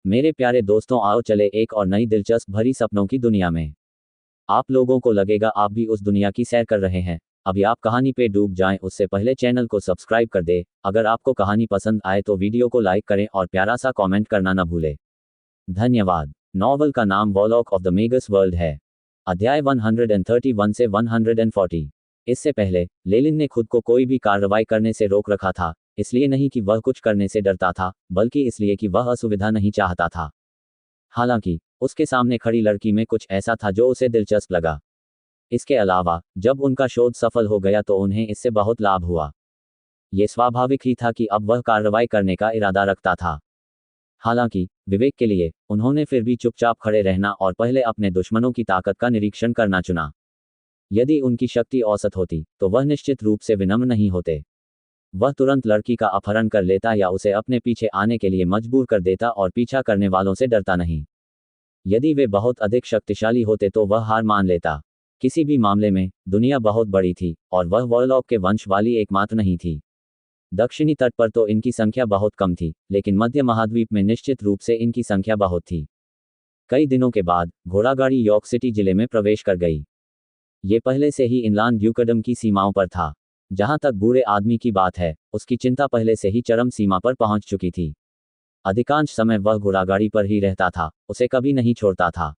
मेरे प्यारे दोस्तों, आओ चले एक और नई दिलचस्प भरी सपनों की दुनिया में। आप लोगों को लगेगा आप भी उस दुनिया की सैर कर रहे हैं। अभी आप कहानी पे डूब जाएं उससे पहले चैनल को सब्सक्राइब कर दे। अगर आपको कहानी पसंद आए तो वीडियो को लाइक करें और प्यारा सा कमेंट करना न भूले। धन्यवाद। नॉवल का नाम वॉलॉक ऑफ द मेगस वर्ल्ड है। अध्याय 131 से 140। इससे पहले लेलिन ने खुद को कोई भी कार्रवाई करने से रोक रखा था, इसलिए नहीं कि वह कुछ करने से डरता था, बल्कि इसलिए कि वह असुविधा नहीं चाहता था। हालांकि उसके सामने खड़ी लड़की में कुछ ऐसा था जो उसे दिलचस्प लगा। इसके अलावा जब उनका शोध सफल हो गया तो उन्हें इससे बहुत लाभ हुआ। ये स्वाभाविक ही था कि अब वह कार्रवाई करने का इरादा रखता था। हालांकि विवेक के लिए उन्होंने फिर भी चुपचाप खड़े रहना और पहले अपने दुश्मनों की ताकत का निरीक्षण करना चुना। यदि उनकी शक्ति औसत होती तो वह निश्चित रूप से विनम्र नहीं होते। वह तुरंत लड़की का अपहरण कर लेता या उसे अपने पीछे आने के लिए मजबूर कर देता और पीछा करने वालों से डरता नहीं। यदि वे बहुत अधिक शक्तिशाली होते तो वह हार मान लेता। किसी भी मामले में दुनिया बहुत बड़ी थी और वह वॉरलॉक के वंश वाली एकमात्र नहीं थी। दक्षिणी तट पर तो इनकी संख्या बहुत कम थी, लेकिन मध्य महाद्वीप में निश्चित रूप से इनकी संख्या बहुत थी। कई दिनों के बाद घोड़ागाड़ी यॉर्क सिटी जिले में प्रवेश कर गई। ये पहले से ही इनलान ड्यूकडम की सीमाओं पर था। जहां तक बूढ़े आदमी की बात है, उसकी चिंता पहले से ही चरम सीमा पर पहुंच चुकी थी। अधिकांश समय वह घोड़ागाड़ी पर ही रहता था, उसे कभी नहीं छोड़ता था।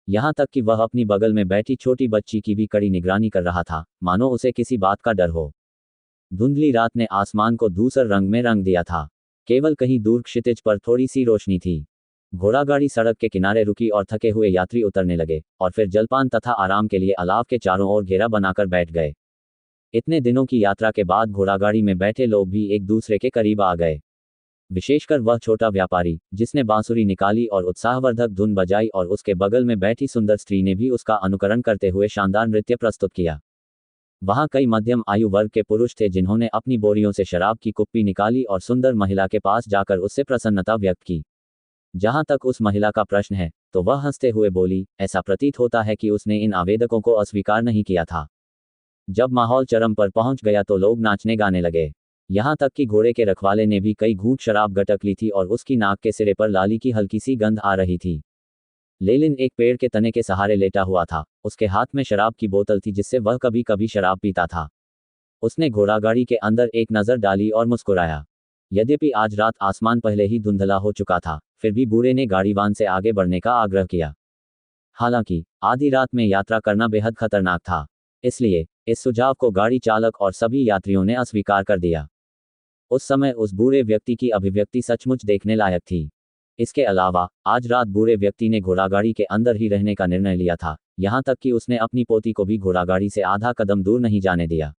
यहां तक कि वह अपनी बगल में बैठी छोटी बच्ची की भी कड़ी निगरानी कर रहा था, मानो उसे किसी बात का डर हो। धुंधली रात ने आसमान को धूसर रंग में रंग दिया था। केवल कहीं दूर क्षितिज पर थोड़ी सी रोशनी थी। घोड़ागाड़ी सड़क के किनारे रुकी और थके हुए यात्री उतरने लगे और फिर जलपान तथा आराम के लिए अलाव के चारों ओर घेरा बनाकर बैठ गए। इतने दिनों की यात्रा के बाद घोड़ागाड़ी में बैठे लोग भी एक दूसरे के करीब आ गए। विशेषकर वह छोटा व्यापारी जिसने बांसुरी निकाली और उत्साहवर्धक धुन बजाई, और उसके बगल में बैठी सुंदर स्त्री ने भी उसका अनुकरण करते हुए शानदार नृत्य प्रस्तुत किया। वहां कई मध्यम आयु वर्ग के पुरुष थे जिन्होंने अपनी बोरियों से शराब की कुप्पी निकाली और सुंदर महिला के पास जाकर उससे प्रसन्नता व्यक्त की। जहां तक उस महिला का प्रश्न है तो वह हंसते हुए बोली, ऐसा प्रतीत होता है कि उसने इन आवेदकों को अस्वीकार नहीं किया था। जब माहौल चरम पर पहुंच गया तो लोग नाचने गाने लगे। यहां तक कि घोड़े के रखवाले ने भी कई घूंट शराब गटक ली थी और उसकी नाक के सिरे पर लाली की हल्की सी गंध आ रही थी। लेलिन एक पेड़ के तने के सहारे लेटा हुआ था। उसके हाथ में शराब की बोतल थी जिससे वह कभी कभी शराब पीता था। उसने घोड़ागाड़ी के अंदर एक नज़र डाली और मुस्कुराया। यद्यपि आज रात आसमान पहले ही धुंधला हो चुका था, फिर भी बूढ़े ने गाड़ीवान से आगे बढ़ने का आग्रह किया। हालांकि आधी रात में यात्रा करना बेहद खतरनाक था, इसलिए इस सुझाव को गाड़ी चालक और सभी यात्रियों ने अस्वीकार कर दिया। उस समय उस बूढ़े व्यक्ति की अभिव्यक्ति सचमुच देखने लायक थी। इसके अलावा आज रात बूढ़े व्यक्ति ने घोड़ागाड़ी के अंदर ही रहने का निर्णय लिया था, यहां तक कि उसने अपनी पोती को भी घोड़ागाड़ी से आधा कदम दूर नहीं जाने दिया।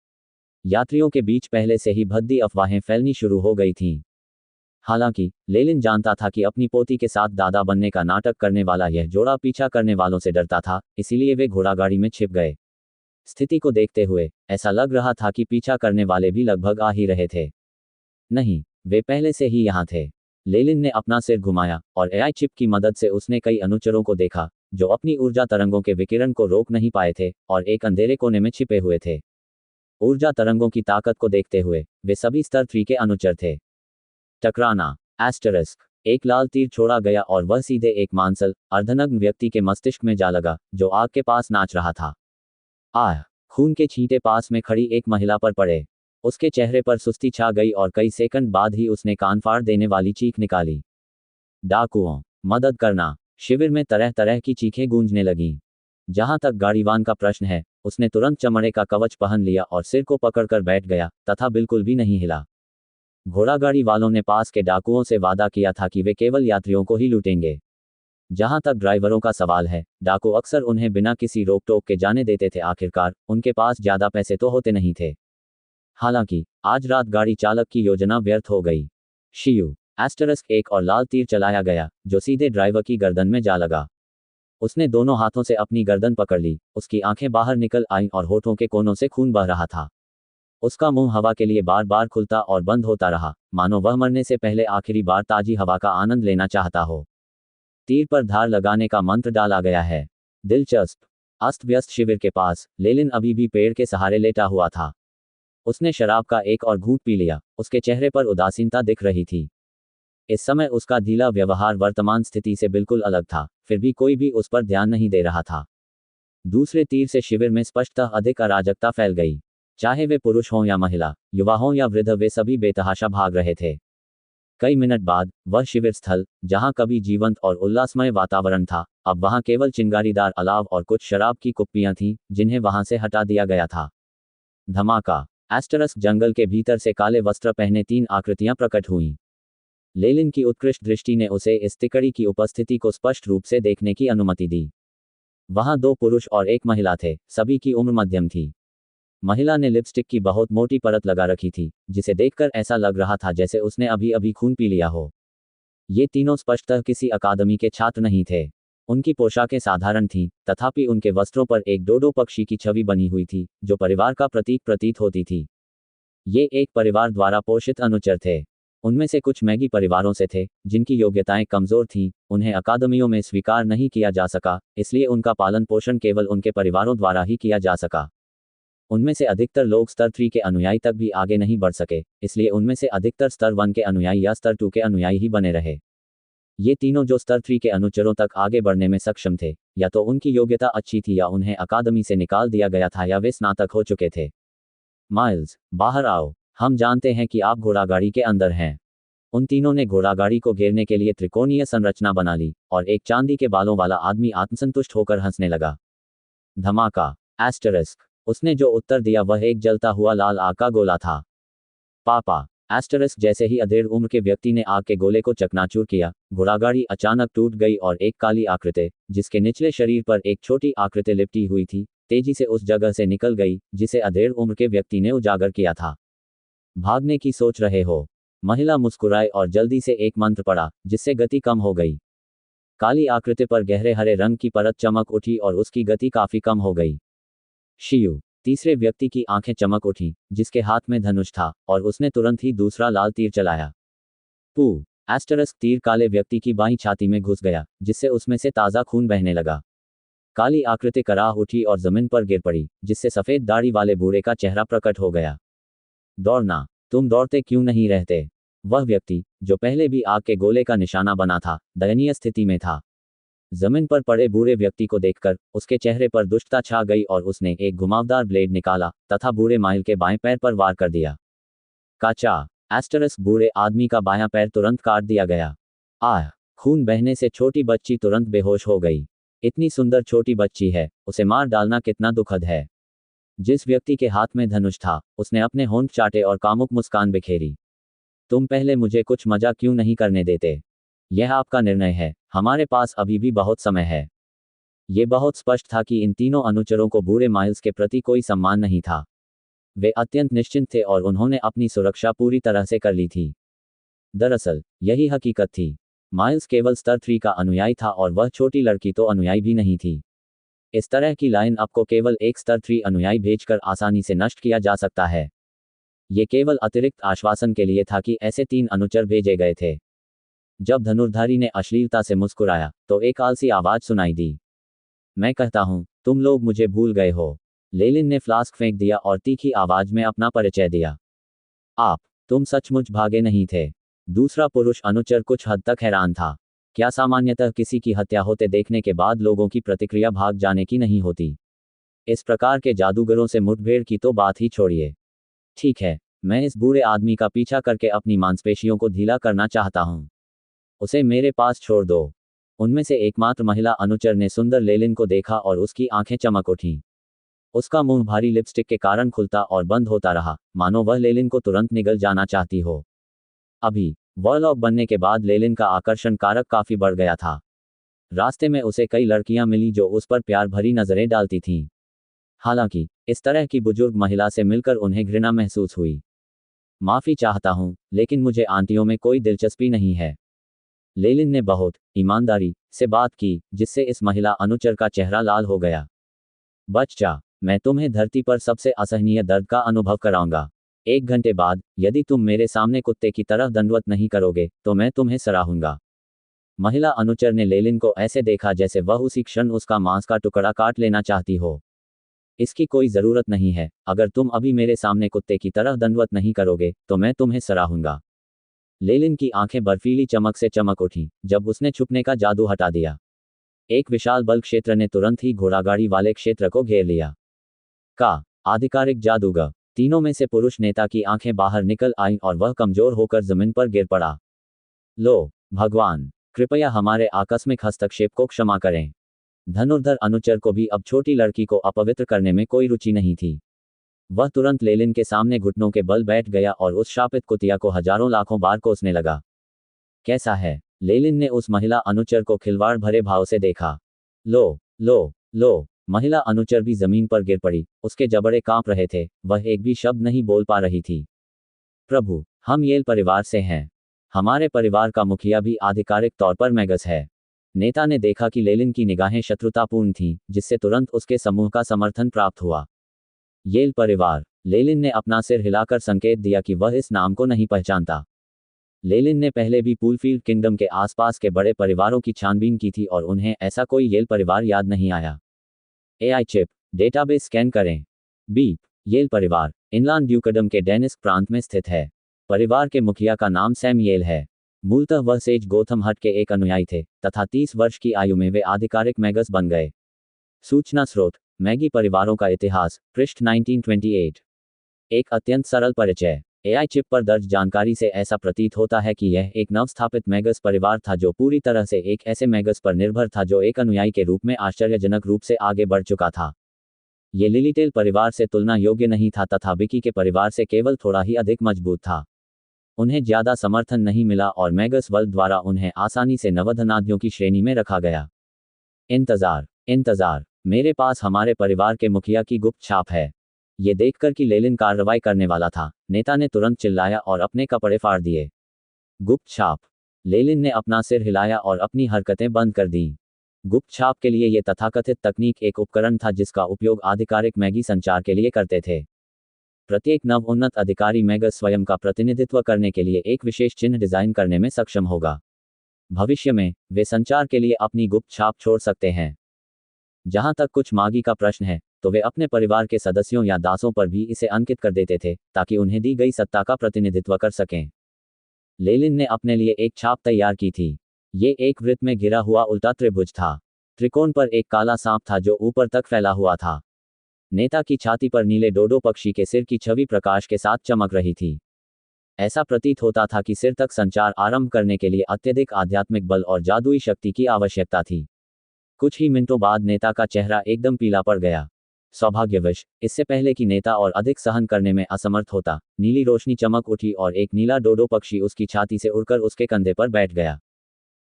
यात्रियों के बीच पहले से ही भद्दी अफवाहें फैलनी शुरू हो गई थीं। हालांकि लेलिन जानता था कि अपनी पोती के साथ दादा बनने का नाटक करने वाला यह जोड़ा पीछा करने वालों से डरता था, इसीलिए वे घोड़ागाड़ी में छिप गए। स्थिति को देखते हुए ऐसा लग रहा था कि पीछा करने वाले भी लगभग आ ही रहे थे। नहीं, वे पहले से ही यहाँ थे। लेलिन ने अपना सिर घुमाया और एआई चिप की मदद से उसने कई अनुचरों को देखा जो अपनी ऊर्जा तरंगों के विकिरण को रोक नहीं पाए थे और एक अंधेरे कोने में छिपे हुए थे। ऊर्जा तरंगों की ताकत को देखते हुए वे सभी स्तर 3 के अनुचर थे। टकराना एस्टरिस्क। एक लाल तीर छोड़ा गया और वह सीधे एक मांसल अर्धनग्न व्यक्ति के मस्तिष्क में जा लगा जो आग के पास नाच रहा था। आह! खून के छींटे पास में खड़ी एक महिला पर पड़े। उसके चेहरे पर सुस्ती छा गई और कई सेकंड बाद ही उसने कान फाड़ देने वाली चीख निकाली। डाकुओं, मदद करना! शिविर में तरह तरह की चीखें गूंजने लगीं। जहां तक गाड़ीवान का प्रश्न है, उसने तुरंत चमड़े का कवच पहन लिया और सिर को पकड़कर बैठ गया तथा बिल्कुल भी नहीं हिला। घोड़ागाड़ी वालों ने पास के डाकुओं से वादा किया था कि वे केवल यात्रियों को ही लूटेंगे। जहां तक ड्राइवरों का सवाल है, डाकू अक्सर उन्हें बिना किसी रोक टोक के जाने देते थे। आखिरकार उनके पास ज्यादा पैसे तो होते नहीं थे। हालांकि आज रात गाड़ी चालक की योजना व्यर्थ हो गई। शियू एस्टरिस्क एक और लाल तीर चलाया गया जो सीधे ड्राइवर की गर्दन में जा लगा। उसने दोनों हाथों से अपनी गर्दन पकड़ ली, उसकी आंखें बाहर निकल आईं और होठों के कोनों से खून बह रहा था। उसका मुंह हवा के लिए बार बार खुलता और बंद होता रहा, मानो वह मरने से पहले आखिरी बार ताजी हवा का आनंद लेना चाहता हो। तीर पर धार लगाने का मंत्र डाला गया है। दिलचस्प। अस्त व्यस्त शिविर के पास लेलिन अभी भी पेड़ के सहारे लेटा हुआ था। उसने शराब का एक और घूंट पी लिया। उसके चेहरे पर उदासीनता दिख रही थी। इस समय उसका ढीला व्यवहार वर्तमान स्थिति से बिल्कुल अलग था, फिर भी कोई भी उस पर ध्यान नहीं दे रहा था। दूसरे तीर से शिविर में स्पष्टतः अधिक अराजकता फैल गई। चाहे वे पुरुष हों या महिला, युवा हों या वृद्ध, वे सभी बेतहाशा भाग रहे थे। कई मिनट बाद वह शिविर स्थल, जहां कभी जीवंत और उल्लासमय वातावरण था, अब वहां केवल चिंगारीदार अलाव और कुछ शराब की कुप्पियां थीं, जिन्हें वहां से हटा दिया गया था। धमाका। एस्टरस जंगल के भीतर से काले वस्त्र पहने 3 आकृतियां प्रकट हुईं। लेलिन की उत्कृष्ट दृष्टि ने उसे इस तिकड़ी की उपस्थिति को स्पष्ट रूप से देखने की अनुमति दी। वहां 2 पुरुष और 1 महिला थे, सभी की उम्र मध्यम थी। महिला ने लिपस्टिक की बहुत मोटी परत लगा रखी थी, जिसे देखकर ऐसा लग रहा था जैसे उसने अभी अभी खून पी लिया हो। ये तीनों स्पष्टतः किसी अकादमी के छात्र नहीं थे। उनकी पोशाकें साधारण थीं, तथापि उनके वस्त्रों पर एक डोडो पक्षी की छवि बनी हुई थी, जो परिवार का प्रतीक प्रतीत होती थी। ये एक परिवार द्वारा पोषित अनुचर थे। उनमें से कुछ मैगी परिवारों से थे, जिनकी योग्यताएं कमजोर थीं, उन्हें अकादमियों में स्वीकार नहीं किया जा सका, इसलिए उनका पालन पोषण केवल उनके परिवारों द्वारा ही किया जा सका। उनमें से अधिकतर लोग स्तर 3 के अनुयायी तक भी आगे नहीं बढ़ सके, इसलिए उनमें से अधिकतर स्तर 1 के अनुयायी या स्तर 2 के अनुयायी ही बने रहे। ये तीनों जो स्तर 3 के अनुचरों तक आगे बढ़ने में सक्षम थे, या तो उनकी योग्यता अच्छी थी या उन्हें अकादमी से निकाल दिया गया था या वे स्नातक हो चुके थे। माइल्स, बाहर आओ, हम जानते हैं कि आप घोड़ागाड़ी के अंदर हैं। उन तीनों ने घोड़ागाड़ी को घेरने के लिए त्रिकोणीय संरचना बना ली, और एक चांदी के बालों वाला आदमी आत्मसंतुष्ट होकर हंसने लगा। धमाका। एस्टरिस्क। उसने जो उत्तर दिया वह एक जलता हुआ लाल आग का गोला था। पापा। एस्टरिस्क जैसे ही अधेड़ उम्र के व्यक्ति ने आग के गोले को चकनाचूर किया, घोड़ागाड़ी अचानक टूट गई और एक काली आकृति, जिसके निचले शरीर पर एक छोटी आकृति लिपटी हुई थी, तेजी से उस जगह से निकल गई जिसे अधेड़ उम्र के व्यक्ति ने उजागर किया था। भागने की सोच रहे हो? महिला मुस्कुराई और जल्दी से एक मंत्र पढ़ा, जिससे गति कम हो गई। काली आकृति पर गहरे हरे रंग की परत चमक उठी और उसकी गति काफी कम हो गई। शियू। तीसरे व्यक्ति की आंखें चमक उठी, जिसके हाथ में धनुष था, और उसने तुरंत ही दूसरा लाल तीर चलाया। पू। एस्टरिस्क तीर काले व्यक्ति की बाईं छाती में घुस गया, जिससे उसमें से ताज़ा खून बहने लगा। काली आकृति कराह उठी और जमीन पर गिर पड़ी, जिससे सफेद दाढ़ी वाले बूढ़े का चेहरा प्रकट हो गया। दौड़ना, तुम दौड़ते क्यों नहीं रहते? वह व्यक्ति, जो पहले भी आग के गोले का निशाना बना था, दयनीय स्थिति में था। जमीन पर पड़े बूढ़े व्यक्ति को देखकर उसके चेहरे पर दुष्टता छा गई और उसने एक घुमावदार ब्लेड निकाला तथा बूढ़े माइल के बाएं पैर पर वार कर दिया। काचा। एस्टरिस्क बूढ़े आदमी का बायां पैर तुरंत काट दिया गया। आह! खून बहने से छोटी बच्ची तुरंत बेहोश हो गई। इतनी सुंदर छोटी बच्ची है, उसे मार डालना कितना दुखद है। जिस व्यक्ति के हाथ में धनुष था, उसने अपने होंठ चाटे और कामुक मुस्कान बिखेरी। तुम पहले मुझे कुछ मजा क्यों नहीं करने देते? यह आपका निर्णय है, हमारे पास अभी भी बहुत समय है। ये बहुत स्पष्ट था कि इन तीनों अनुचरों को बूढ़े माइल्स के प्रति कोई सम्मान नहीं था। वे अत्यंत निश्चिंत थे और उन्होंने अपनी सुरक्षा पूरी तरह से कर ली थी। दरअसल यही हकीकत थी। माइल्स केवल स्तर 3 का अनुयायी था और वह छोटी लड़की तो अनुयायी भी नहीं थी। इस तरह की लाइन आपको केवल एक स्तर 3 अनुयायी भेजकर आसानी से नष्ट किया जा सकता है। ये केवल अतिरिक्त आश्वासन के लिए था कि ऐसे 3 अनुचर भेजे गए थे। जब धनुर्धारी ने अश्लीलता से मुस्कुराया, तो एक आलसी आवाज सुनाई दी। मैं कहता हूं, तुम लोग मुझे भूल गए हो। लेलिन ने फ्लास्क फेंक दिया और तीखी आवाज में अपना परिचय दिया। तुम सचमुच भागे नहीं थे? दूसरा पुरुष अनुचर कुछ हद तक हैरान था। क्या सामान्यतः किसी की हत्या होते देखने के बाद लोगों की प्रतिक्रिया भाग जाने की नहीं होती? इस प्रकार के जादूगरों से मुठभेड़ की तो बात ही छोड़िए। ठीक है, मैं इस बूढ़े आदमी का पीछा करके अपनी मांसपेशियों को ढीला करना चाहता हूं। उसे मेरे पास छोड़ दो। उनमें से एकमात्र महिला अनुचर ने सुंदर लेलिन को देखा और उसकी आंखें चमक उठीं। उसका मुंह भारी लिपस्टिक के कारण खुलता और बंद होता रहा, मानो वह लेलिन को तुरंत निगल जाना चाहती हो। अभी वॉरलॉक बनने के बाद लेलिन का आकर्षण कारक काफी बढ़ गया था। रास्ते में उसे कई लड़कियां मिली जो उस पर प्यार भरी नजरें डालती थीं। हालांकि इस तरह की बुजुर्ग महिला से मिलकर उन्हें घृणा महसूस हुई। माफी चाहता हूं, लेकिन मुझे आंटियों में कोई दिलचस्पी नहीं है। लेलिन ने बहुत ईमानदारी से बात की, जिससे इस महिला अनुचर का चेहरा लाल हो गया। बच्चा, मैं तुम्हें धरती पर सबसे असहनीय दर्द का अनुभव कराऊंगा। 1 घंटे बाद, यदि तुम मेरे सामने कुत्ते की तरह दंडवत नहीं करोगे, तो मैं तुम्हें सराहूंगा। महिला अनुचर ने लेलिन को ऐसे देखा जैसे वह उसी क्षण उसका मांस का टुकड़ा काट लेना चाहती हो। इसकी कोई जरूरत नहीं है। अगर तुम अभी मेरे सामने कुत्ते की तरह दंडवत नहीं करोगे, तो मैं तुम्हें सराहूंगा। लेलिन की आंखें बर्फीली चमक से चमक उठी जब उसने छुपने का जादू हटा दिया। एक विशाल बल क्षेत्र ने तुरंत ही घोड़ागाड़ी वाले क्षेत्र को घेर लिया। का आधिकारिक जादूगर। तीनों में से पुरुष नेता की आंखें बाहर निकल आईं और वह कमजोर होकर जमीन पर गिर पड़ा। लो भगवान, कृपया हमारे आकस्मिक हस्तक्षेप को क्षमा करें। धनुर्धर अनुचर को भी अब छोटी लड़की को अपवित्र करने में कोई रुचि नहीं थी। वह तुरंत लेलिन के सामने घुटनों के बल बैठ गया और उस शापित कुतिया को हजारों लाखों बार कोसने लगा। कैसा है? लेलिन ने उस महिला अनुचर को खिलवाड़ भरे भाव से देखा। लो लो लो। महिला अनुचर भी जमीन पर गिर पड़ी, उसके जबड़े कांप रहे थे, वह एक भी शब्द नहीं बोल पा रही थी। प्रभु, हम येल परिवार से हैं। हमारे परिवार का मुखिया भी आधिकारिक तौर पर मैगस है। नेता ने देखा कि लेलिन की निगाहें शत्रुतापूर्ण थीं, जिससे तुरंत उसके समूह का समर्थन प्राप्त हुआ। येल परिवार। लेलिन ने अपना सिर हिलाकर संकेत दिया कि वह इस नाम को नहीं पहचानता। लेलिन ने पहले भी पूलफील्ड किंगडम के आसपास के बड़े परिवारों की छानबीन की थी और उन्हें ऐसा कोई येल परिवार याद नहीं आया। एआई चिप डेटाबेस स्कैन करें। बीप। येल परिवार इनलैंड ड्यूकडम के डेनिस प्रांत में स्थित है। परिवार के मुखिया का नाम सैम येल है। मूलतः वह सेज गोथम हट के एक अनुयायी थे तथा 30 वर्ष की आयु में वे आधिकारिक मैगस बन गए। सूचना स्रोत मैगी परिवारों का इतिहास, पृष्ठ 1928। एक अत्यंत सरल परिचय। एआई चिप पर दर्ज जानकारी से ऐसा प्रतीत होता है कि यह एक नवस्थापित मैगस परिवार था जो पूरी तरह से एक ऐसे मैगस पर निर्भर था जो एक अनुयायी के रूप में आश्चर्यजनक रूप से आगे बढ़ चुका था। ये लिलीटेल परिवार से तुलना योग्य नहीं था तथा विकी के परिवार से केवल थोड़ा ही अधिक मजबूत था। उन्हें ज्यादा समर्थन नहीं मिला और मैगस वर्ल्ड द्वारा उन्हें आसानी से नवधनादियों की श्रेणी में रखा गया। इंतजार। मेरे पास हमारे परिवार के मुखिया की गुप्त छाप है। ये देखकर कि लेलिन कार्रवाई करने वाला था, नेता ने तुरंत चिल्लाया और अपने कपड़े फाड़ दिए। गुप्त छाप। लेलिन ने अपना सिर हिलाया और अपनी हरकतें बंद कर दीं। गुप्त छाप के लिए यह तथाकथित तकनीक एक उपकरण था जिसका उपयोग आधिकारिक मैगी संचार के लिए करते थे। प्रत्येक नवोन्नत अधिकारी मैगस स्वयं का प्रतिनिधित्व करने के लिए एक विशेष चिन्ह डिजाइन करने में सक्षम होगा। भविष्य में वे संचार के लिए अपनी गुप्त छाप छोड़ सकते हैं। जहां तक कुछ मागी का प्रश्न है, तो वे अपने परिवार के सदस्यों या दासों पर भी इसे अंकित कर देते थे ताकि उन्हें दी गई सत्ता का प्रतिनिधित्व कर सकें। लेलिन ने अपने लिए एक छाप तैयार की थी। ये एक वृत्त में घिरा हुआ उल्टा त्रिभुज था। त्रिकोण पर एक काला सांप था जो ऊपर तक फैला हुआ था। नेता की छाती पर नीले डोडो पक्षी के सिर की छवि प्रकाश के साथ चमक रही थी। ऐसा प्रतीत होता था कि सिर तक संचार आरंभ करने के लिए अत्यधिक आध्यात्मिक बल और जादुई शक्ति की आवश्यकता थी। कुछ ही मिनटों बाद नेता का चेहरा एकदम पीला पड़ गया। सौभाग्यवश, इससे पहले कि नेता और अधिक सहन करने में असमर्थ होता, नीली रोशनी चमक उठी और एक नीला डोडो पक्षी उसकी छाती से उड़कर उसके कंधे पर बैठ गया।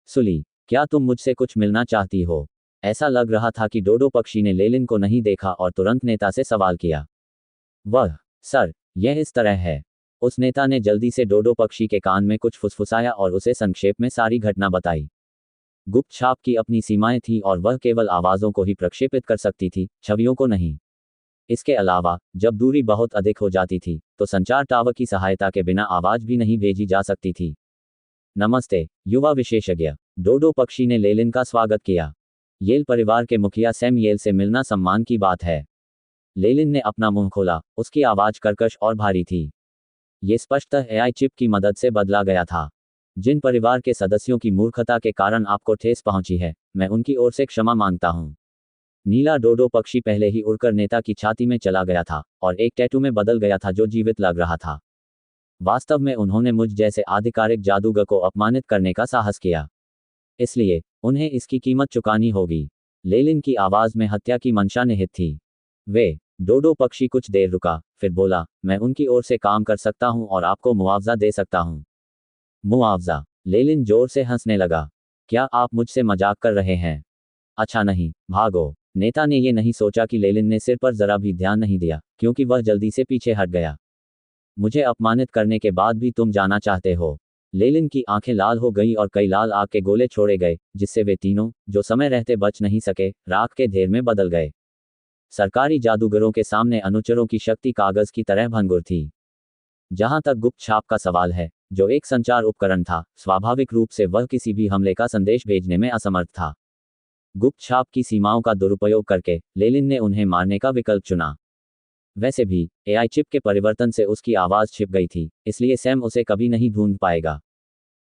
सुली, क्या तुम मुझसे कुछ मिलना चाहती हो? ऐसा लग रहा था कि डोडो पक्षी ने लेलिन को नहीं देखा और तुरंत नेता से सवाल किया। वह, सर, यह इस तरह है। उस नेता ने जल्दी से डोडो पक्षी के कान में कुछ फुसफुसाया और उसे संक्षेप में सारी घटना बताई। गुप्त छाप की अपनी सीमाएं थीं और वह केवल आवाज़ों को ही प्रक्षेपित कर सकती थी, छवियों को नहीं। इसके अलावा, जब दूरी बहुत अधिक हो जाती थी, तो संचार टावर की सहायता के बिना आवाज़ भी नहीं भेजी जा सकती थी। नमस्ते, युवा विशेषज्ञ। डोडो पक्षी ने लेलिन का स्वागत किया। येल परिवार के मुखिया सैम येल से मिलना सम्मान की बात है। लेलिन ने अपना मुंह खोला, उसकी आवाज़ कर्कश और भारी थी। ये स्पष्टतः एआई चिप की मदद से बदला गया था। जिन परिवार के सदस्यों की मूर्खता के कारण आपको ठेस पहुंची है, मैं उनकी ओर से क्षमा मांगता हूं। नीला डोडो पक्षी पहले ही उड़कर नेता की छाती में चला गया था और एक टैटू में बदल गया था जो जीवित लग रहा था। वास्तव में उन्होंने मुझ जैसे आधिकारिक जादूगर को अपमानित करने का साहस किया, इसलिए उन्हें इसकी कीमत चुकानी होगी। लेलिन की आवाज में हत्या की मंशा निहित थी। डोडो पक्षी कुछ देर रुका, फिर बोला, मैं उनकी ओर से काम कर सकता हूं और आपको मुआवजा दे सकता हूं। मुआवजा? लेलिन जोर से हंसने लगा। क्या आप मुझसे मजाक कर रहे हैं? अच्छा नहीं, भागो। नेता ने यह नहीं सोचा कि लेलिन ने सिर पर जरा भी ध्यान नहीं दिया, क्योंकि वह जल्दी से पीछे हट गया। मुझे अपमानित करने के बाद भी तुम जाना चाहते हो? लेलिन की आंखें लाल हो गई और कई लाल आग के गोले छोड़े गए, जिससे वे तीनों, जो समय रहते बच नहीं सके, राख के ढेर में बदल गए। सरकारी जादूगरों के सामने अनुचरों की शक्ति कागज की तरह भंगुर थी। जहां तक गुप्त छाप का सवाल है, जो एक संचार उपकरण था, स्वाभाविक रूप से वह किसी भी हमले का संदेश भेजने में असमर्थ था। गुप्त छाप की सीमाओं का दुरुपयोग करके लेलिन ने उन्हें मारने का विकल्प चुना। वैसे भी एआई चिप के परिवर्तन से उसकी आवाज छिप गई थी, इसलिए सैम उसे कभी नहीं ढूंढ पाएगा।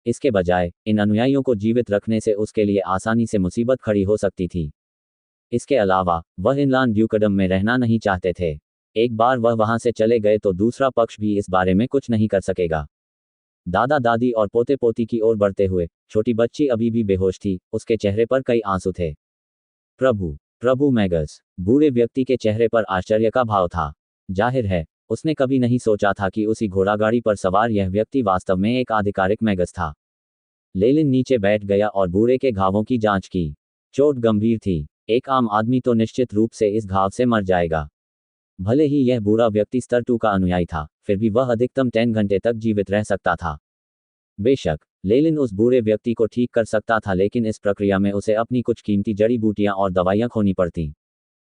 इसके बजाय इन अनुयायियों को जीवित रखने से उसके लिए आसानी से मुसीबत खड़ी हो सकती थी। इसके अलावा वह इनलान ड्यूकडम में रहना नहीं चाहते थे। एक बार वह वहां से चले गए तो दूसरा पक्ष भी इस बारे में कुछ नहीं कर सकेगा। दादा दादी और पोते पोती की ओर बढ़ते हुए छोटी बच्ची अभी भी बेहोश थी, उसके चेहरे पर कई आंसू थे। प्रभु प्रभु मैगस, बूढ़े व्यक्ति के चेहरे पर आश्चर्य का भाव था। जाहिर है उसने कभी नहीं सोचा था कि उसी घोड़ागाड़ी पर सवार यह व्यक्ति वास्तव में एक आधिकारिक मैगस था। लेलिन नीचे बैठ गया और बूढ़े के घावों की जांच की। चोट गंभीर थी। एक आम आदमी तो निश्चित रूप से इस घाव से मर जाएगा। भले ही यह बूढ़ा व्यक्ति स्तर 2 का अनुयायी था, फिर भी वह अधिकतम 10 घंटे तक जीवित रह सकता था। बेशक लेलिन उस बूढ़े व्यक्ति को ठीक कर सकता था, लेकिन इस प्रक्रिया में उसे अपनी कुछ कीमती जड़ी बूटियां और दवाइयां खोनी पड़ती।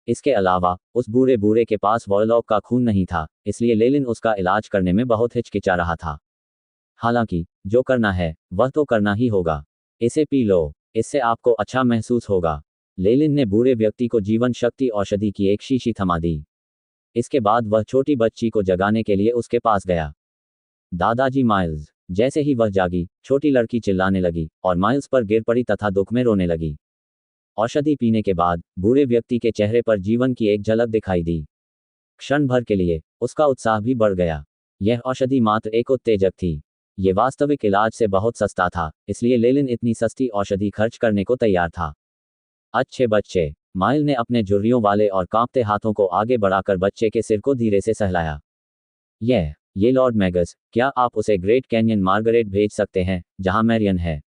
इसके अलावा उस बूढ़े के पास वॉरलॉक का खून नहीं था, इसलिए लेलिन उसका इलाज करने में बहुत हिचकिचा रहा था। हालांकि जो करना है वह तो करना ही होगा। इसे पी लो, इससे आपको अच्छा महसूस होगा। लेलिन ने बूढ़े व्यक्ति को जीवन शक्ति औषधि की एक शीशी थमा दी। इसके बाद वह छोटी बच्ची को जगाने के लिए उसके पास गया। दादाजी माइल्स। जैसे ही वह जागी, छोटी लड़की चिल्लाने लगी और माइल्स पर गिर पड़ी तथा दुख में रोने लगी। औषधि पीने के बाद बूढ़े व्यक्ति के चेहरे पर जीवन की एक झलक दिखाई दी। क्षण भर के लिए उसका उत्साह भी बढ़ गया। यह औषधि मात्र एक उत्तेजक थी। ये वास्तविक इलाज से बहुत सस्ता था, इसलिए लेलिन इतनी सस्ती औषधि खर्च करने को तैयार था। अच्छे बच्चे। माइल ने अपने झुर्रियों वाले और कांपते हाथों को आगे बढ़ाकर बच्चे के सिर को धीरे से सहलाया। ये लॉर्ड मैगस, क्या आप उसे ग्रेट कैन्यन मार्गरेट भेज सकते हैं, जहां मैरियन है?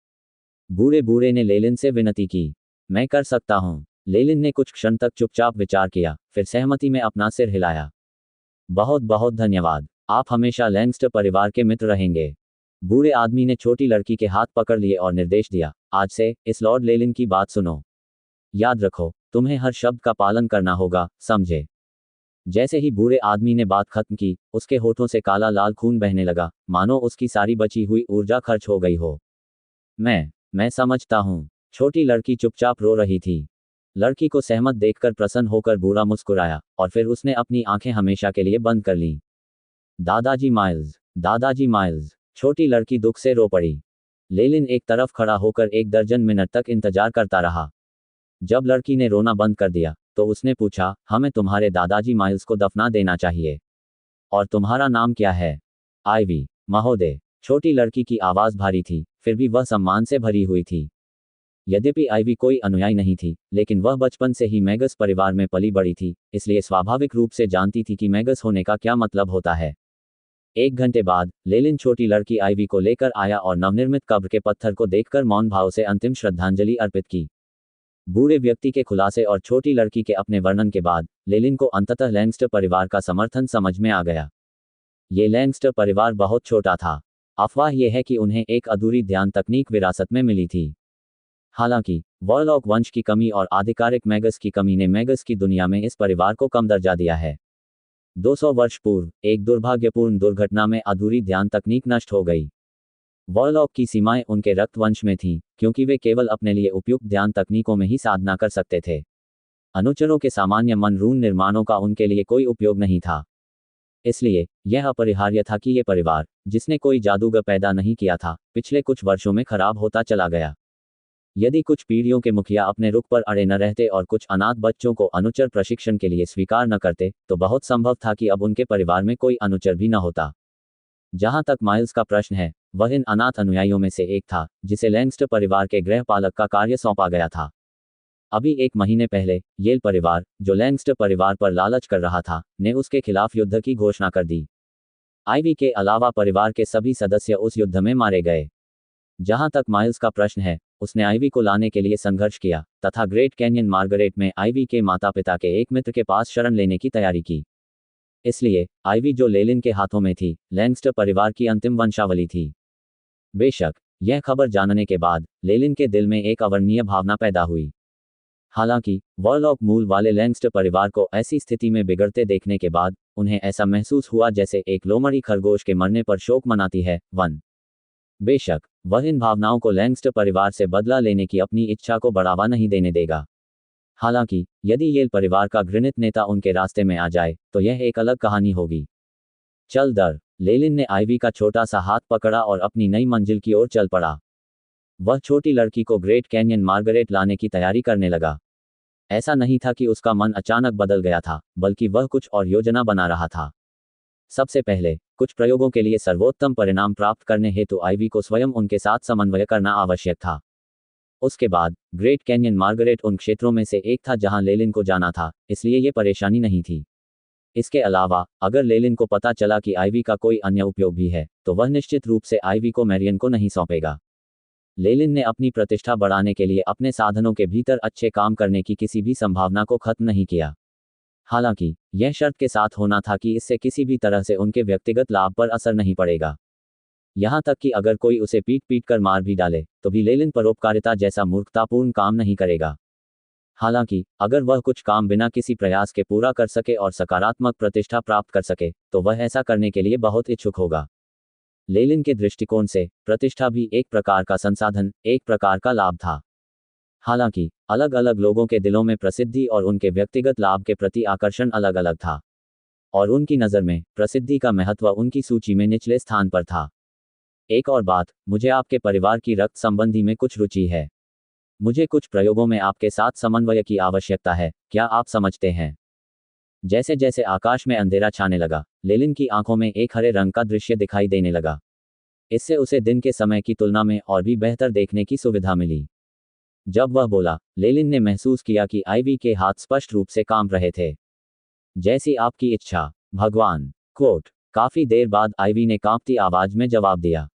बूढ़े ने लेलिन से विनती की। मैं कर सकता हूं। लेलिन ने कुछ क्षण तक चुपचाप विचार किया, फिर सहमति में अपना सिर हिलाया। बहुत बहुत धन्यवाद। आप हमेशा लैंगस्टर परिवार के मित्र रहेंगे। बूढ़े आदमी ने छोटी लड़की के हाथ पकड़ लिए और निर्देश दिया, आज से इस लॉर्ड लेलिन की बात सुनो। याद रखो, तुम्हें हर शब्द का पालन करना होगा, समझे? जैसे ही बूढ़े आदमी ने बात खत्म की, उसके होठों से काला लाल खून बहने लगा, मानो उसकी सारी बची हुई ऊर्जा खर्च हो गई हो। मैं समझता हूं। छोटी लड़की चुपचाप रो रही थी। लड़की को सहमत देखकर प्रसन्न होकर बूढ़ा मुस्कुराया और फिर उसने अपनी आंखें हमेशा के लिए बंद कर लीं। दादाजी माइल्स। छोटी लड़की दुख से रो पड़ी। लेलिन एक तरफ खड़ा होकर 1 दर्जन मिनट तक इंतजार करता रहा। जब लड़की ने रोना बंद कर दिया तो उसने पूछा, हमें तुम्हारे दादाजी माइल्स को दफना देना चाहिए। और तुम्हारा नाम क्या है? आइवी महोदय। छोटी लड़की की आवाज भारी थी, फिर भी वह सम्मान से भरी हुई थी। यद्यपि आइवी कोई अनुयायी नहीं थी, लेकिन वह बचपन से ही मैगस परिवार में पली बड़ी थी, इसलिए स्वाभाविक रूप से जानती थी कि मैगस होने का क्या मतलब होता है। 1 घंटे बाद लेलिन छोटी लड़की आइवी को लेकर आया और नवनिर्मित कब्र के पत्थर को देखकर मौन भाव से अंतिम श्रद्धांजलि अर्पित की। बूढ़े व्यक्ति के खुलासे और छोटी लड़की के अपने वर्णन के बाद लेलिन को अंततः लैंगस्टर परिवार का समर्थन समझ में आ गया। ये लैंगस्टर परिवार बहुत छोटा था। अफवाह यह है कि उन्हें एक अधूरी ध्यान तकनीक विरासत में मिली थी। हालांकि वॉरलॉक वंश की कमी और आधिकारिक मैगस की कमी ने मैगस की दुनिया में इस परिवार को कम दर्जा दिया है। 200 वर्ष पूर्व एक दुर्भाग्यपूर्ण दुर्घटना में अधूरी ध्यान तकनीक नष्ट हो गई। वॉरलॉक की सीमाएं उनके रक्तवंश में थीं, क्योंकि वे केवल अपने लिए उपयुक्त ध्यान तकनीकों में ही साधना कर सकते थे। अनुचरों के सामान्य मनरून निर्माणों का उनके लिए कोई उपयोग नहीं था। इसलिए यह अपरिहार्य था कि ये परिवार, जिसने कोई जादूगर पैदा नहीं किया था, पिछले कुछ वर्षों में खराब होता चला गया। यदि कुछ पीढ़ियों के मुखिया अपने रुख पर अड़े न रहते और कुछ अनाथ बच्चों को अनुचर प्रशिक्षण के लिए स्वीकार न करते, तो बहुत संभव था कि अब उनके परिवार में कोई अनुचर भी न होता। जहां तक माइल्स का प्रश्न है, वह इन अनाथ अनुयायियों में से एक था, जिसे लैंगस्टर परिवार के गृहपालक का कार्य सौंपा गया था। अभी 1 महीने पहले येल परिवार, जो लैंगस्टर परिवार पर लालच कर रहा था, ने उसके खिलाफ युद्ध की घोषणा कर दी। आइवी के अलावा परिवार के सभी सदस्य उस युद्ध में मारे गए। जहां तक माइल्स का प्रश्न है, उसने आइवी को लाने के लिए संघर्ष किया तथा ग्रेट कैन्यन मार्गरेट में आइवी के माता पिता के एक मित्र के पास शरण लेने की तैयारी की। इसलिए आइवी, जो लेलिन के हाथों में थी, लैंगस्टर परिवार की अंतिम वंशावली थी। बेशक यह खबर जानने के बाद लेलिन के दिल में एक अवर्णनीय भावना पैदा हुई। हालांकि वॉरलॉक मूल वाले लैंगस्टर परिवार को ऐसी स्थिति में बिगड़ते देखने के बाद उन्हें ऐसा महसूस हुआ जैसे एक लोमड़ी खरगोश के मरने पर शोक मनाती है। बेशक वह इन भावनाओं को लैंगस्टर परिवार से बदला लेने की अपनी इच्छा को बढ़ावा नहीं देने देगा। हालांकि यदि येल परिवार का घृणित नेता उनके रास्ते में आ जाए, तो यह एक अलग कहानी होगी। चल दर लेलिन ने आइवी का छोटा सा हाथ पकड़ा और अपनी नई मंजिल की ओर चल पड़ा। वह छोटी लड़की को ग्रेट कैन्यन मार्गरेट लाने की तैयारी करने लगा। ऐसा नहीं था कि उसका मन अचानक बदल गया था, बल्कि वह कुछ और योजना बना रहा था। सबसे पहले, कुछ प्रयोगों के लिए सर्वोत्तम परिणाम प्राप्त करने हेतु आइवी को स्वयं उनके साथ समन्वय करना आवश्यक था। उसके बाद, ग्रेट कैन्यन मार्गरेट उन क्षेत्रों में से एक था जहां लेलिन को जाना था, इसलिए ये परेशानी नहीं थी। इसके अलावा, अगर लेलिन को पता चला कि आइवी का कोई अन्य उपयोग भी है, तो वह निश्चित रूप से आइवी को मैरियन को नहीं सौंपेगा। लेलिन ने अपनी प्रतिष्ठा बढ़ाने के लिए अपने साधनों के भीतर अच्छे काम करने की किसी भी संभावना को खत्म नहीं किया। हालांकि, यह शर्त के साथ होना था कि इससे किसी भी तरह से उनके व्यक्तिगत लाभ पर असर नहीं पड़ेगा। यहां तक कि अगर कोई उसे पीट पीट कर मार भी डाले, तो भी लेलिन परोपकारिता जैसा मूर्खतापूर्ण काम नहीं करेगा। हालांकि, अगर वह कुछ काम बिना किसी प्रयास के पूरा कर सके और सकारात्मक प्रतिष्ठा प्राप्त कर सके, तो वह ऐसा करने के लिए बहुत इच्छुक होगा। लेलिन के दृष्टिकोण से, प्रतिष्ठा भी एक प्रकार का संसाधन, एक प्रकार का लाभ था। हालांकि, अलग अलग लोगों के दिलों में प्रसिद्धि और उनके व्यक्तिगत लाभ के प्रति आकर्षण अलग अलग था। और उनकी नज़र में, प्रसिद्धि का महत्व उनकी सूची में निचले स्थान पर था। एक और बात, मुझे आपके परिवार की रक्त संबंधी में कुछ रुचि है। मुझे कुछ प्रयोगों में आपके साथ समन्वय की आवश्यकता है, क्या आप समझते हैं? जैसे जैसे आकाश में अंधेरा छाने लगा, लेलिन की आंखों में एक हरे रंग का दृश्य दिखाई देने लगा। इससे उसे दिन के समय की तुलना में और भी बेहतर देखने की सुविधा मिली। जब वह बोला, लेलिन ने महसूस किया कि आइवी के हाथ स्पष्ट रूप से कांप रहे थे। जैसी आपकी इच्छा, भगवान। कोट। काफी देर बाद आइवी ने कांपती आवाज में जवाब दिया,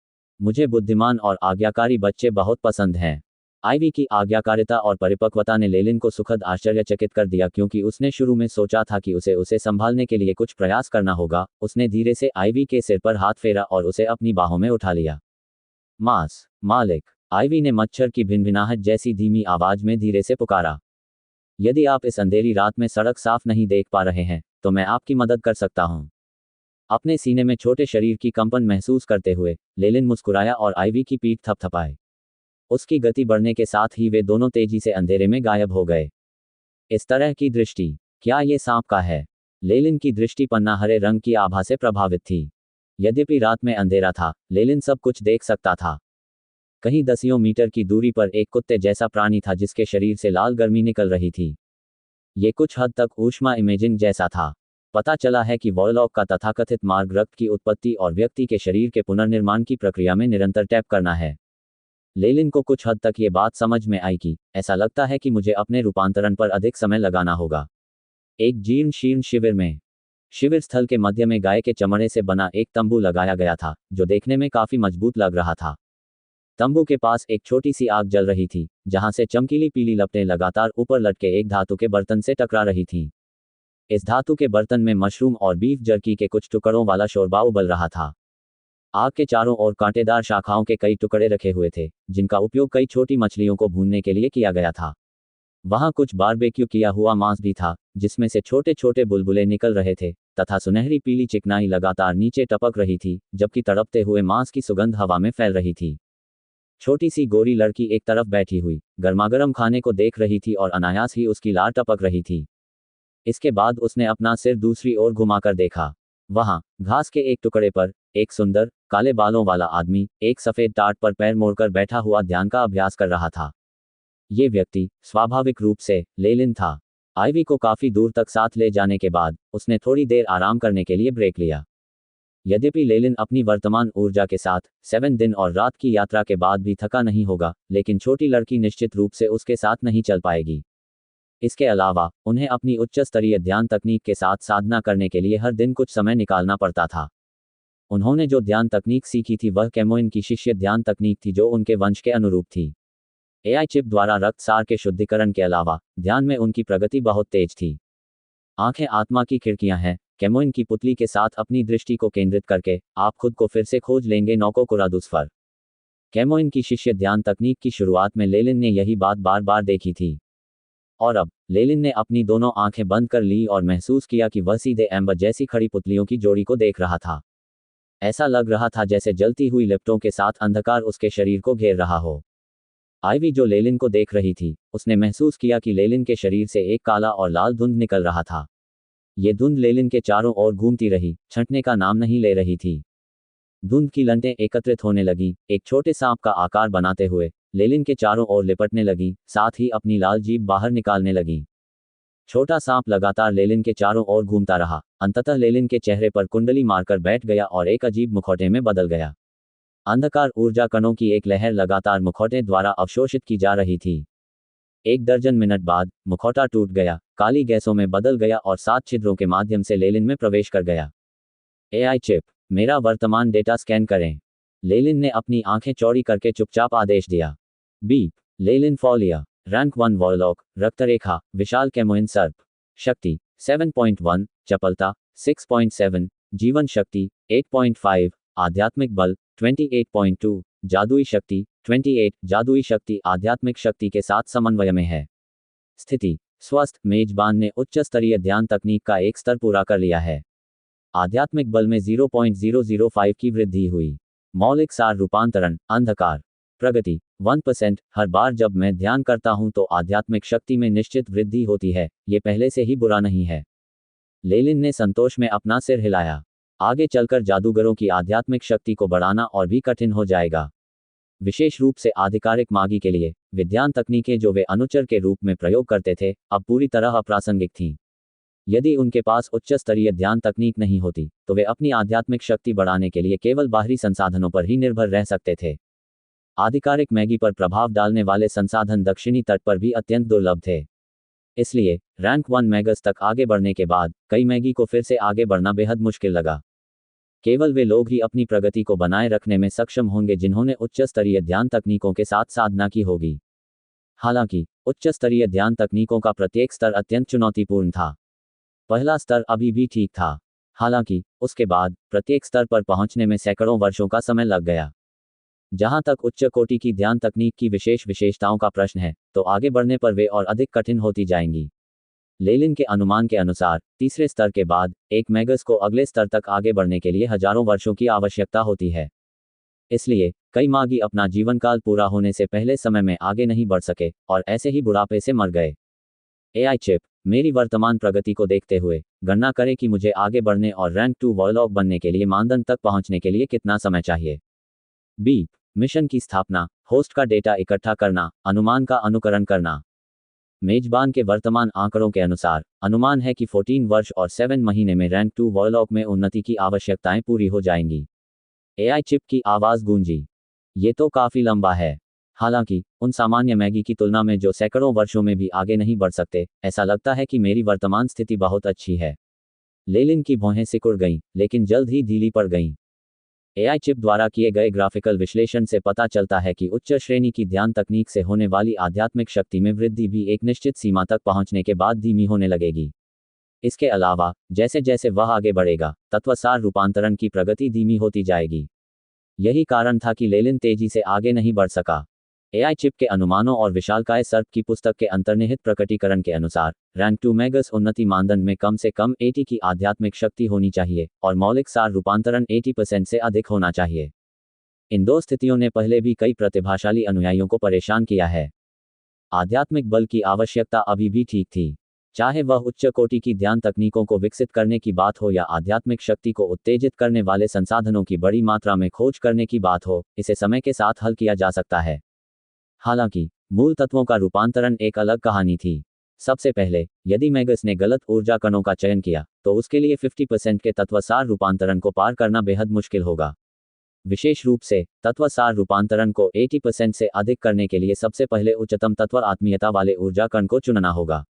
मुझे बुद्धिमान और आज्ञाकारी बच्चे बहुत पसंद हैं। आइवी की आज्ञाकारिता और परिपक्वता ने लेलिन को सुखद आश्चर्यचकित कर दिया, क्योंकि उसने शुरू में सोचा था कि उसे संभालने के लिए कुछ प्रयास करना होगा। उसने धीरे से आइवी के सिर पर हाथ फेरा और उसे अपनी बाहों में उठा लिया। मालिक। आइवी ने मच्छर की भिनभिनाहट जैसी धीमी आवाज में धीरे से पुकारा। यदि आप इस अंधेरी रात में सड़क साफ नहीं देख पा रहे हैं, तो मैं आपकी मदद कर सकता हूं। अपने सीने में छोटे शरीर की कंपन महसूस करते हुए, लेलिन मुस्कुराया और आइवी की पीठ थपथपाई। उसकी गति बढ़ने के साथ ही वे दोनों तेजी से अंधेरे में गायब हो गए। इस तरह की दृष्टि, क्या ये सांप का है? लेलिन की दृष्टि पन्ना हरे रंग की आभा से प्रभावित थी। यद्यपि रात में अंधेरा था, लेलिन सब कुछ देख सकता था। कहीं दसियों मीटर की दूरी पर एक कुत्ते जैसा प्राणी था जिसके शरीर से लाल गर्मी निकल रही थी। ये कुछ हद तक ऊष्मा इमेजिंग जैसा था। पता चला है कि वॉरलॉक का तथाकथित मार्ग रक्त की उत्पत्ति और व्यक्ति के शरीर के पुनर्निर्माण की प्रक्रिया में निरंतर टैप करना है। लेलिन को कुछ हद तक ये बात समझ में आई कि ऐसा लगता है कि मुझे अपने रूपांतरण पर अधिक समय लगाना होगा। एक जीर्ण शीर्ण शिविर में, शिविर स्थल के मध्य में गाय के चमड़े से बना एक तंबू लगाया गया था, जो देखने में काफी मजबूत लग रहा था। तंबू के पास एक छोटी सी आग जल रही थी, जहां से चमकीली पीली लपटें लगातार ऊपर लटके एक धातु के बर्तन से टकरा रही थीं। इस धातु के बर्तन में मशरूम और बीफ जर्की के कुछ टुकड़ों वाला शोरबा उबल रहा था। आग के चारों ओर कांटेदार शाखाओं के कई टुकड़े रखे हुए थे, जिनका उपयोग कई छोटी मछलियों को भूनने के लिए किया गया था। वहां कुछ बारबेक्यू किया हुआ मांस भी था, जिसमें से छोटे छोटे बुलबुले निकल रहे थे, तथा सुनहरी पीली चिकनाई लगातार नीचे टपक रही थी, जबकि तड़पते हुए मांस की सुगंध हवा में फैल रही थी। छोटी सी गोरी लड़की एक तरफ बैठी हुई, गर्मागर्म खाने को देख रही थी और अनायास ही उसकी लार टपक रही थी। इसके बाद उसने अपना सिर दूसरी ओर घुमाकर देखा। वहां, घास के एक टुकड़े पर, एक सुंदर, काले बालों वाला आदमी, एक सफेद टाट पर पैर मोड़कर बैठा हुआ ध्यान का अभ्यास कर रहा था। ये व्यक्ति, स्वाभाविक रूप से, लेलिन था। आइवी को काफी दूर तक साथ ले जाने के बाद, उसने थोड़ी देर आराम करने के लिए ब्रेक लिया। यद्यपि लेलिन अपनी वर्तमान ऊर्जा के साथ 7 दिन और रात की यात्रा के बाद भी थका नहीं होगा, लेकिन छोटी लड़की निश्चित रूप से उसके साथ नहीं चल पाएगी। इसके अलावा, उन्हें अपनी उच्च स्तरीय ध्यान तकनीक के साथ साधना करने के लिए हर दिन कुछ समय निकालना पड़ता था। उन्होंने जो ध्यान तकनीक सीखी थी वह कैमोइन की शिष्य ध्यान तकनीक थी, जो उनके वंश के अनुरूप थी। एआई चिप द्वारा रक्त सार के शुद्धिकरण के अलावा, ध्यान में उनकी प्रगति बहुत तेज थी। आंखें आत्मा की खिड़कियां हैं। कैमोइन की पुतली के साथ अपनी दृष्टि को केंद्रित करके, आप खुद को फिर से खोज लेंगे नौको कुरादुस्फर। कैमोइन की शिष्य ध्यान तकनीक की शुरुआत में लेलिन ने यही बात बार बार देखी थी। और अब, लेलिन ने अपनी दोनों आंखें बंद कर ली और महसूस किया कि वह सीधे एम्बर जैसी खड़ी पुतलियों की जोड़ी को देख रहा था। ऐसा लग रहा था जैसे जलती हुई लिपटों के साथ अंधकार उसके शरीर को घेर रहा हो। आइवी जो लेलिन को देख रही थी, उसने महसूस किया कि लेलिन के शरीर से एक काला और लाल धुंध निकल रहा था। ये धुंध लेलिन के चारों ओर घूमती रही, छंटने का नाम नहीं ले रही थी। धुंध की लंटें एकत्रित होने लगी, एक छोटे सांप का आकार बनाते हुए लेलिन के चारों ओर लिपटने लगी, साथ ही अपनी लाल जीभ बाहर निकालने लगी। छोटा सांप लगातार लेलिन के चारों ओर घूमता रहा, अंततः लेलिन के चेहरे पर कुंडली मारकर बैठ गया और एक अजीब मुखौटे में बदल गया। अंधकार ऊर्जा कणों की एक लहर लगातार मुखौटे द्वारा अवशोषित की जा रही थी। 1 दर्जन मिनट बाद मुखौटा टूट गया, काली गैसों में बदल गया और 7 छिद्रों के माध्यम से लेलिन में प्रवेश कर गया। एआई चिप, मेरा वर्तमान डेटा स्कैन करें। लेलिन ने अपनी आंखें चौड़ी करके चुपचाप आदेश दिया। बीप। लेलिन फॉलिया, रैंक 1 वॉरलॉक, रक्तरेखा, विशाल कैमोइन सर्प। शक्ति 7.1, चपलता 6.7, जीवन शक्ति 8.5, आध्यात्मिक बल 28.2, जादुई शक्ति 28, जादुई शक्ति आध्यात्मिक शक्ति के साथ समन्वय में है। स्थिति स्वस्थ, मेजबान ने उच्च स्तरीय ध्यान तकनीक का एक स्तर पूरा कर लिया है। आध्यात्मिक बल में 0.005 की वृद्धि हुई। मौलिक सार रूपांतरण, अंधकार, प्रगति 1%। हर बार जब मैं ध्यान करता हूं तो आध्यात्मिक शक्ति में निश्चित वृद्धि होती है, ये पहले से ही बुरा नहीं है। लेलिन ने संतोष में अपना सिर हिलाया। आगे चलकर जादूगरों की आध्यात्मिक शक्ति को बढ़ाना और भी कठिन हो जाएगा। विशेष रूप से आधिकारिक मागी के लिए विज्ञान तकनीकें जो वे अनुचर के रूप में प्रयोग करते थे, अब पूरी तरह अप्रासंगिक थीं। यदि उनके पास उच्च स्तरीय ध्यान तकनीक नहीं होती, तो वे अपनी आध्यात्मिक शक्ति बढ़ाने के लिए केवल बाहरी संसाधनों पर ही निर्भर रह सकते थे। आधिकारिक मैगी पर प्रभाव डालने वाले संसाधन दक्षिणी तट पर भी अत्यंत दुर्लभ थे। इसलिए रैंक 1 मैगस तक आगे बढ़ने के बाद कई मैगी को फिर से आगे बढ़ना बेहद मुश्किल लगा। केवल वे लोग ही अपनी प्रगति को बनाए रखने में सक्षम होंगे जिन्होंने उच्च स्तरीय ध्यान तकनीकों के साथ साधना की होगी। हालांकि उच्च स्तरीय ध्यान तकनीकों का प्रत्येक स्तर अत्यंत चुनौतीपूर्ण था। पहला स्तर अभी भी ठीक था, हालांकि उसके बाद प्रत्येक स्तर पर पहुंचने में सैकड़ों वर्षों का समय लग गया। जहां तक उच्च कोटि की ध्यान तकनीक की विशेषताओं का प्रश्न है, तो आगे बढ़ने पर वे और अधिक कठिन होती जाएंगी। लेलिन के अनुमान के अनुसार तीसरे स्तर के बाद एक मैगस को अगले स्तर तक आगे बढ़ने के लिए हजारों वर्षों की आवश्यकता होती है। इसलिए कई मागी अपना जीवनकाल पूरा होने से पहले समय में आगे नहीं बढ़ सके और ऐसे ही बुढ़ापे से मर गए। एआई चिप, मेरी वर्तमान प्रगति को देखते हुए गणना करें कि मुझे आगे बढ़ने और रैंक 2 वॉरलॉक बनने के लिए मानदंड तक पहुंचने के लिए कितना समय चाहिए। बीप। मिशन की स्थापना, होस्ट का डेटा इकट्ठा करना, अनुमान का अनुकरण करना। मेजबान के वर्तमान आंकड़ों के अनुसार अनुमान है कि 14 वर्ष और 7 महीने में रैंक 2 वॉरलॉक में उन्नति की आवश्यकताएं पूरी हो जाएंगी। एआई चिप की आवाज गूंजी। ये तो काफी लंबा है। हालांकि उन सामान्य मैगी की तुलना में जो सैकड़ों वर्षों में भी आगे नहीं बढ़ सकते, ऐसा लगता है कि मेरी वर्तमान स्थिति बहुत अच्छी है। लेलिन की भौहें सिकुड़ गईं, लेकिन जल्द ही ढीली पड़ गईं। एआई चिप द्वारा किए गए ग्राफिकल विश्लेषण से पता चलता है कि उच्च श्रेणी की ध्यान तकनीक से होने वाली आध्यात्मिक शक्ति में वृद्धि भी एक निश्चित सीमा तक पहुंचने के बाद धीमी होने लगेगी। इसके अलावा जैसे जैसे वह आगे बढ़ेगा, तत्वसार रूपांतरण की प्रगति धीमी होती जाएगी। यही कारण था कि लेलिन तेजी से आगे नहीं बढ़ सका। एआई चिप के अनुमानों और विशालकाय सर्प की पुस्तक के अंतर्निहित प्रकटीकरण के अनुसार रैंक 2 मैगस उन्नति मानदंड में कम से कम 80 की आध्यात्मिक शक्ति होनी चाहिए और मौलिक सार रूपांतरण 80% से अधिक होना चाहिए। इन दो स्थितियों ने पहले भी कई प्रतिभाशाली अनुयायियों को परेशान किया है। आध्यात्मिक बल की आवश्यकता अभी भी ठीक थी। चाहे वह उच्च कोटि की ध्यान तकनीकों को विकसित करने की बात हो या आध्यात्मिक शक्ति को उत्तेजित करने वाले संसाधनों की बड़ी मात्रा में खोज करने की बात हो, इसे समय के साथ हल किया जा सकता है। हालांकि मूल तत्वों का रूपांतरण एक अलग कहानी थी। सबसे पहले, यदि मैगस ने गलत ऊर्जा कणों का चयन किया, तो उसके लिए 50% के तत्वसार रूपांतरण को पार करना बेहद मुश्किल होगा। विशेष रूप से तत्वसार रूपांतरण को 80% से अधिक करने के लिए सबसे पहले उच्चतम तत्व आत्मीयता वाले ऊर्जा कण को चुनना होगा।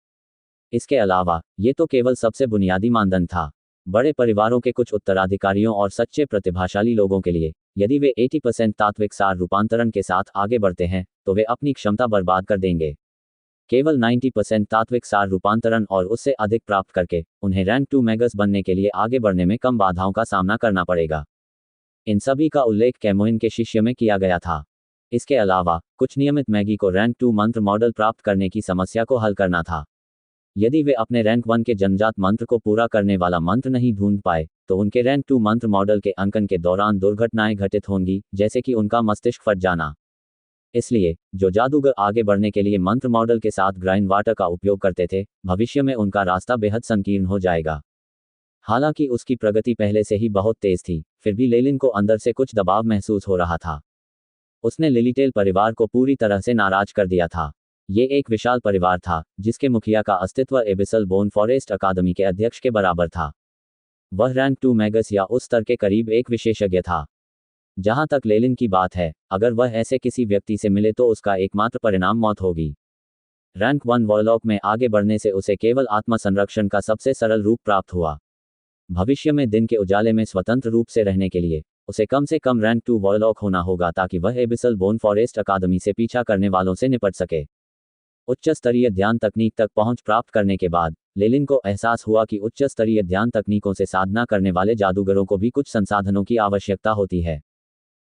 इसके अलावा ये तो केवल सबसे बुनियादी मानदंड था। बड़े परिवारों के कुछ उत्तराधिकारियों और सच्चे प्रतिभाशाली लोगों के लिए, यदि वे 80% तात्विक सार रूपांतरण के साथ आगे बढ़ते हैं, तो वे अपनी क्षमता बर्बाद कर देंगे। केवल 90% तात्विक सार रूपांतरण और उससे अधिक प्राप्त करके उन्हें रैंक 2 मैगस बनने के लिए आगे बढ़ने में कम बाधाओं का सामना करना पड़ेगा। इन सभी का उल्लेख कैमोइन के शिष्य में किया गया था। इसके अलावा कुछ नियमित मैगी को रैंक 2 मंत्र मॉडल प्राप्त करने की समस्या को हल करना था। यदि वे अपने रैंक 1 के जन्मजात मंत्र को पूरा करने वाला मंत्र नहीं ढूंढ पाए, तो उनके रैंक 2 मंत्र मॉडल के अंकन के दौरान दुर्घटनाएं घटित होंगी, जैसे कि उनका मस्तिष्क फट जाना। इसलिए जो जादूगर आगे बढ़ने के लिए मंत्र मॉडल के साथ ग्राइंड वाटर का उपयोग करते थे, भविष्य में उनका रास्ता बेहद संकीर्ण हो जाएगा। हालांकि उसकी प्रगति पहले से ही बहुत तेज थी, फिर भी लेलिन को अंदर से कुछ दबाव महसूस हो रहा था। उसने लिलीटेल परिवार को पूरी तरह से नाराज कर दिया था। ये एक विशाल परिवार था जिसके मुखिया का अस्तित्व एबिसल बोन फॉरेस्ट अकादमी के अध्यक्ष के बराबर था। वह रैंक 2 मैगस या उस स्तर के करीब एक विशेषज्ञ था। जहां तक लेलिन की बात है, अगर वह ऐसे किसी व्यक्ति से मिले तो उसका एकमात्र परिणाम मौत होगी। रैंक 1 वॉरलॉक में आगे बढ़ने से उसे केवल आत्मसंरक्षण का सबसे सरल रूप प्राप्त हुआ। भविष्य में दिन के उजाले में स्वतंत्र रूप से रहने के लिए उसे कम से कम रैंक 2 वॉरलॉक होना होगा ताकि वह एबिसल बोन फॉरेस्ट अकादमी से पीछा करने वालों से निपट सके। उच्च स्तरीय ध्यान तकनीक तक पहुंच प्राप्त करने के बाद लेलिन को एहसास हुआ कि उच्च स्तरीय ध्यान तकनीकों से साधना करने वाले जादूगरों को भी कुछ संसाधनों की आवश्यकता होती है।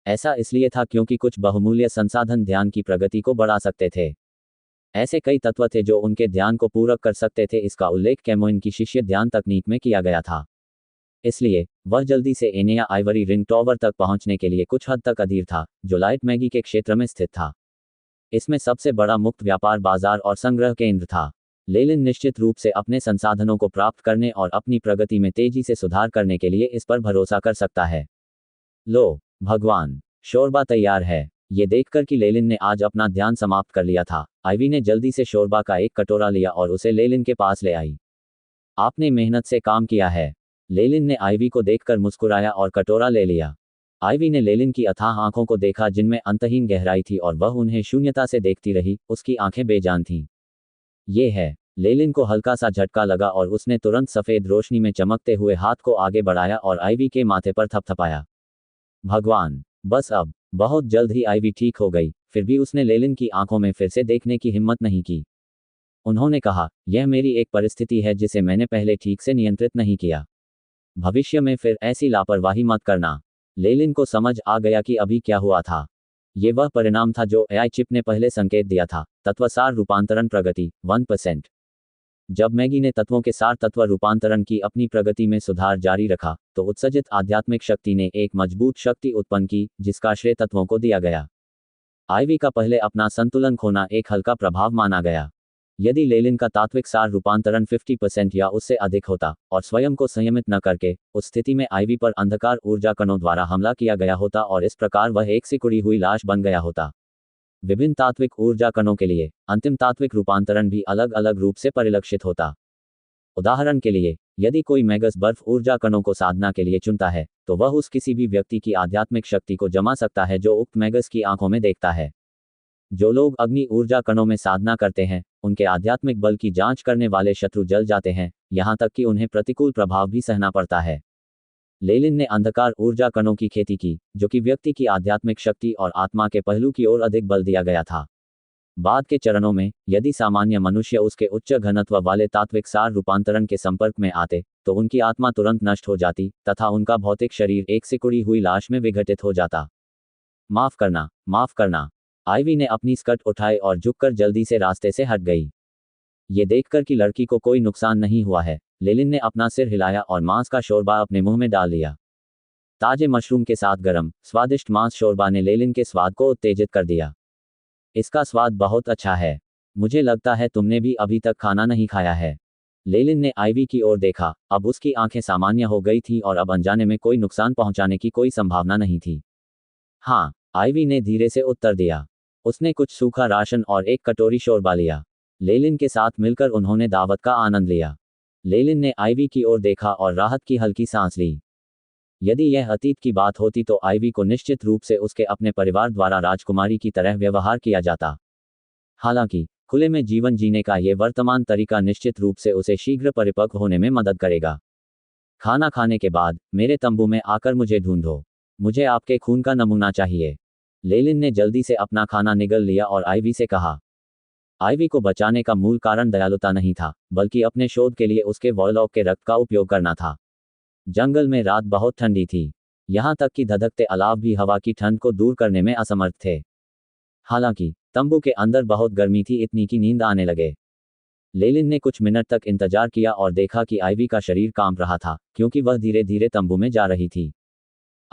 ऐसा इसलिए था क्योंकि कुछ बहुमूल्य संसाधन ध्यान की प्रगति को बढ़ा सकते थे। ऐसे कई तत्व थे जो उनके ध्यान को पूरक कर सकते थे। इसका उल्लेख कैमोइन की शिष्य ध्यान तकनीक में किया गया था। इसलिए वह जल्दी से एनिया आइवरी रिंग टॉवर तक पहुंचने के लिए कुछ हद तक अधीर था, जो लाइट मैगी के क्षेत्र में स्थित था। इसमें सबसे बड़ा मुक्त व्यापार बाजार और संग्रह केंद्र था। लेलिन निश्चित रूप से अपने संसाधनों को प्राप्त करने और अपनी प्रगति में तेजी से सुधार करने के लिए इस पर भरोसा कर सकता है। लो भगवान, शोरबा तैयार है। ये देखकर कि लेलिन ने आज अपना ध्यान समाप्त कर लिया था, आइवी ने जल्दी से शोरबा का एक कटोरा लिया और उसे लेलिन के पास ले आई। आपने मेहनत से काम किया है। लेलिन ने आइवी को देखकर मुस्कुराया और कटोरा ले लिया। आइवी ने लेलिन की अथाह आंखों को देखा जिनमें अंतहीन गहराई थी और वह उन्हें शून्यता से देखती रही। उसकी आंखें बेजान थीं। ये है। लेलिन को हल्का सा झटका लगा और उसने तुरंत सफेद रोशनी में चमकते हुए हाथ को आगे बढ़ाया और आइवी के माथे पर थपथपाया। भगवान, बस अब। बहुत जल्द ही आइवी ठीक हो गई, फिर भी उसने लेलिन की आंखों में फिर से देखने की हिम्मत नहीं की। उन्होंने कहा, यह मेरी एक परिस्थिति है जिसे मैंने पहले ठीक से नियंत्रित नहीं किया। भविष्य में फिर ऐसी लापरवाही मत करना। लेलिन को समझ आ गया कि अभी क्या हुआ था। ये वह परिणाम था जो एआई चिप ने पहले संकेत दिया था, तत्वसार रूपांतरण प्रगति 1%। जब मैगी ने तत्वों के सार तत्व रूपांतरण की अपनी प्रगति में सुधार जारी रखा, तो उत्सर्जित आध्यात्मिक शक्ति ने एक मजबूत शक्ति उत्पन्न की जिसका श्रेय तत्वों को दिया गया। आइवी का पहले अपना संतुलन खोना एक हल्का प्रभाव माना गया। यदि लेलिन का तात्विक सार रूपांतरण 50% या उससे अधिक होता और स्वयं को संयमित न करके, उस स्थिति में आइवी पर अंधकार ऊर्जा कणों द्वारा हमला किया गया होता और इस प्रकार वह एक सिकुड़ी हुई लाश बन गया होता। विभिन्न तात्विक ऊर्जा कणों के लिए अंतिम तात्विक रूपांतरण भी अलग अलग रूप से परिलक्षित होता। उदाहरण के लिए, यदि कोई मैगस बर्फ ऊर्जा कणों को साधना के लिए चुनता है, तो वह उस किसी भी व्यक्ति की आध्यात्मिक शक्ति को जमा सकता है जो उक्त मैगस की आंखों में देखता है। जो लोग अग्नि ऊर्जा कणों में साधना करते हैं, उनके आध्यात्मिक बल की जांच करने वाले शत्रु जल जाते हैं, यहां तक कि उन्हें प्रतिकूल प्रभाव भी सहना पड़ता है। लेलिन ने अंधकार ऊर्जा कणों की खेती की, जो कि व्यक्ति की आध्यात्मिक शक्ति और आत्मा के पहलू की ओर अधिक बल दिया गया था। बाद के चरणों में, यदि सामान्य मनुष्य उसके उच्च घनत्व वाले तात्विक सार रूपांतरण के संपर्क में आते, तो उनकी आत्मा तुरंत नष्ट हो जाती तथा उनका भौतिक शरीर एक सिकुड़ी हुई लाश में विघटित हो जाता। माफ करना, माफ करना। आइवी ने अपनी स्कर्ट उठाई और झुककर जल्दी से रास्ते से हट गई। ये देखकर कि लड़की को कोई नुकसान नहीं हुआ है, लेलिन ने अपना सिर हिलाया और मांस का शोरबा अपने मुंह में डाल लिया। ताजे मशरूम के साथ गरम, स्वादिष्ट मांस शोरबा ने लेलिन के स्वाद को उत्तेजित कर दिया। इसका स्वाद बहुत अच्छा है। मुझे लगता है तुमने भी अभी तक खाना नहीं खाया है। लेलिन ने आइवी की ओर देखा। अब उसकी आंखें सामान्य हो गई थीं और अब अनजाने में कोई नुकसान पहुंचाने की कोई संभावना नहीं थी। हाँ, आइवी ने धीरे से उत्तर दिया। उसने कुछ सूखा राशन और एक कटोरी शोरबा लिया। लेलिन के साथ मिलकर उन्होंने दावत का आनंद लिया। लेलिन ने आइवी की ओर देखा और राहत की हल्की सांस ली। यदि यह अतीत की बात होती तो आइवी को निश्चित रूप से उसके अपने परिवार द्वारा राजकुमारी की तरह व्यवहार किया जाता। हालांकि खुले में जीवन जीने का ये वर्तमान तरीका निश्चित रूप से उसे शीघ्र परिपक्व होने में मदद करेगा। खाना खाने के बाद मेरे तंबू में आकर मुझे ढूंढो। मुझे आपके खून का नमूना चाहिए। लेलिन ने जल्दी से अपना खाना निगल लिया और आइवी से कहा। आइवी को बचाने का मूल कारण दयालुता नहीं था, बल्कि अपने शोध के लिए उसके वॉरलॉक के रक्त का उपयोग करना था। जंगल में रात बहुत ठंडी थी। यहां तक कि धधकते अलाव भी हवा की ठंड को दूर करने में असमर्थ थे। हालांकि तंबू के अंदर बहुत गर्मी थी, इतनी की नींद आने लगे। लेलिन ने कुछ मिनट तक इंतजार किया और देखा कि आइवी का शरीर कांप रहा था, क्योंकि वह धीरे धीरे तंबू में जा रही थी।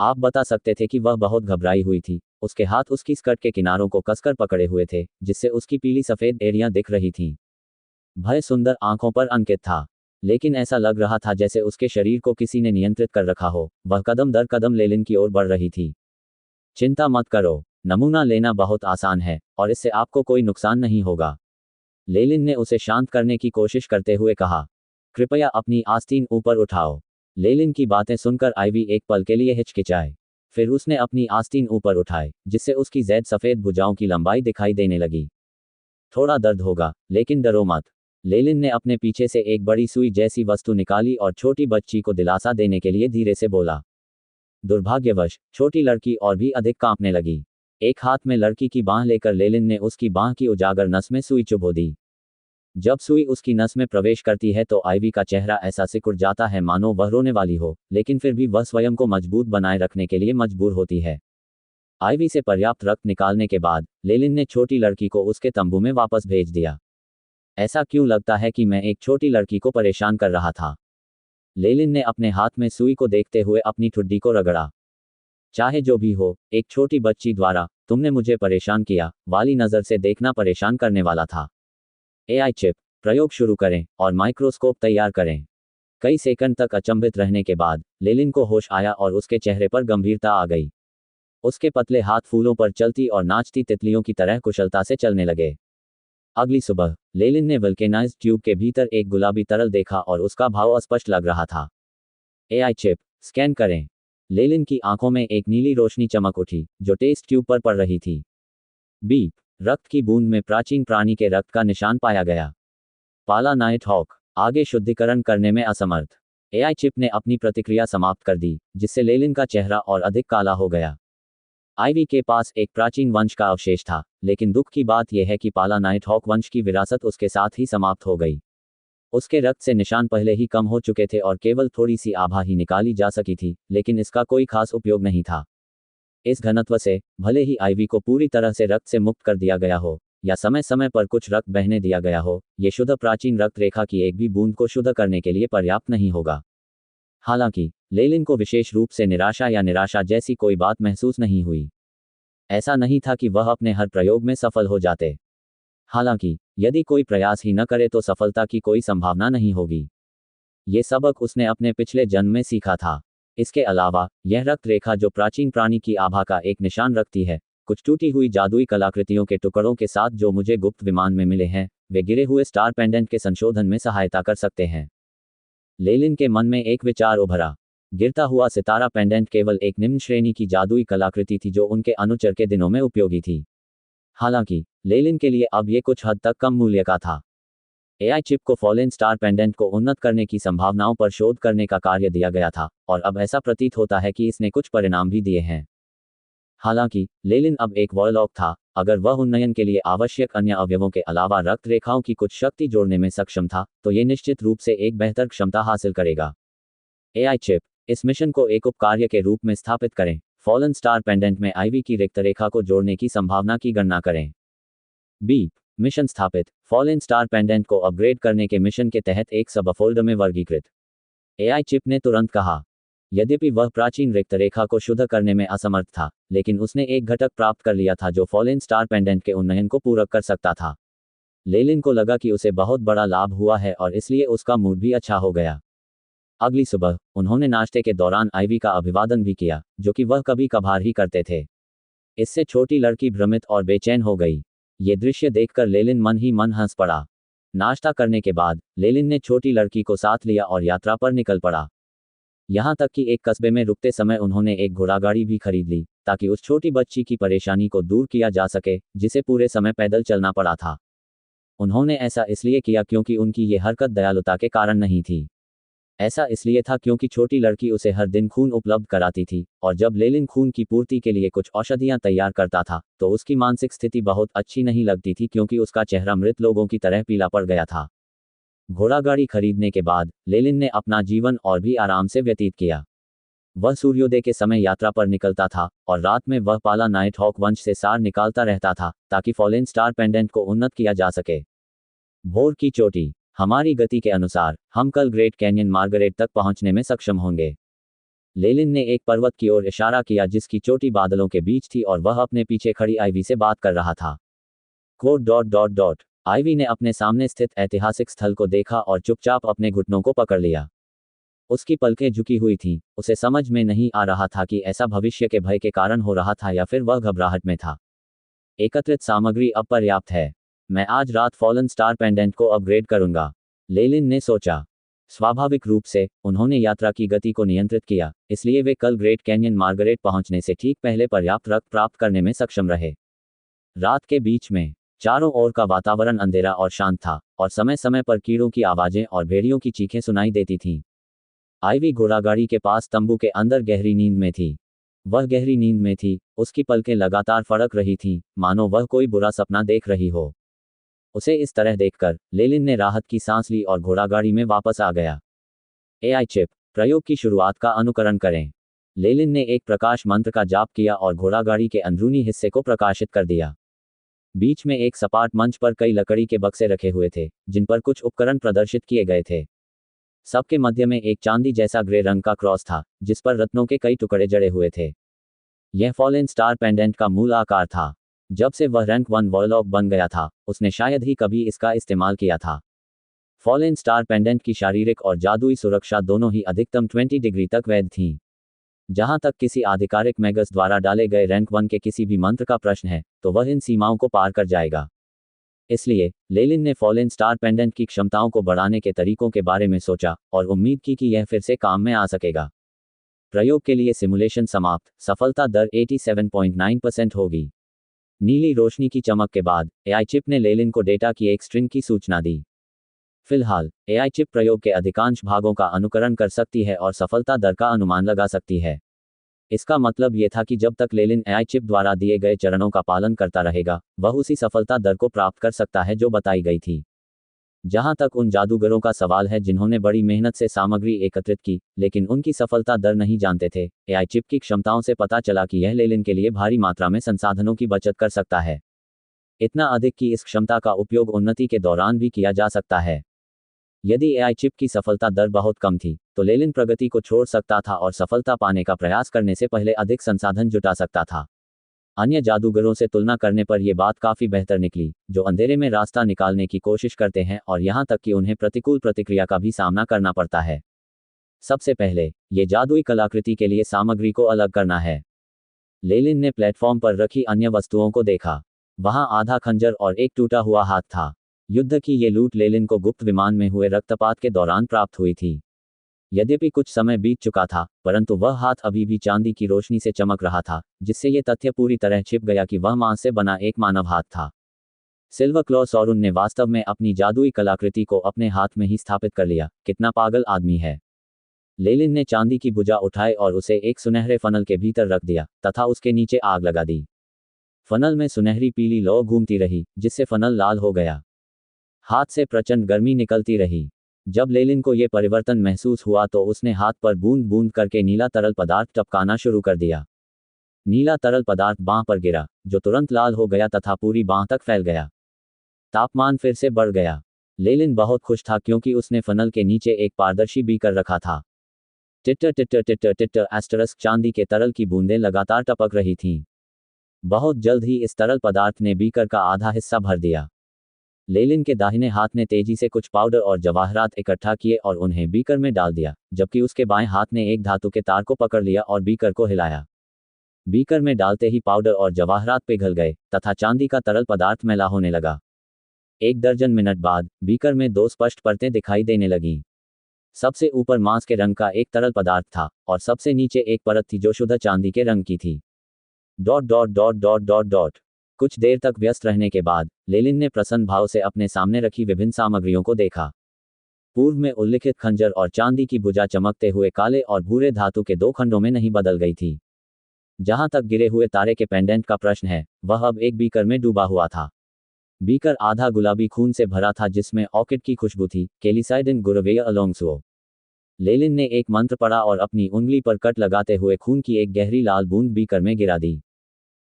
आप बता सकते थे कि वह बहुत घबराई हुई थी। उसके हाथ उसकी स्कर्ट के किनारों को कसकर पकड़े हुए थे, जिससे उसकी पीली सफेद एड़ियां दिख रही थीं। भय सुंदर आंखों पर अंकित था। लेकिन ऐसा लग रहा था जैसे उसके शरीर को किसी ने नियंत्रित कर रखा हो। वह कदम दर कदम लेलिन की ओर बढ़ रही थी। चिंता मत करो, नमूना लेना बहुत आसान है और इससे आपको कोई नुकसान नहीं होगा, लेलिन ने उसे शांत करने की कोशिश करते हुए कहा। कृपया अपनी आस्तीन ऊपर उठाओ। लेलिन की बातें सुनकर आइवी एक पल के लिए हिचकिचाए। फिर उसने अपनी आस्तीन ऊपर उठाए, जिससे उसकी जैद सफ़ेद भुजाओं की लंबाई दिखाई देने लगी। थोड़ा दर्द होगा, लेकिन डरो मत। लेलिन ने अपने पीछे से एक बड़ी सुई जैसी वस्तु निकाली और छोटी बच्ची को दिलासा देने के लिए धीरे से बोला। दुर्भाग्यवश छोटी लड़की और भी अधिक कांपने लगी। एक हाथ में लड़की की बांह लेकर लेलिन ने उसकी बांह की उजागर नस में सुई चुभो दी। जब सुई उसकी नस में प्रवेश करती है तो आइवी का चेहरा ऐसा सिकुड़ जाता है मानो वह रोने वाली हो, लेकिन फिर भी वह स्वयं को मजबूत बनाए रखने के लिए मजबूर होती है। आइवी से पर्याप्त रक्त निकालने के बाद लेलिन ने छोटी लड़की को उसके तंबू में वापस भेज दिया। ऐसा क्यों लगता है कि मैं एक छोटी लड़की को परेशान कर रहा था? लेलिन ने अपने हाथ में सुई को देखते हुए अपनी ठुड्डी को रगड़ा। चाहे जो भी हो, एक छोटी बच्ची द्वारा तुमने मुझे परेशान किया। वाली नज़र से देखना परेशान करने वाला था। एआई चिप प्रयोग शुरू करें और माइक्रोस्कोप तैयार करें। कई सेकंड तक अचंभित रहने के बाद लेलिन को होश आया और उसके चेहरे पर गंभीरता आ गई। उसके पतले हाथ फूलों पर चलती और नाचती तितलियों की तरह कुशलता से चलने लगे। अगली सुबह लेलिन ने वल्केनाइज्ड ट्यूब के भीतर एक गुलाबी तरल देखा और उसका भाव अस्पष्ट लग रहा था। एआई चिप स्कैन करें। लेलिन की आंखों में एक नीली रोशनी चमक उठी, जो टेस्ट ट्यूब पर पड़ रही थी। बीप, रक्त की बूंद में प्राचीन प्राणी के रक्त का निशान पाया गया। पाला नाइट हॉक आगे शुद्धिकरण करने में असमर्थ। एआई चिप ने अपनी प्रतिक्रिया समाप्त कर दी, जिससे लेलिन का चेहरा और अधिक काला हो गया। आइवी के पास एक प्राचीन वंश का अवशेष था, लेकिन दुख की बात यह है कि पाला नाइट हॉक वंश की विरासत उसके साथ ही समाप्त हो गई। उसके रक्त से निशान पहले ही कम हो चुके थे और केवल थोड़ी सी आभा ही निकाली जा सकी थी, लेकिन इसका कोई खास उपयोग नहीं था। इस घनत्व से भले ही आइवी को पूरी तरह से रक्त से मुक्त कर दिया गया हो या समय समय पर कुछ रक्त बहने दिया गया हो, ये शुद्ध प्राचीन रक्त रेखा की एक भी बूंद को शुद्ध करने के लिए पर्याप्त नहीं होगा। हालांकि लेलिन को विशेष रूप से निराशा या निराशा जैसी कोई बात महसूस नहीं हुई। ऐसा नहीं था कि वह अपने हर प्रयोग में सफल हो जाते। हालांकि यदि कोई प्रयास ही न करे तो सफलता की कोई संभावना नहीं होगी। ये सबक उसने अपने पिछले जन्म में सीखा था। इसके अलावा यह रक्त रेखा जो प्राचीन प्राणी की आभा का एक निशान रखती है, कुछ टूटी हुई जादुई कलाकृतियों के टुकड़ों के साथ जो मुझे गुप्त विमान में मिले हैं, वे गिरे हुए स्टार पेंडेंट के संशोधन में सहायता कर सकते हैं। लेलिन के मन में एक विचार उभरा। गिरता हुआ सितारा पेंडेंट केवल एक निम्न श्रेणी की जादुई कलाकृति थी जो उनके अनुचर के दिनों में उपयोगी थी। हालांकि लेलिन के लिए अब ये कुछ हद तक कम मूल्य का था। एआई चिप को फॉलेन स्टार पेंडेंट को उन्नत करने की संभावनाओं पर शोध करने का कार्य दिया गया था, और अब ऐसा प्रतीत होता है कि इसने कुछ परिणाम भी दिए हैं। हालांकि लेलिन अब एक वॉरलॉक था। अगर वह उन्नयन के लिए आवश्यक अन्य अवयवों के अलावा रक्त रेखाओं की कुछ शक्ति जोड़ने में सक्षम था, तो ये निश्चित रूप से एक बेहतर क्षमता हासिल करेगा। एआई चिप, इस मिशन को एक उपकार्य के रूप में स्थापित करें। फॉलन स्टार पेंडेंट में आईवी की रिक्त रेखा को जोड़ने की संभावना की गणना करें। बीप, मिशन स्थापित। फॉलन स्टार पेंडेंट को अपग्रेड करने के मिशन के तहत एक सबफोल्डर में वर्गीकृत। एआई चिप ने तुरंत कहा। यद्यपि वह प्राचीन रिक्त रेखा को शुद्ध करने में असमर्थ था, लेकिन उसने एक घटक प्राप्त कर लिया था जो फॉलन स्टार पेंडेंट के उन्नयन को पूरक कर सकता था। लेलिन को लगा कि उसे बहुत बड़ा लाभ हुआ है और इसलिए उसका मूड भी अच्छा हो गया। अगली सुबह उन्होंने नाश्ते के दौरान आइवी का अभिवादन भी किया, जो कि वह कभी कभार ही करते थे। इससे छोटी लड़की भ्रमित और बेचैन हो गई। ये दृश्य देखकर लेलिन मन ही मन हंस पड़ा। नाश्ता करने के बाद लेलिन ने छोटी लड़की को साथ लिया और यात्रा पर निकल पड़ा। यहाँ तक कि एक कस्बे में रुकते समय उन्होंने एक घोड़ागाड़ी भी खरीद ली, ताकि उस छोटी बच्ची की परेशानी को दूर किया जा सके, जिसे पूरे समय पैदल चलना पड़ा था। उन्होंने ऐसा इसलिए किया क्योंकि उनकी ये हरकत दयालुता के कारण नहीं थी। ऐसा इसलिए था क्योंकि छोटी लड़की उसे हर दिन खून उपलब्ध कराती थी, और जब लेलिन खून की पूर्ति के लिए कुछ औषधियां तैयार करता था, तो उसकी मानसिक स्थिति बहुत अच्छी नहीं लगती थी क्योंकि उसका चेहरा मृत लोगों की तरह पीला पड़ गया था। घोड़ागाड़ी खरीदने के बाद लेलिन ने अपना जीवन और भी आराम से व्यतीत किया। वह सूर्योदय के समय यात्रा पर निकलता था और रात में वह पाला नाइट हॉक वंश से सार निकालता रहता था, ताकि फॉलेन स्टार पेंडेंट को उन्नत किया जा सके। भोर की चोटी। हमारी गति के अनुसार हम कल ग्रेट कैनियन मार्गरेट तक पहुंचने में सक्षम होंगे। लेलिन ने एक पर्वत की ओर इशारा किया जिसकी चोटी बादलों के बीच थी और वह अपने पीछे खड़ी आइवी से बात कर रहा था। कोड ... आइवी ने अपने सामने स्थित ऐतिहासिक स्थल को देखा और चुपचाप अपने घुटनों को पकड़ लिया। उसकी पलकें झुकी हुई थीं, उसे समझ में नहीं आ रहा था कि ऐसा भविष्य के भय के कारण हो रहा था या फिर वह घबराहट में था। एकत्रित सामग्री अब पर्याप्त है। मैं आज रात फॉलन स्टार पेंडेंट को अपग्रेड करूंगा, लेलिन ने सोचा। स्वाभाविक रूप से उन्होंने यात्रा की गति को नियंत्रित किया, इसलिए वे कल ग्रेट कैन्यन मार्गरेट पहुंचने से ठीक पहले पर्याप्त रक्त प्राप्त करने में सक्षम रहे। रात के बीच में चारों ओर का वातावरण अंधेरा और शांत था, और समय समय पर कीड़ों की आवाजें और भेड़ियों की चीखें सुनाई देती थीं। आइवी घोड़ागाड़ी के पास तंबू के अंदर गहरी नींद में थी। वह गहरी नींद में थी, उसकी पलकें लगातार फड़क रही थीं, मानो वह कोई बुरा सपना देख रही हो। उसे इस तरह देखकर लेलिन ने राहत की सांस ली और घोड़ागाड़ी में वापस आ गया। एआई चिप प्रयोग की शुरुआत का अनुकरण करें। लेलिन ने एक प्रकाश मंत्र का जाप किया और घोड़ागाड़ी के अंदरूनी हिस्से को प्रकाशित कर दिया। बीच में एक सपाट मंच पर कई लकड़ी के बक्से रखे हुए थे, जिन पर कुछ उपकरण प्रदर्शित किए गए थे। सबके मध्य में एक चांदी जैसा ग्रे रंग का क्रॉस था, जिस पर रत्नों के कई टुकड़े जड़े हुए थे। यह फॉलन स्टार पेंडेंट का मूल आकार था। जब से वह रैंक 1 वॉरलॉक बन गया था, उसने शायद ही कभी इसका इस्तेमाल किया था। फॉलन स्टार पेंडेंट की शारीरिक और जादुई सुरक्षा दोनों ही अधिकतम 20 डिग्री तक वैध थीं। जहां तक किसी आधिकारिक मैगस द्वारा डाले गए रैंक 1 के किसी भी मंत्र का प्रश्न है, तो वह इन सीमाओं को पार कर जाएगा। इसलिए लेलिन ने फॉलन स्टार पेंडेंट की क्षमताओं को बढ़ाने के तरीकों के बारे में सोचा और उम्मीद की कि यह फिर से काम में आ सकेगा। प्रयोग के लिए सिमुलेशन समाप्त। सफलता दर 87.9% होगी। नीली रोशनी की चमक के बाद एआई चिप ने लेलिन को डेटा की एक स्ट्रिंग की सूचना दी। फिलहाल एआई चिप प्रयोग के अधिकांश भागों का अनुकरण कर सकती है और सफलता दर का अनुमान लगा सकती है। इसका मतलब यह था कि जब तक लेलिन एआई चिप द्वारा दिए गए चरणों का पालन करता रहेगा, वह उसी सफलता दर को प्राप्त कर सकता है जो बताई गई थी। जहां तक उन जादूगरों का सवाल है जिन्होंने बड़ी मेहनत से सामग्री एकत्रित की, लेकिन उनकी सफलता दर नहीं जानते थे, एआई चिप की क्षमताओं से पता चला कि यह लेलिन के लिए भारी मात्रा में संसाधनों की बचत कर सकता है। इतना अधिक कि इस क्षमता का उपयोग उन्नति के दौरान भी किया जा सकता है। यदि एआई चिप की सफलता दर बहुत कम थी, तो लेलिन प्रगति को छोड़ सकता था और सफलता पाने का प्रयास करने से पहले अधिक संसाधन जुटा सकता था। अन्य जादूगरों से तुलना करने पर यह बात काफी बेहतर निकली, जो अंधेरे में रास्ता निकालने की कोशिश करते हैं और यहां तक कि उन्हें प्रतिकूल प्रतिक्रिया का भी सामना करना पड़ता है। सबसे पहले ये जादुई कलाकृति के लिए सामग्री को अलग करना है। लेलिन ने प्लेटफॉर्म पर रखी अन्य वस्तुओं को देखा। वहां आधा खंजर और एक टूटा हुआ हाथ था। युद्ध की ये लूट लेलिन को गुप्त विमान में हुए रक्तपात के दौरान प्राप्त हुई थी। यद्यपि कुछ समय बीत चुका था, परंतु वह हाथ अभी भी चांदी की रोशनी से चमक रहा था, जिससे यह तथ्य पूरी तरह छिप गया कि वह मांस से बना एक मानव हाथ था। सिल्वर क्लॉ सॉरुन ने वास्तव में अपनी जादुई कलाकृति को अपने हाथ में ही स्थापित कर लिया। कितना पागल आदमी है। लेलिन ने चांदी की भुजा उठाई और उसे एक सुनहरे फनल के भीतर रख दिया तथा उसके नीचे आग लगा दी। फनल में सुनहरी पीली लौ घूमती रही, जिससे फनल लाल हो गया। हाथ से प्रचंड गर्मी निकलती रही। जब लेलिन को यह परिवर्तन महसूस हुआ तो उसने हाथ पर बूंद बूंद करके नीला तरल पदार्थ टपकाना शुरू कर दिया। नीला तरल पदार्थ बांह पर गिरा, जो तुरंत लाल हो गया तथा पूरी बांह तक फैल गया। तापमान फिर से बढ़ गया। लेलिन बहुत खुश था क्योंकि उसने फनल के नीचे एक पारदर्शी बीकर रखा था। टिटर टिटर टिटर टिटर एस्टरस्क चांदी के तरल की बूंदें लगातार टपक रही थीं। बहुत जल्द ही इस तरल पदार्थ ने बीकर का आधा हिस्सा भर दिया। लेलिन के दाहिने हाथ ने तेजी से कुछ पाउडर और जवाहरात इकट्ठा किए और उन्हें बीकर में डाल दिया, जबकि उसके बाएं हाथ ने एक धातु के तार को पकड़ लिया और बीकर को हिलाया। बीकर में डालते ही पाउडर और जवाहरात पिघल गए तथा चांदी का तरल पदार्थ मैला होने लगा। 1 दर्जन मिनट बाद बीकर में 2 स्पष्ट परतें दिखाई देने लगीं। सबसे ऊपर मांस के रंग का एक तरल पदार्थ था और सबसे नीचे एक परत थी जो शुद्ध चांदी के रंग की थी। Dot dot dot dot dot dot. कुछ देर तक व्यस्त रहने के बाद लेलिन ने प्रसन्न भाव से अपने सामने रखी विभिन्न सामग्रियों को देखा। पूर्व में उल्लिखित खंजर और चांदी की भुजा चमकते हुए काले और भूरे धातु के 2 खंडों में नहीं बदल गई थी। जहां तक गिरे हुए तारे के पेंडेंट का प्रश्न है, वह अब एक बीकर में डूबा हुआ था। बीकर आधा गुलाबी खून से भरा था जिसमें ऑर्किड की खुशबू थी, केलिसाइडिन गुरवेया अलोंगसो। लेलिन ने एक मंत्र पढ़ा और अपनी उंगली पर कट लगाते हुए खून की एक गहरी लाल बूंद बीकर में गिरा दी।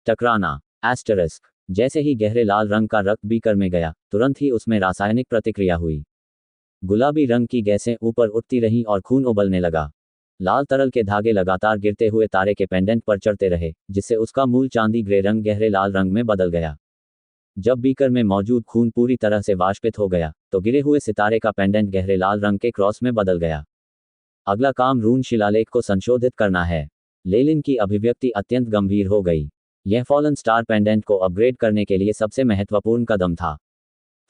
टकराना एस्टरिस्क। जैसे ही गहरे लाल रंग का रक्त बीकर में गया, तुरंत ही उसमें रासायनिक प्रतिक्रिया हुई। गुलाबी रंग की गैसें ऊपर उठती रहीं और खून उबलने लगा। लाल तरल के धागे लगातार गिरते हुए तारे के पेंडेंट पर चढ़ते रहे, जिससे उसका मूल चांदी ग्रे रंग गहरे लाल रंग में बदल गया। जब बीकर में मौजूद खून पूरी तरह से वाष्पित हो गया तो गिरे हुए सितारे का पेंडेंट गहरे लाल रंग के क्रॉस में बदल गया। अगला काम रून शिलालेख को संशोधित करना है। लेलिन की अभिव्यक्ति अत्यंत गंभीर हो गई। यह फॉलन स्टार पेंडेंट को अपग्रेड करने के लिए सबसे महत्वपूर्ण कदम था।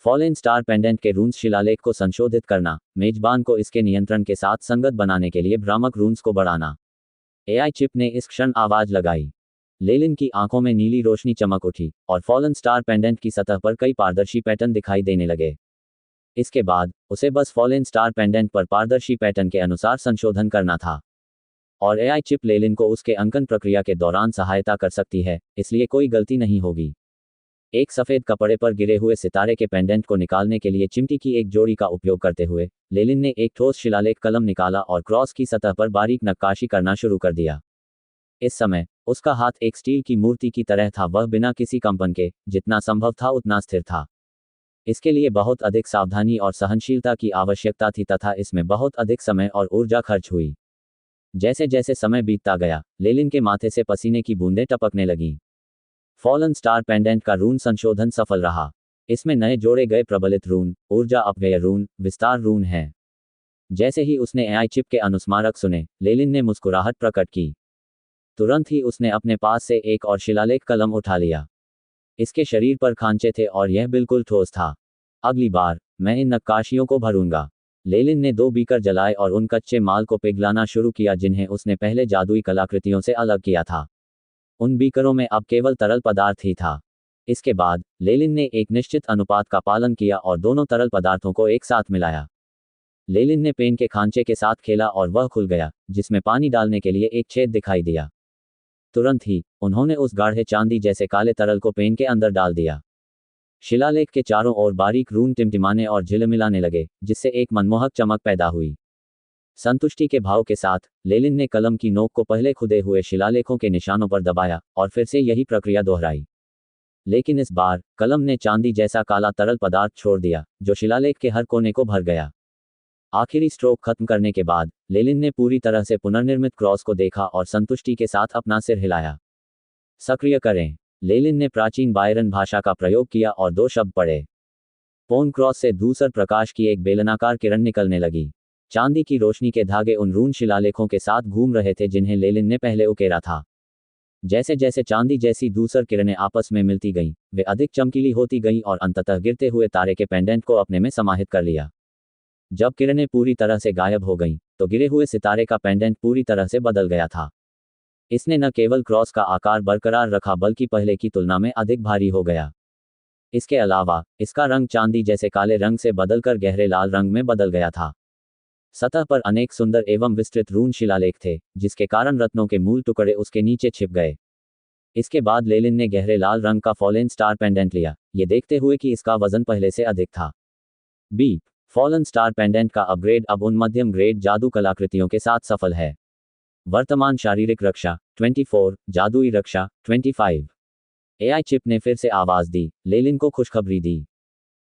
फॉलन स्टार पेंडेंट के रून्स शिलालेख को संशोधित करना, मेजबान को इसके नियंत्रण के साथ संगत बनाने के लिए भ्रामक रून्स को बढ़ाना। एआई चिप ने इस क्षण आवाज लगाई। लेलिन की आंखों में नीली रोशनी चमक उठी और फॉलन स्टार पेंडेंट की सतह पर कई पारदर्शी पैटर्न दिखाई देने लगे। इसके बाद उसे बस फॉलन स्टार पेंडेंट पर पारदर्शी पैटर्न के अनुसार संशोधन करना था। और एआई चिप लेलिन को उसके अंकन प्रक्रिया के दौरान सहायता कर सकती है, इसलिए कोई गलती नहीं होगी। एक सफेद कपड़े पर गिरे हुए सितारे के पेंडेंट को निकालने के लिए चिमटी की एक जोड़ी का उपयोग करते हुए लेलिन ने एक ठोस शिलालेख कलम निकाला और क्रॉस की सतह पर बारीक नक्काशी करना शुरू कर दिया। इस समय उसका हाथ एक स्टील की मूर्ति की तरह था, वह बिना किसी कंपन के जितना संभव था उतना स्थिर था। इसके लिए बहुत अधिक सावधानी और सहनशीलता की आवश्यकता थी तथा इसमें बहुत अधिक समय और ऊर्जा खर्च हुई। जैसे जैसे समय बीतता गया लेलिन के माथे से पसीने की बूंदें टपकने लगीं। फॉलन स्टार पेंडेंट का रून संशोधन सफल रहा। इसमें नए जोड़े गए प्रबलित रून, ऊर्जा अपव्यय रून, विस्तार रून हैं। जैसे ही उसने एआई चिप के अनुस्मारक सुने लेलिन ने मुस्कुराहट प्रकट की। तुरंत ही उसने अपने पास से एक और शिलालेख कलम उठा लिया। इसके शरीर पर खांचे थे और यह बिल्कुल ठोस था। अगली बार मैं इन नक्काशियों को भरूंगा। लेलिन ने 2 बीकर जलाए और उन कच्चे माल को पिघलाना शुरू किया जिन्हें उसने पहले जादुई कलाकृतियों से अलग किया था। उन बीकरों में अब केवल तरल पदार्थ ही था। इसके बाद लेलिन ने एक निश्चित अनुपात का पालन किया और दोनों तरल पदार्थों को एक साथ मिलाया। लेलिन ने पेन के खांचे के साथ खेला और वह खुल गया, जिसमें पानी डालने के लिए एक छेद दिखाई दिया। तुरंत ही उन्होंने उस गाढ़े चांदी जैसे काले तरल को पेन के अंदर डाल दिया। शिलालेख के चारों ओर बारीक रून टिमटिमाने और झिलमिलाने लगे, जिससे एक मनमोहक चमक पैदा हुई। संतुष्टि के भाव के साथ लेलिन ने कलम की नोक को पहले खुदे हुए शिलालेखों के निशानों पर दबाया और फिर से यही प्रक्रिया दोहराई। लेकिन इस बार कलम ने चांदी जैसा काला तरल पदार्थ छोड़ दिया, जो शिलालेख के हर कोने को भर गया। आखिरी स्ट्रोक खत्म करने के बाद लेलिन ने पूरी तरह से पुनर्निर्मित क्रॉस को देखा और संतुष्टि के साथ अपना सिर हिलाया। सक्रिय करें। लेलिन ने प्राचीन बायरन भाषा का प्रयोग किया और 2 शब्द पढ़े। पोन क्रॉस से धूसर प्रकाश की एक बेलनाकार किरण निकलने लगी। चांदी की रोशनी के धागे उन रून शिलालेखों के साथ घूम रहे थे जिन्हें लेलिन ने पहले उकेरा था। जैसे जैसे चांदी जैसी धूसर किरणें आपस में मिलती गईं, वे अधिक चमकीली होती गईं और अंततः गिरते हुए तारे के पेंडेंट को अपने में समाहित कर लिया। जब किरणें पूरी तरह से गायब हो गईं, तो गिरे हुए सितारे का पेंडेंट पूरी तरह से बदल गया था। इसने न केवल क्रॉस का आकार बरकरार रखा बल्कि पहले की तुलना में अधिक भारी हो गया। इसके अलावा इसका रंग चांदी जैसे काले रंग से बदलकर गहरे लाल रंग में बदल गया था। सतह पर अनेक सुंदर एवं विस्तृत रून शिलालेख थे, जिसके कारण रत्नों के मूल टुकड़े उसके नीचे छिप गए। इसके बाद लेलिन ने गहरे लाल रंग का फॉलन स्टार पेंडेंट लिया, ये देखते हुए कि इसका वजन पहले से अधिक था। बीप। फॉलन स्टार पेंडेंट का अपग्रेड अब उन मध्यम ग्रेड जादू कलाकृतियों के साथ सफल है। वर्तमान शारीरिक रक्षा 24, जादुई रक्षा 25। एआई चिप ने फिर से आवाज दी, लेलिन को खुशखबरी दी।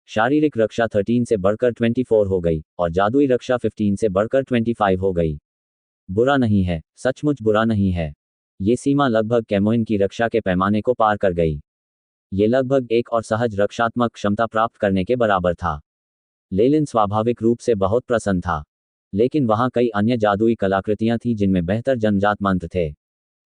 शारीरिक रक्षा 13 से बढ़कर 24 हो गई और जादुई रक्षा 15 से बढ़कर 25 हो गई। बुरा नहीं है, सचमुच बुरा नहीं है। ये सीमा लगभग कैमोइन की रक्षा के पैमाने को पार कर गई। ये लगभग एक और सहज रक्षात्मक क्षमता प्राप्त करने के बराबर था। लेलिन स्वाभाविक रूप से बहुत प्रसन्न था, लेकिन वहाँ कई अन्य जादुई कलाकृतियाँ थीं जिनमें बेहतर जन्मजात मंत्र थे।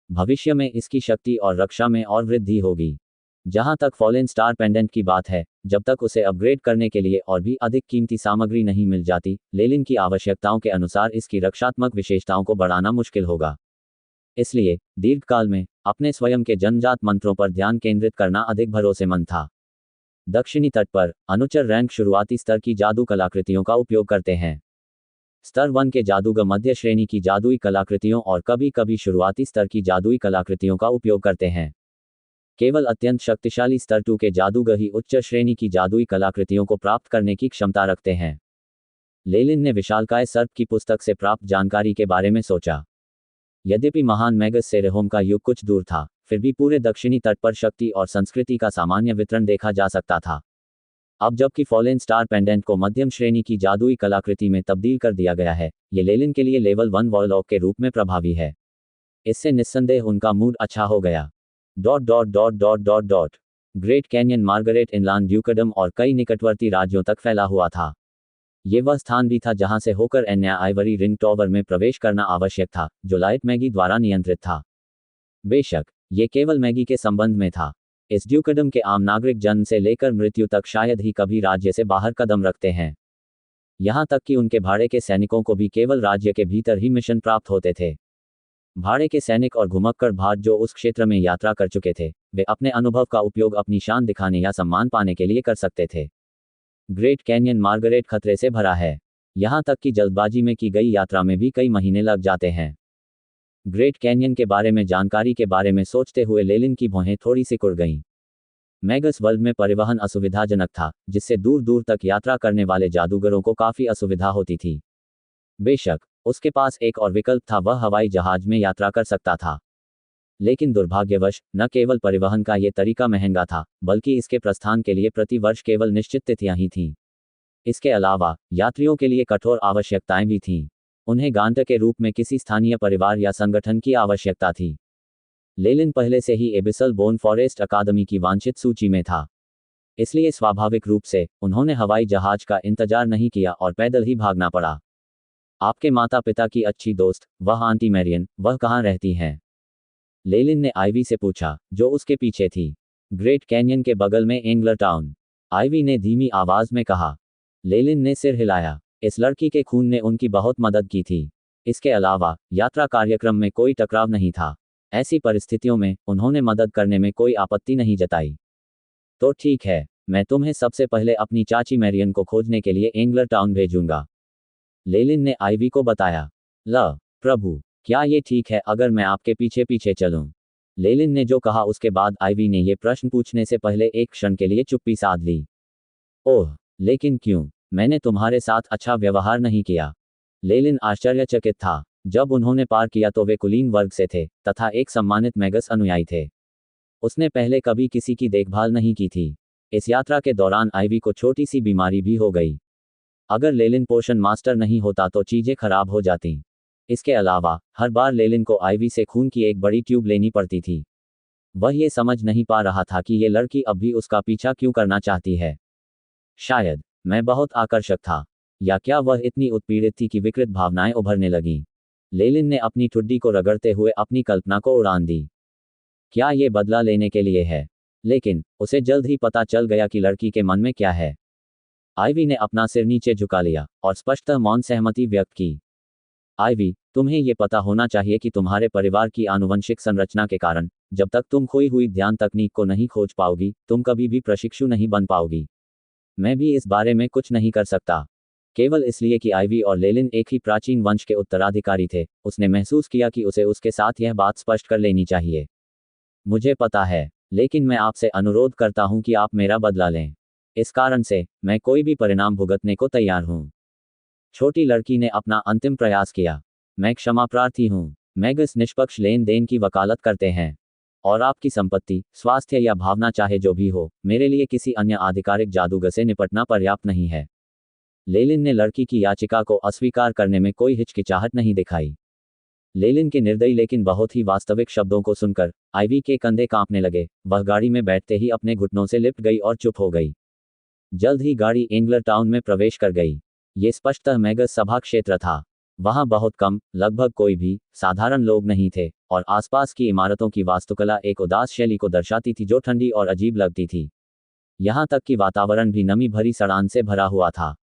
भविष्य में इसकी शक्ति और रक्षा में और वृद्धि होगी। जहाँ तक फॉलन स्टार पेंडेंट की बात है, जब तक उसे अपग्रेड करने के लिए और भी अधिक कीमती सामग्री नहीं मिल जाती, लेलिन की आवश्यकताओं के अनुसार इसकी रक्षात्मक विशेषताओं को बढ़ाना मुश्किल होगा। इसलिए दीर्घकाल में अपने स्वयं के जन्मजात मंत्रों पर ध्यान केंद्रित करना अधिक भरोसेमंद था। दक्षिणी तट पर अनुचर रैंक शुरुआती स्तर की जादू कलाकृतियों का उपयोग करते हैं। स्तर 1 के जादूगर मध्य श्रेणी की जादुई कलाकृतियों और कभी कभी शुरुआती स्तर की जादुई कलाकृतियों का उपयोग करते हैं। केवल अत्यंत शक्तिशाली स्तर 2 के जादूगर ही उच्च श्रेणी की जादुई कलाकृतियों को प्राप्त करने की क्षमता रखते हैं। लेलिन ने विशालकाय सर्प की पुस्तक से प्राप्त जानकारी के बारे में सोचा। यद्यपि महान मैगस सेरेहोम का युग कुछ दूर था, फिर भी पूरे दक्षिणी तट पर शक्ति और संस्कृति का सामान्य वितरण देखा जा सकता था। अब जबकि फॉलन स्टार पेंडेंट को मध्यम श्रेणी की जादुई कलाकृति में तब्दील कर दिया गया है, ये लेलिन के लिए लेवल 1 वॉरलॉक के रूप में प्रभावी है। इससे निस्संदेह उनका मूड अच्छा हो गया। ग्रेट कैन्यन मार्गरेट इनलान ड्यूकडम और कई निकटवर्ती राज्यों तक फैला हुआ था। ये वह स्थान भी था जहां से होकर एन्या आइवरी रिंग टॉवर में प्रवेश करना आवश्यक था, जो लाइट मैगी द्वारा नियंत्रित था। बेशक ये केवल मैगी के संबंध में था। इस ड्यूकडम के आम नागरिक जन्म से लेकर मृत्यु तक शायद ही कभी राज्य से बाहर कदम रखते हैं। यहाँ तक कि उनके भाड़े के सैनिकों को भी केवल राज्य के भीतर ही मिशन प्राप्त होते थे। भाड़े के सैनिक और घुमक्कड़ भाट जो उस क्षेत्र में यात्रा कर चुके थे, वे अपने अनुभव का उपयोग अपनी शान दिखाने या सम्मान पाने के लिए कर सकते थे। ग्रेट कैन्यन मार्गरेट खतरे से भरा है। यहाँ तक कि जल्दबाजी में की गई यात्रा में भी कई महीने लग जाते हैं। ग्रेट कैन्यन के बारे में जानकारी के बारे में सोचते हुए लेलिन की भौहें थोड़ी सिकुड़ गईं। मैगस वर्ल्ड में परिवहन असुविधाजनक था, जिससे दूर दूर तक यात्रा करने वाले जादूगरों को काफ़ी असुविधा होती थी। बेशक उसके पास एक और विकल्प था, वह हवाई जहाज में यात्रा कर सकता था। लेकिन दुर्भाग्यवश न केवल परिवहन का ये तरीका महंगा था, बल्कि इसके प्रस्थान के लिए प्रति वर्ष केवल निश्चित तिथियां ही थीं। इसके अलावा यात्रियों के लिए कठोर आवश्यकताएं भी थीं। उन्हें गांट के रूप में किसी स्थानीय परिवार या संगठन की आवश्यकता थी। लेलिन पहले से ही एबिसल बोन फॉरेस्ट अकादमी की वांछित सूची में था, इसलिए स्वाभाविक रूप से उन्होंने हवाई जहाज का इंतजार नहीं किया और पैदल ही भागना पड़ा। आपके माता पिता की अच्छी दोस्त, वह आंटी मैरियन, वह कहाँ रहती हैं? लेलिन ने आइवी से पूछा, जो उसके पीछे थी। ग्रेट कैन्यन के बगल में एंग्लर टाउन, आइवी ने धीमी आवाज में कहा। लेलिन ने सिर हिलाया। इस लड़की के खून ने उनकी बहुत मदद की थी। इसके अलावा यात्रा कार्यक्रम में कोई टकराव नहीं था। ऐसी परिस्थितियों में उन्होंने मदद करने में कोई आपत्ति नहीं जताई। तो ठीक है, मैं तुम्हें सबसे पहले अपनी चाची मैरियन को खोजने के लिए एंग्लर टाउन भेजूंगा, लेलिन ने आइवी को बताया। प्रभु, क्या ये ठीक है अगर मैं आपके पीछे पीछे चलूं? लेलिन ने जो कहा उसके बाद आइवी ने ये प्रश्न पूछने से पहले एक क्षण के लिए चुप्पी साध ली। ओह, लेकिन क्यों? मैंने तुम्हारे साथ अच्छा व्यवहार नहीं किया। लेलिन आश्चर्यचकित था। जब उन्होंने पार किया तो वे कुलीन वर्ग से थे तथा एक सम्मानित मैगस अनुयायी थे। उसने पहले कभी किसी की देखभाल नहीं की थी। इस यात्रा के दौरान आइवी को छोटी सी बीमारी भी हो गई। अगर लेलिन पोषण मास्टर नहीं होता तो चीजें खराब हो जाती। इसके अलावा हर बार लेलिन को आइवी से खून की एक बड़ी ट्यूब लेनी पड़ती थी। वह ये समझ नहीं पा रहा था कि ये लड़की अब भी उसका पीछा क्यों करना चाहती है। शायद मैं बहुत आकर्षक था, या क्या वह इतनी उत्पीड़ित थी कि विकृत भावनाएं उभरने लगीं। लेलिन ने अपनी ठुड्डी को रगड़ते हुए अपनी कल्पना को उड़ान दी। क्या ये बदला लेने के लिए है? लेकिन उसे जल्द ही पता चल गया कि लड़की के मन में क्या है। आइवी ने अपना सिर नीचे झुका लिया और स्पष्टतः मौन सहमति व्यक्त की। आइवी, तुम्हें ये पता होना चाहिए कि तुम्हारे परिवार की आनुवंशिक संरचना के कारण, जब तक तुम खोई हुई ध्यान तकनीक को नहीं खोज पाओगी, तुम कभी भी प्रशिक्षु नहीं बन पाओगी। मैं भी इस बारे में कुछ नहीं कर सकता। केवल इसलिए कि आइवी और लेलिन एक ही प्राचीन वंश के उत्तराधिकारी थे, उसने महसूस किया कि उसे उसके साथ यह बात स्पष्ट कर लेनी चाहिए। मुझे पता है, लेकिन मैं आपसे अनुरोध करता हूं कि आप मेरा बदला लें। इस कारण से मैं कोई भी परिणाम भुगतने को तैयार हूं। छोटी लड़की ने अपना अंतिम प्रयास किया। मैं क्षमा प्रार्थी हूं। मैगस निष्पक्ष लेन देन की वकालत करते हैं, और आपकी संपत्ति, स्वास्थ्य या भावना चाहे जो भी हो, मेरे लिए किसी अन्य आधिकारिक जादूगर से निपटना पर्याप्त नहीं है। लेलिन ने लड़की की याचिका को अस्वीकार करने में कोई हिचकिचाहट नहीं दिखाई। लेलिन के निर्दयी लेकिन बहुत ही वास्तविक शब्दों को सुनकर आइवी के कंधे कांपने लगे। वह गाड़ी में बैठते ही अपने घुटनों से लिपट गई और चुप हो गई। जल्द ही गाड़ी एंग्लर टाउन में प्रवेश कर गई। ये स्पष्टतः मैगस सभा क्षेत्र था। वहां बहुत कम, लगभग कोई भी साधारण लोग नहीं थे, और आसपास की इमारतों की वास्तुकला एक उदास शैली को दर्शाती थी जो ठंडी और अजीब लगती थी। यहां तक कि वातावरण भी नमी भरी सड़ान से भरा हुआ था।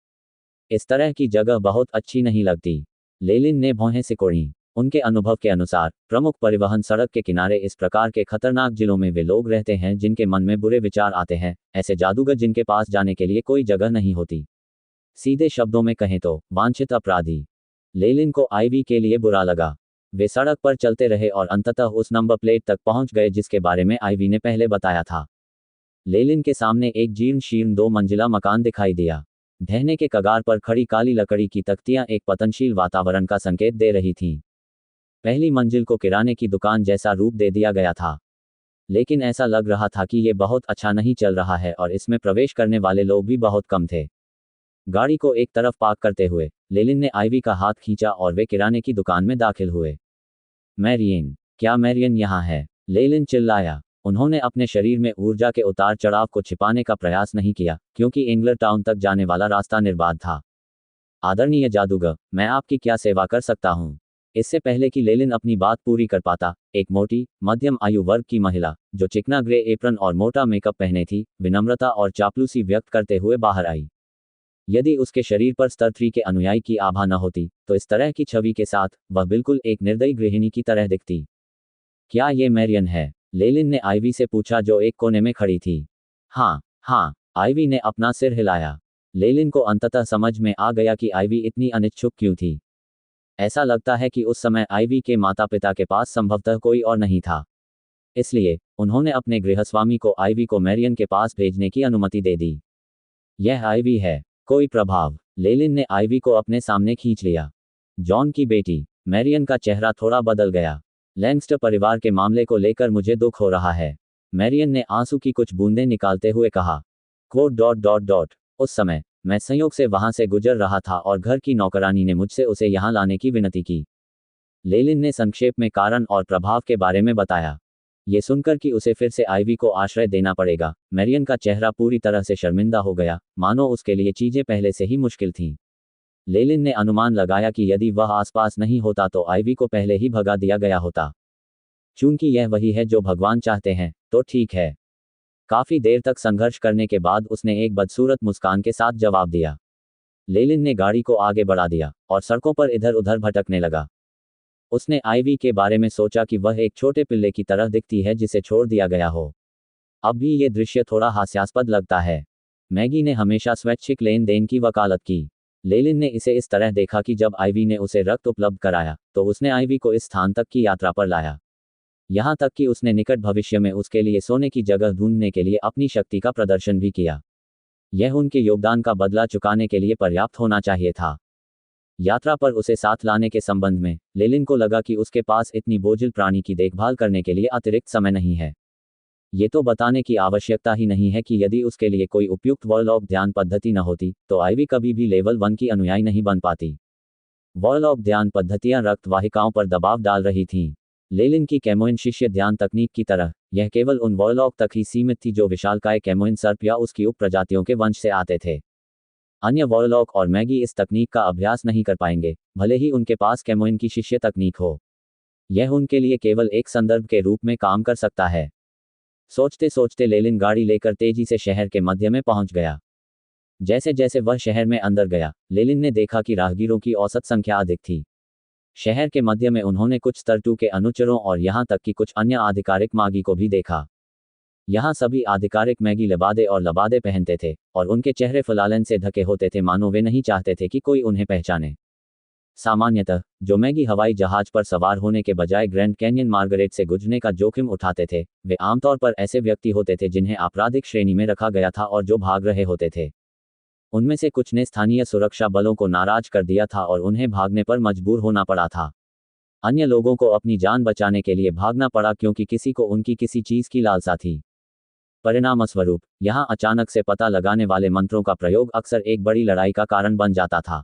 इस तरह की जगह बहुत अच्छी नहीं लगती। लेलिन ने भौहें सिकोड़ी। उनके अनुभव के अनुसार प्रमुख परिवहन सड़क के किनारे इस प्रकार के खतरनाक जिलों में वे लोग रहते हैं जिनके मन में बुरे विचार आते हैं, ऐसे जादूगर जिनके पास जाने के लिए कोई जगह नहीं होती। सीधे शब्दों में कहें तो वांछित अपराधी। लेलिन को आइवी के लिए बुरा लगा। वे सड़क पर चलते रहे और अंततः उस नंबर प्लेट तक पहुंच गए जिसके बारे में आइवी ने पहले बताया था। लेलिन के सामने एक जीर्ण शीर्ण 2 मंजिला मकान दिखाई दिया। ढहने के कगार पर खड़ी काली लकड़ी की तख्तियां एक पतनशील वातावरण का संकेत दे रही थीं। पहली मंजिल को किराने की दुकान जैसा रूप दे दिया गया था, लेकिन ऐसा लग रहा था कि ये बहुत अच्छा नहीं चल रहा है और इसमें प्रवेश करने वाले लोग भी बहुत कम थे। गाड़ी को एक तरफ पार्क करते हुए लेलिन ने आइवी का हाथ खींचा और वे किराने की दुकान में दाखिल हुए। मैरियन, क्या मैरियन यहाँ है? लेलिन चिल्लाया। उन्होंने अपने शरीर में ऊर्जा के उतार चढ़ाव को छिपाने का प्रयास नहीं किया, क्योंकि एंगलर टाउन तक जाने वाला रास्ता निर्बाध था। आदरणीय जादूगर, मैं आपकी क्या सेवा कर सकता हूँ? इससे पहले कि लेलिन अपनी बात पूरी कर पाता, एक मोटी, मध्यम आयु वर्ग की महिला, जो चिकना ग्रे एप्रन और मोटा मेकअप पहने थी, विनम्रता और चापलूसी व्यक्त करते हुए बाहर आई। यदि उसके शरीर पर स्तर 3 के अनुयायी की आभा न होती, तो इस तरह की छवि के साथ वह बिल्कुल एक निर्दयी गृहिणी की तरह दिखती। क्या ये मैरियन है? लेलिन ने आइवी से पूछा, जो एक कोने में खड़ी थी। हाँ हाँ, आइवी ने अपना सिर हिलाया। लेलिन को अंततः समझ में आ गया कि आइवी इतनी अनिच्छुक क्यों थी। ऐसा लगता है कि उस समय आइवी के माता पिता के पास संभवतः कोई और नहीं था। इसलिए उन्होंने अपने गृहस्वामी को आइवी को मैरियन के पास भेजने की अनुमति दे दी। यह आइवी है। कोई प्रभाव? लेलिन ने आइवी को अपने सामने खींच लिया। जॉन की बेटी। मैरियन का चेहरा थोड़ा बदल गया। लैंगस्टर परिवार के मामले को लेकर मुझे दुख हो रहा है, मैरियन ने आंसू की कुछ बूंदें निकालते हुए कहा। उस समय मैं संयोग से वहां से गुजर रहा था और घर की नौकरानी ने मुझसे उसे यहां लाने की विनती की। लेलिन ने संक्षेप में कारण और प्रभाव के बारे में बताया। ये सुनकर कि उसे फिर से आइवी को आश्रय देना पड़ेगा, मैरियन का चेहरा पूरी तरह से शर्मिंदा हो गया, मानो उसके लिए चीजें पहले से ही मुश्किल थीं। लेलिन ने अनुमान लगाया कि यदि वह आसपास नहीं होता तो आइवी को पहले ही भगा दिया गया होता। चूंकि यह वही है जो भगवान चाहते हैं, तो ठीक है। काफी देर तक संघर्ष करने के बाद उसने एक बदसूरत मुस्कान के साथ जवाब दिया। लेलिन ने गाड़ी को आगे बढ़ा दिया और सड़कों पर इधर उधर भटकने लगा। उसने आइवी के बारे में सोचा कि वह एक छोटे पिल्ले की तरह दिखती है जिसे छोड़ दिया गया हो। अब भी ये दृश्य थोड़ा हास्यास्पद लगता है। मैगी ने हमेशा स्वैच्छिक लेन देन की वकालत की। लेलिन ने इसे इस तरह देखा कि जब आइवी ने उसे रक्त उपलब्ध कराया, तो उसने आइवी को इस स्थान तक की यात्रा पर लाया। यहाँ तक कि उसने निकट भविष्य में उसके लिए सोने की जगह ढूंढने के लिए अपनी शक्ति का प्रदर्शन भी किया। यह उनके योगदान का बदला चुकाने के लिए पर्याप्त होना चाहिए था। यात्रा पर उसे साथ लाने के संबंध में लेलिन को लगा कि उसके पास इतनी बोझिल प्राणी की देखभाल करने के लिए अतिरिक्त समय नहीं है। ये तो बताने की आवश्यकता ही नहीं है कि यदि उसके लिए कोई उपयुक्त वॉरलॉक ध्यान पद्धति न होती, तो आइवी कभी भी लेवल 1 की अनुयायी नहीं बन पाती। वॉरलॉक ध्यान पद्धतियां रक्त वाहिकाओं पर दबाव डाल रही थीं। लेलिन की कैमोइन शिष्य ध्यान तकनीक की तरह, यह केवल उन वॉरलॉक तक ही सीमित थी जो विशालकाय कैमोइन सर्प या उसकी उप प्रजातियों के वंश से आते थे। अन्य वॉरलॉक और मैगी इस तकनीक का अभ्यास नहीं कर पाएंगे, भले ही उनके पास कैमोइन की शिष्य तकनीक हो। यह उनके लिए केवल एक संदर्भ के रूप में काम कर सकता है। सोचते सोचते लेलिन गाड़ी लेकर तेजी से शहर के मध्य में पहुंच गया। जैसे जैसे वह शहर में अंदर गया, लेलिन ने देखा कि राहगीरों की औसत संख्या अधिक थी। शहर के मध्य में उन्होंने कुछ स्तर 2 के अनुचरों और यहां तक कि कुछ अन्य आधिकारिक मागी को भी देखा। यहाँ सभी आधिकारिक मैगी लबादे और लबादे पहनते थे, और उनके चेहरे फलालन से ढके होते थे, मानो वे नहीं चाहते थे कि कोई उन्हें पहचाने। सामान्यतः जो मैगी हवाई जहाज पर सवार होने के बजाय ग्रैंड कैन्यन मार्गरेट से गुजरने का जोखिम उठाते थे, वे आमतौर पर ऐसे व्यक्ति होते थे जिन्हें आपराधिक श्रेणी में रखा गया था और जो भाग रहे होते थे। उनमें से कुछ ने स्थानीय सुरक्षा बलों को नाराज कर दिया था और उन्हें भागने पर मजबूर होना पड़ा था। अन्य लोगों को अपनी जान बचाने के लिए भागना पड़ा क्योंकि किसी को उनकी किसी चीज की लालसा थी। परिणामस्वरूप यहाँ अचानक से पता लगाने वाले मंत्रों का प्रयोग अक्सर एक बड़ी लड़ाई का कारण बन जाता था।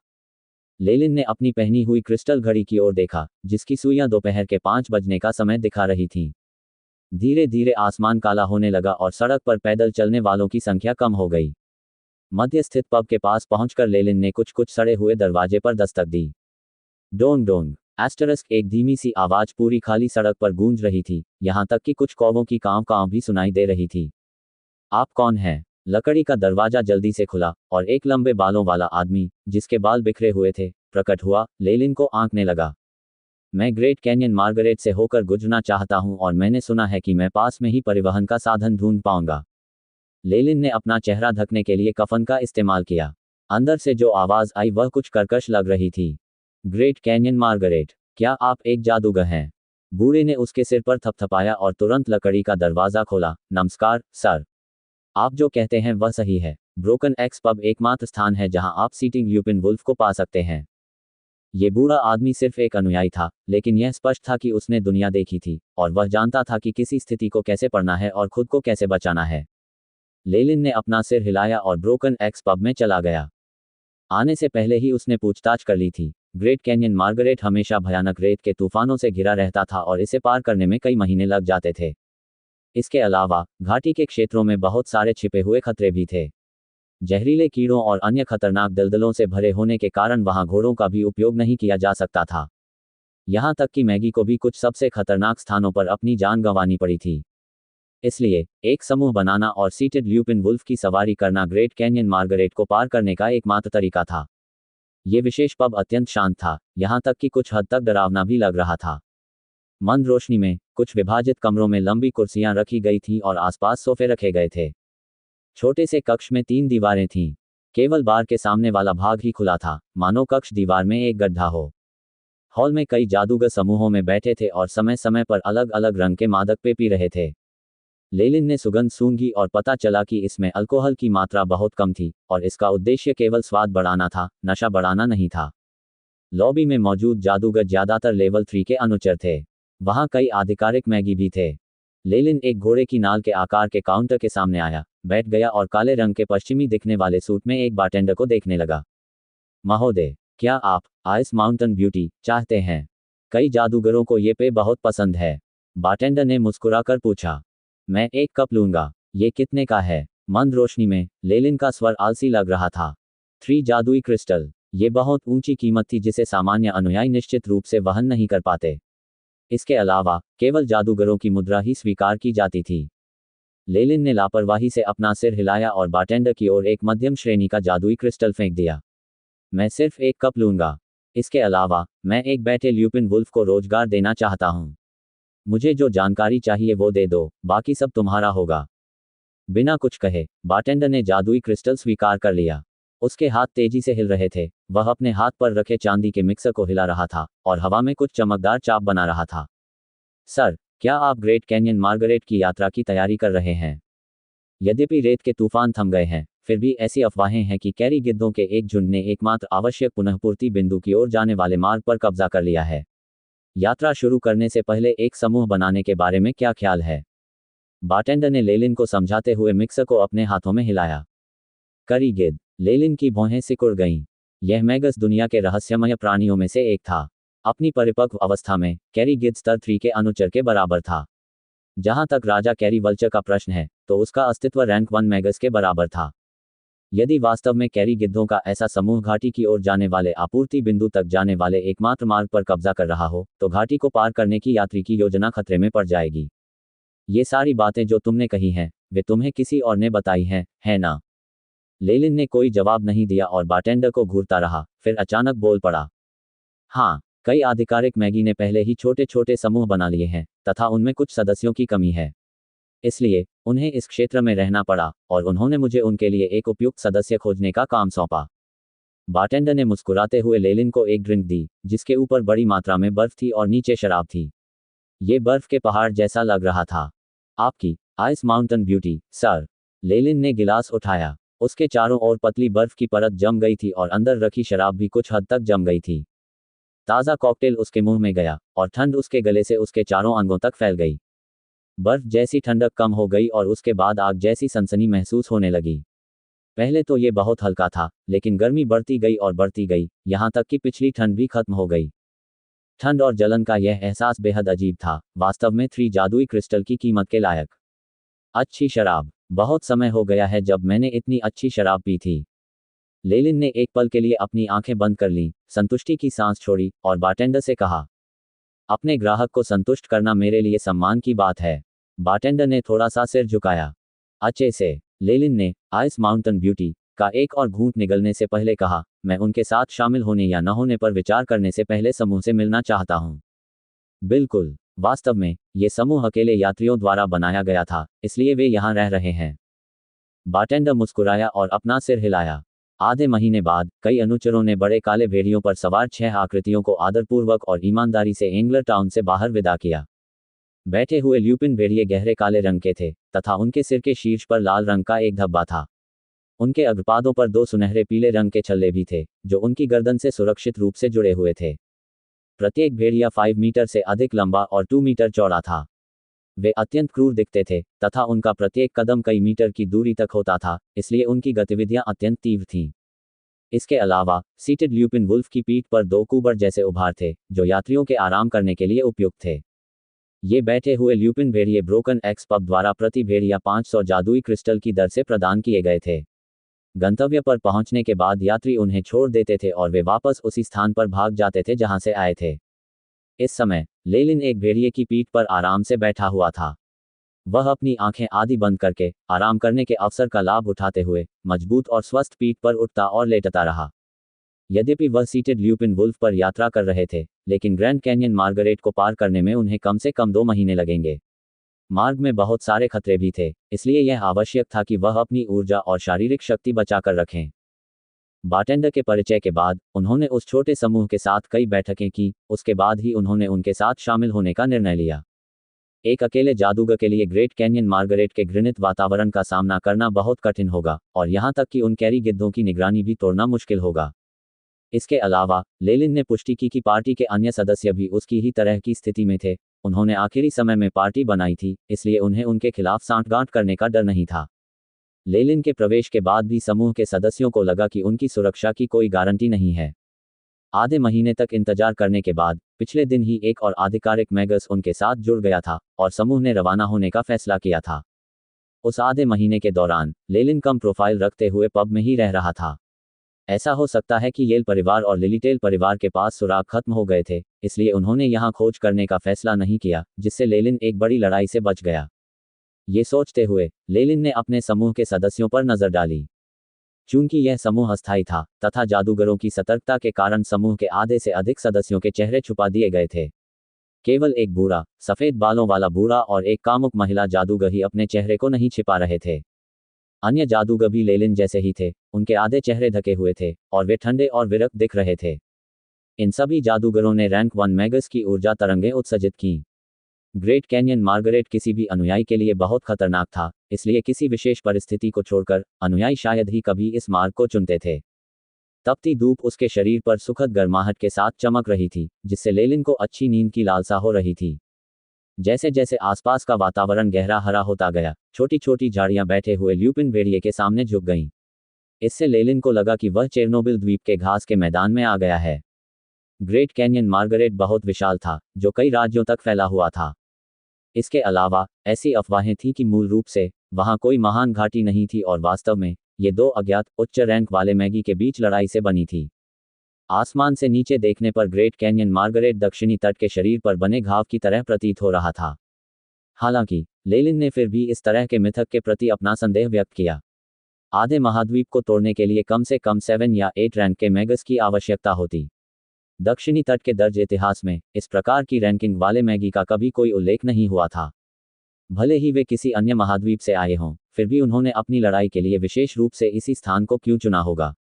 लेलिन ने अपनी पहनी हुई क्रिस्टल घड़ी की ओर देखा, जिसकी सुइयां दोपहर के 5 बजने का समय दिखा रही थीं। धीरे धीरे आसमान काला होने लगा और सड़क पर पैदल चलने वालों की संख्या कम हो गई। मध्य स्थित पब के पास पहुंचकर लेलिन ने कुछ सड़े हुए दरवाजे पर दस्तक दी। डोंग डोंग *, एक धीमी सी आवाज पूरी खाली सड़क पर गूंज रही थी, यहां तक कि कुछ कौवों की कांव कांव भी सुनाई दे रही थी। आप कौन हैं? लकड़ी का दरवाजा जल्दी से खुला और एक लंबे बालों वाला आदमी, जिसके बाल बिखरे हुए थे, प्रकट हुआ। लेलिन को आंकने लगा। मैं ग्रेट कैन्यन मार्गरेट से होकर गुजरना चाहता हूं और मैंने सुना है कि मैं पास में ही परिवहन का साधन ढूंढ पाऊंगा। लेलिन ने अपना चेहरा ढकने के लिए कफन का इस्तेमाल किया। अंदर से जो आवाज आई वह कुछ कर्कश लग रही थी। ग्रेट कैन्यन मार्गरेट, क्या आप एक जादूगर हैं? बूढ़े ने उसके सिर पर थपथपाया और तुरंत लकड़ी का दरवाजा खोला। नमस्कार सर, आप जो कहते हैं वह सही है। ब्रोकन एक्स पब एकमात्र स्थान है जहां आप सीटिंग ल्यूपिन वुल्फ को पा सकते हैं। ये बूढ़ा आदमी सिर्फ एक अनुयायी था, लेकिन यह स्पष्ट था कि उसने दुनिया देखी थी और वह जानता था कि किसी स्थिति को कैसे पढ़ना है और खुद को कैसे बचाना है। लेलिन ने अपना सिर हिलाया और ब्रोकन एक्स पब में चला गया। आने से पहले ही उसने पूछताछ कर ली थी। ग्रेट कैन्यन मार्गरेट हमेशा भयानक रेत के तूफानों से घिरा रहता था और इसे पार करने में कई महीने लग जाते थे। इसके अलावा घाटी के क्षेत्रों में बहुत सारे छिपे हुए खतरे भी थे। जहरीले कीड़ों और अन्य खतरनाक दलदलों से भरे होने के कारण वहां घोड़ों का भी उपयोग नहीं किया जा सकता था। यहां तक कि मैगी को भी कुछ सबसे खतरनाक स्थानों पर अपनी जान गंवानी पड़ी थी। इसलिए एक समूह बनाना और सीटेड ल्यूपिन वुल्फ की सवारी करना ग्रेट कैन्यन मार्गरेट को पार करने का एकमात्र तरीका था। ये विशेष पब अत्यंत शांत था, यहां तक कि कुछ हद तक डरावना भी लग रहा था। मंद रोशनी में कुछ विभाजित कमरों में लंबी कुर्सियां रखी गई थीं और आसपास सोफे रखे गए थे। छोटे से कक्ष में 3 दीवारें थीं। केवल बार के सामने वाला भाग ही खुला था, मानो कक्ष दीवार में एक गड्ढा हो। हॉल में कई जादूगर समूहों में बैठे थे और समय समय पर अलग अलग रंग के मादक पेय पी रहे थे। लेलिन ने सुगंध सूंघी और पता चला कि इसमें अल्कोहल की मात्रा बहुत कम थी और इसका उद्देश्य केवल स्वाद बढ़ाना था, नशा बढ़ाना नहीं था। लॉबी में मौजूद जादूगर ज्यादातर लेवल 3 के अनुचर थे। वहां कई आधिकारिक मैगी भी थे। लेलिन एक घोड़े की नाल के आकार के काउंटर के सामने आया, बैठ गया और काले रंग के पश्चिमी दिखने वाले सूट में एक बारटेंडर को देखने लगा। महोदय, क्या आप आइस माउंटेन ब्यूटी चाहते हैं? कई जादूगरों को ये पेय बहुत पसंद है। बारटेंडर ने मुस्कुराकर पूछा। मैं एक कप लूंगा। ये कितने का है? मंद रोशनी में लेलिन का स्वर आलसी लग रहा था। 3 जादुई क्रिस्टल। ये बहुत ऊंची कीमत थी जिसे सामान्य अनुयायी निश्चित रूप से वहन नहीं कर पाते। इसके अलावा केवल जादूगरों की मुद्रा ही स्वीकार की जाती थी। लेलिन ने लापरवाही से अपना सिर हिलाया और बारटेंडर की ओर एक मध्यम श्रेणी का जादुई क्रिस्टल फेंक दिया। मैं सिर्फ एक कप लूंगा। इसके अलावा मैं एक बैठे ल्यूपिन वुल्फ को रोजगार देना चाहता हूं। मुझे जो जानकारी चाहिए वो दे दो, बाकी सब तुम्हारा होगा। बिना कुछ कहे बारटेंडर ने जादुई क्रिस्टल स्वीकार कर लिया। उसके हाथ तेजी से हिल रहे थे, वह अपने हाथ पर रखे चांदी के मिक्सर को हिला रहा था और हवा में कुछ चमकदार चाप बना रहा था। सर, क्या आप ग्रेट कैन्यन मार्गरेट की यात्रा की तैयारी कर रहे हैं? यद्यपि रेत के तूफान थम गए हैं, फिर भी ऐसी अफवाहें हैं कि कैरी गिद्धों के एक झुंड ने एकमात्र आवश्यक पुनःपूर्ति बिंदु की ओर जाने वाले मार्ग पर कब्जा कर लिया है। यात्रा शुरू करने से पहले एक समूह बनाने के बारे में क्या ख्याल है? बारटेंडर ने लेलिन को समझाते हुए मिक्सर को अपने हाथों में हिलाया। करी गिद्ध। लेलिन की भौहें सिकुड़ गईं। यह मैगस दुनिया के रहस्यमय प्राणियों में से एक था। अपनी परिपक्व अवस्था में कैरी गिद्ध स्तर 3 के अनुचर के बराबर था। जहां तक राजा कैरी वल्चर का प्रश्न है, तो उसका अस्तित्व रैंक 1 मैगस के बराबर था। यदि वास्तव में कैरी गिद्धों का ऐसा समूह घाटी की ओर जाने वाले आपूर्ति बिंदु तक जाने वाले एकमात्र मार्ग पर कब्जा कर रहा हो, तो घाटी को पार करने की यात्री की योजना खतरे में पड़ जाएगी। ये सारी बातें जो तुमने कही हैं, वे तुम्हें किसी और ने बताई हैं, है ना? लेलिन ने कोई जवाब नहीं दिया और बारटेंडर को घूरता रहा, फिर अचानक बोल पड़ा। हाँ, कई आधिकारिक मैगी ने पहले ही छोटे छोटे समूह बना लिए हैं, तथा उनमें कुछ सदस्यों की कमी है। इसलिए उन्हें इस क्षेत्र में रहना पड़ा और उन्होंने मुझे उनके लिए एक उपयुक्त सदस्य खोजने का काम सौंपा। बारटेंडर ने मुस्कुराते हुए लेलिन को एक ड्रिंक दी, जिसके ऊपर बड़ी मात्रा में बर्फ थी और नीचे शराब थी। ये बर्फ के पहाड़ जैसा लग रहा था। आपकी आइस माउंटेन ब्यूटी, सर। लेलिन ने गिलास उठाया। उसके चारों ओर पतली बर्फ की परत जम गई थी और अंदर रखी शराब भी कुछ हद तक जम गई थी। ताज़ा कॉकटेल उसके मुंह में गया और ठंड उसके गले से उसके चारों अंगों तक फैल गई। बर्फ जैसी ठंडक कम हो गई और उसके बाद आग जैसी सनसनी महसूस होने लगी। पहले तो ये बहुत हल्का था, लेकिन गर्मी बढ़ती गई और बढ़ती गई, यहाँ तक कि पिछली ठंड भी खत्म हो गई। ठंड और जलन का यह एहसास बेहद अजीब था, वास्तव में 3 जादुई क्रिस्टल की कीमत के लायक। अच्छी शराब। बहुत समय हो गया है जब मैंने इतनी अच्छी शराब पी थी। लेलिन ने एक पल के लिए अपनी आंखें बंद कर लीं, संतुष्टि की सांस छोड़ी और बारटेंडर से कहा, अपने ग्राहक को संतुष्ट करना मेरे लिए सम्मान की बात है। बारटेंडर ने थोड़ा सा सिर झुकाया। अच्छे से। लेलिन ने आइस माउंटेन ब्यूटी का एक और घूंट निगलने से पहले कहा, मैं उनके साथ शामिल होने या न होने पर विचार करने से पहले समूह से मिलना चाहता हूं। बिल्कुल। वास्तव में ये समूह अकेले यात्रियों द्वारा बनाया गया था, इसलिए वे यहां रह रहे हैं। बारटेंडर मुस्कुराया और अपना सिर हिलाया। आधे महीने बाद कई अनुचरों ने बड़े काले भेड़ियों पर सवार 6 आकृतियों को आदरपूर्वक और ईमानदारी से एंग्लर टाउन से बाहर विदा किया। बैठे हुए ल्यूपिन भेड़िए गहरे काले रंग के थे तथा उनके सिर के शीर्ष पर लाल रंग का एक धब्बा था। उनके अग्रपादों पर 2 सुनहरे पीले रंग के छल्ले भी थे, जो उनकी गर्दन से सुरक्षित रूप से जुड़े हुए थे। प्रत्येक भेड़िया 5 मीटर से अधिक लंबा और 2 मीटर चौड़ा था। वे अत्यंत क्रूर दिखते थे तथा उनका प्रत्येक कदम कई मीटर की दूरी तक होता था, इसलिए उनकी गतिविधियां अत्यंत तीव्र थीं। इसके अलावा सीटेड ल्यूपिन वुल्फ की पीठ पर 2 कुबर जैसे उभार थे, जो यात्रियों के आराम करने के लिए उपयुक्त थे। ये बैठे हुए ल्यूपिन भेड़िए ब्रोकन एक्स पब द्वारा प्रति भेड़िया 500 जादुई क्रिस्टल की दर से प्रदान किए गए थे। गंतव्य पर पहुंचने के बाद यात्री उन्हें छोड़ देते थे और वे वापस उसी स्थान पर भाग जाते थे जहां से आए थे। इस समय लेलिन एक भेड़िए की पीठ पर आराम से बैठा हुआ था। वह अपनी आंखें आधी बंद करके आराम करने के अवसर का लाभ उठाते हुए मजबूत और स्वस्थ पीठ पर उठता और लेटता रहा। यद्यपि वह सीटेड ल्यूपिन वुल्फ पर यात्रा कर रहे थे, लेकिन ग्रैंड कैन्यन मार्गरेट को पार करने में उन्हें कम से कम 2 महीने लगेंगे। मार्ग में बहुत सारे खतरे भी थे, इसलिए यह आवश्यक था कि वह अपनी ऊर्जा और शारीरिक शक्ति बचाकर रखें। बारटेंडर के परिचय के बाद उन्होंने उस छोटे समूह के साथ कई बैठकें की, उसके बाद ही उन्होंने उनके साथ शामिल होने का निर्णय लिया। एक अकेले जादूगर के लिए ग्रेट कैन्यन मार्गरेट के घृणित वातावरण का सामना करना बहुत कठिन होगा, और यहां तक कि उन कैरी गिद्धों की निगरानी भी तोड़ना मुश्किल होगा। इसके अलावा लेलिन ने पुष्टि की कि पार्टी के अन्य सदस्य भी उसकी ही तरह की स्थिति में थे। उन्होंने आखिरी समय में पार्टी बनाई थी, इसलिए उन्हें उनके खिलाफ सांठगांठ करने का डर नहीं था। लेलिन के प्रवेश के बाद भी समूह के सदस्यों को लगा कि उनकी सुरक्षा की कोई गारंटी नहीं है। आधे महीने तक इंतजार करने के बाद पिछले दिन ही एक और आधिकारिक मैगस उनके साथ जुड़ गया था और समूह ने रवाना होने का फैसला किया था। उस आधे महीने के दौरान लेलिन कम प्रोफाइल रखते हुए पब में ही रह रहा था। ऐसा हो सकता है कि येल परिवार और लिलीटेल परिवार के पास सुराग खत्म हो गए थे, इसलिए उन्होंने यहां खोज करने का फैसला नहीं किया, जिससे लेलिन एक बड़ी लड़ाई से बच गया। ये सोचते हुए लेलिन ने अपने समूह के सदस्यों पर नजर डाली। चूंकि यह समूह अस्थायी था तथा जादूगरों की सतर्कता के कारण समूह के आधे से अधिक सदस्यों के चेहरे छुपा दिए गए थे। केवल एक बूढ़ा सफेद बालों वाला बूढ़ा और एक कामुक महिला जादूगर ही अपने चेहरे को नहीं छिपा रहे थे। अन्य जादूगर भी लेलिन जैसे ही थे, उनके आधे चेहरे ढके हुए थे और वे ठंडे और विरक्त दिख रहे थे। इन सभी जादूगरों ने रैंक 1 मैगस की ऊर्जा तरंगें उत्सर्जित कीं। ग्रेट कैन्यन मार्गरेट किसी भी अनुयायी के लिए बहुत खतरनाक था, इसलिए किसी विशेष परिस्थिति को छोड़कर अनुयायी शायद ही कभी इस मार्ग को चुनते थे। तपती धूप उसके शरीर पर सुखद गर्माहट के साथ चमक रही थी, जिससे लेलिन को अच्छी नींद की लालसा हो रही थी। जैसे जैसे आसपास का वातावरण गहरा हरा होता गया, छोटी छोटी झाड़ियां बैठे हुए ल्यूपिन भेड़िए के सामने झुक गईं। इससे लेलिन को लगा कि वह चेरनोबिल द्वीप के घास के मैदान में आ गया है। ग्रेट कैन्यन मार्गरेट बहुत विशाल था, जो कई राज्यों तक फैला हुआ था। इसके अलावा ऐसी अफवाहें थीं कि मूल रूप से वहां कोई महान घाटी नहीं थी और वास्तव में ये 2 अज्ञात उच्च रैंक वाले मैगी के बीच लड़ाई से बनी थी। आसमान से नीचे देखने पर ग्रेट कैन्यन मार्गरेट दक्षिणी तट के शरीर पर बने घाव की तरह प्रतीत हो रहा था। हालांकि लेलिन ने फिर भी इस तरह के मिथक के प्रति अपना संदेह व्यक्त किया। आधे महाद्वीप को तोड़ने के लिए कम से कम 7 या 8 रैंक के मैगस की आवश्यकता होती। दक्षिणी तट के दर्ज इतिहास में इस प्रकार की रैंकिंग वाले मैगी का कभी कोई उल्लेख नहीं हुआ था। भले ही वे किसी अन्य महाद्वीप से आए हों, फिर भी उन्होंने अपनी लड़ाई के लिए विशेष रूप से इसी स्थान को क्यों चुना होगा।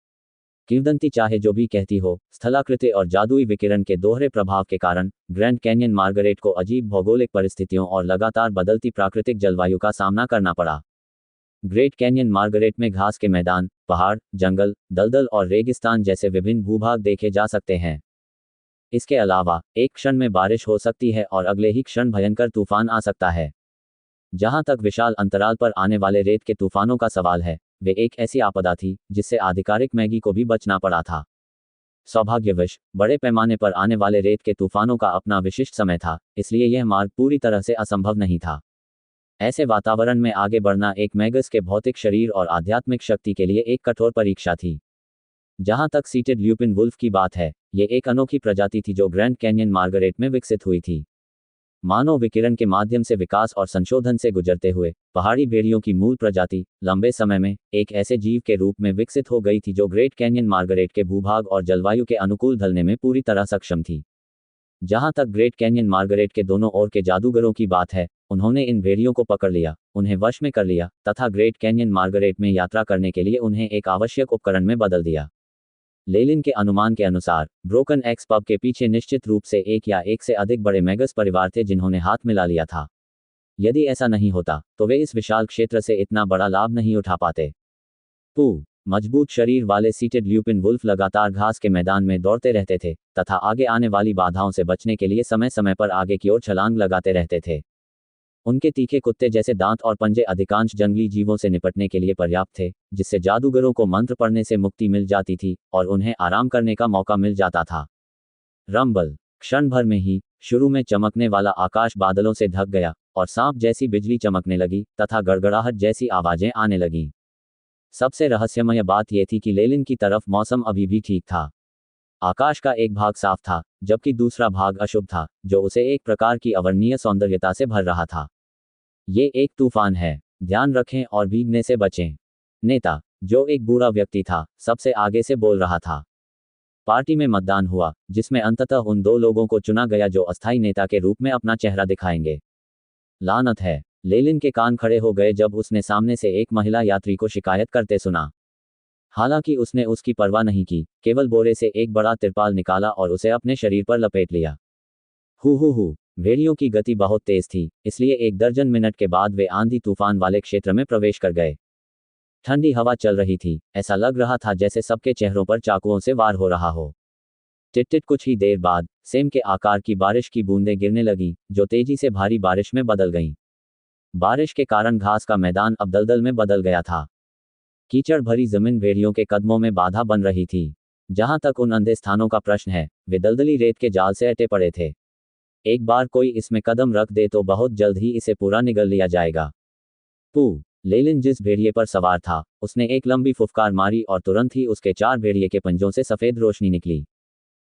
किंवदंती चाहे जो भी कहती हो, स्थलाकृति और जादुई विकिरण के दोहरे प्रभाव के कारण ग्रैंड कैन्यन मार्गरेट को अजीब भौगोलिक परिस्थितियों और लगातार बदलती प्राकृतिक जलवायु का सामना करना पड़ा। ग्रेट कैन्यन मार्गरेट में घास के मैदान, पहाड़, जंगल, दलदल और रेगिस्तान जैसे विभिन्न भूभाग देखे जा सकते हैं। इसके अलावा एक क्षण में बारिश हो सकती है और अगले ही क्षण भयंकर तूफान आ सकता है। जहां तक विशाल अंतराल पर आने वाले रेत के तूफानों का सवाल है, वे एक ऐसी आपदा थी जिससे आधिकारिक मैगी को भी बचना पड़ा था। सौभाग्यवश बड़े पैमाने पर आने वाले रेत के तूफानों का अपना विशिष्ट समय था, इसलिए यह मार्ग पूरी तरह से असंभव नहीं था। ऐसे वातावरण में आगे बढ़ना एक मैगस के भौतिक शरीर और आध्यात्मिक शक्ति के लिए एक कठोर परीक्षा थी। जहां तक सीटेड ल्यूपिन वुल्फ की बात है, ये एक अनोखी प्रजाति थी जो ग्रैंड कैन्यन मार्गरेट में विकसित हुई थी। मानव विकिरण के माध्यम से विकास और संशोधन से गुजरते हुए पहाड़ी भेड़ियों की मूल प्रजाति लंबे समय में एक ऐसे जीव के रूप में विकसित हो गई थी जो ग्रेट कैन्यन मार्गरेट के भूभाग और जलवायु के अनुकूल ढलने में पूरी तरह सक्षम थी। जहां तक ग्रेट कैन्यन मार्गरेट के दोनों ओर के जादूगरों की बात है, उन्होंने इन भेड़ियों को पकड़ लिया, उन्हें वश में कर लिया तथा ग्रेट कैन्यन मार्गरेट में यात्रा करने के लिए उन्हें एक आवश्यक उपकरण में बदल दिया। लेलिन के अनुमान के अनुसार ब्रोकन एक्स पब के पीछे निश्चित रूप से एक या एक से अधिक बड़े मैगस परिवार थे जिन्होंने हाथ मिला लिया था। यदि ऐसा नहीं होता तो वे इस विशाल क्षेत्र से इतना बड़ा लाभ नहीं उठा पाते। मजबूत शरीर वाले सीटेड ल्यूपिन वुल्फ लगातार घास के मैदान में दौड़ते रहते थे तथा आगे आने वाली बाधाओं से बचने के लिए समय समय पर आगे की ओर छलांग लगाते रहते थे। उनके तीखे कुत्ते जैसे दांत और पंजे अधिकांश जंगली जीवों से निपटने के लिए पर्याप्त थे, जिससे जादूगरों को मंत्र पढ़ने से मुक्ति मिल जाती थी और उन्हें आराम करने का मौका मिल जाता था। रंबल। क्षण भर में ही शुरू में चमकने वाला आकाश बादलों से ढक गया और सांप जैसी बिजली चमकने लगी तथा गड़गड़ाहट जैसी आवाजें आने लगीं। सबसे रहस्यमय बात यह थी कि लेलिन की तरफ मौसम अभी भी ठीक था। आकाश का एक भाग साफ था जबकि दूसरा भाग अशुभ था, जो उसे एक प्रकार की अवर्णनीय सौंदर्यता से भर रहा था। ये एक तूफान है, ध्यान रखें और भीगने से बचें। नेता, जो एक बूढ़ा व्यक्ति था, सबसे आगे से बोल रहा था। पार्टी में मतदान हुआ जिसमें अंततः उन दो लोगों को चुना गया जो अस्थायी नेता के रूप में अपना चेहरा दिखाएंगे। लानत है। लेलिन के कान खड़े हो गए जब उसने सामने से एक महिला यात्री को शिकायत करते सुना। हालांकि उसने उसकी परवाह नहीं की, केवल बोरे से एक बड़ा तिरपाल निकाला और उसे अपने शरीर पर लपेट लिया। हु भेड़ियों की गति बहुत तेज थी, इसलिए 1 दर्जन मिनट के बाद वे आंधी तूफान वाले क्षेत्र में प्रवेश कर गए। ठंडी हवा चल रही थी, ऐसा लग रहा था जैसे सबके चेहरों पर चाकुओं से वार हो रहा हो। टिट कुछ ही देर बाद सेम के आकार की बारिश की बूंदें गिरने लगी, जो तेजी से भारी बारिश में बदल गईं। बारिश के कारण घास का मैदान अब दलदल में बदल गया था। कीचड़ भरी जमीन भेड़ियों के कदमों में बाधा बन रही थी। जहां तक उन अंधे स्थानों का प्रश्न है, वे दलदली रेत के जाल से अटे पड़े थे। एक बार कोई इसमें कदम रख दे तो बहुत जल्द ही इसे पूरा निगल लिया जाएगा। लेलिन जिस भेड़िए पर सवार था, उसने एक लंबी फुफकार मारी और तुरंत ही उसके 4 भेड़िए के पंजों से सफेद रोशनी निकली।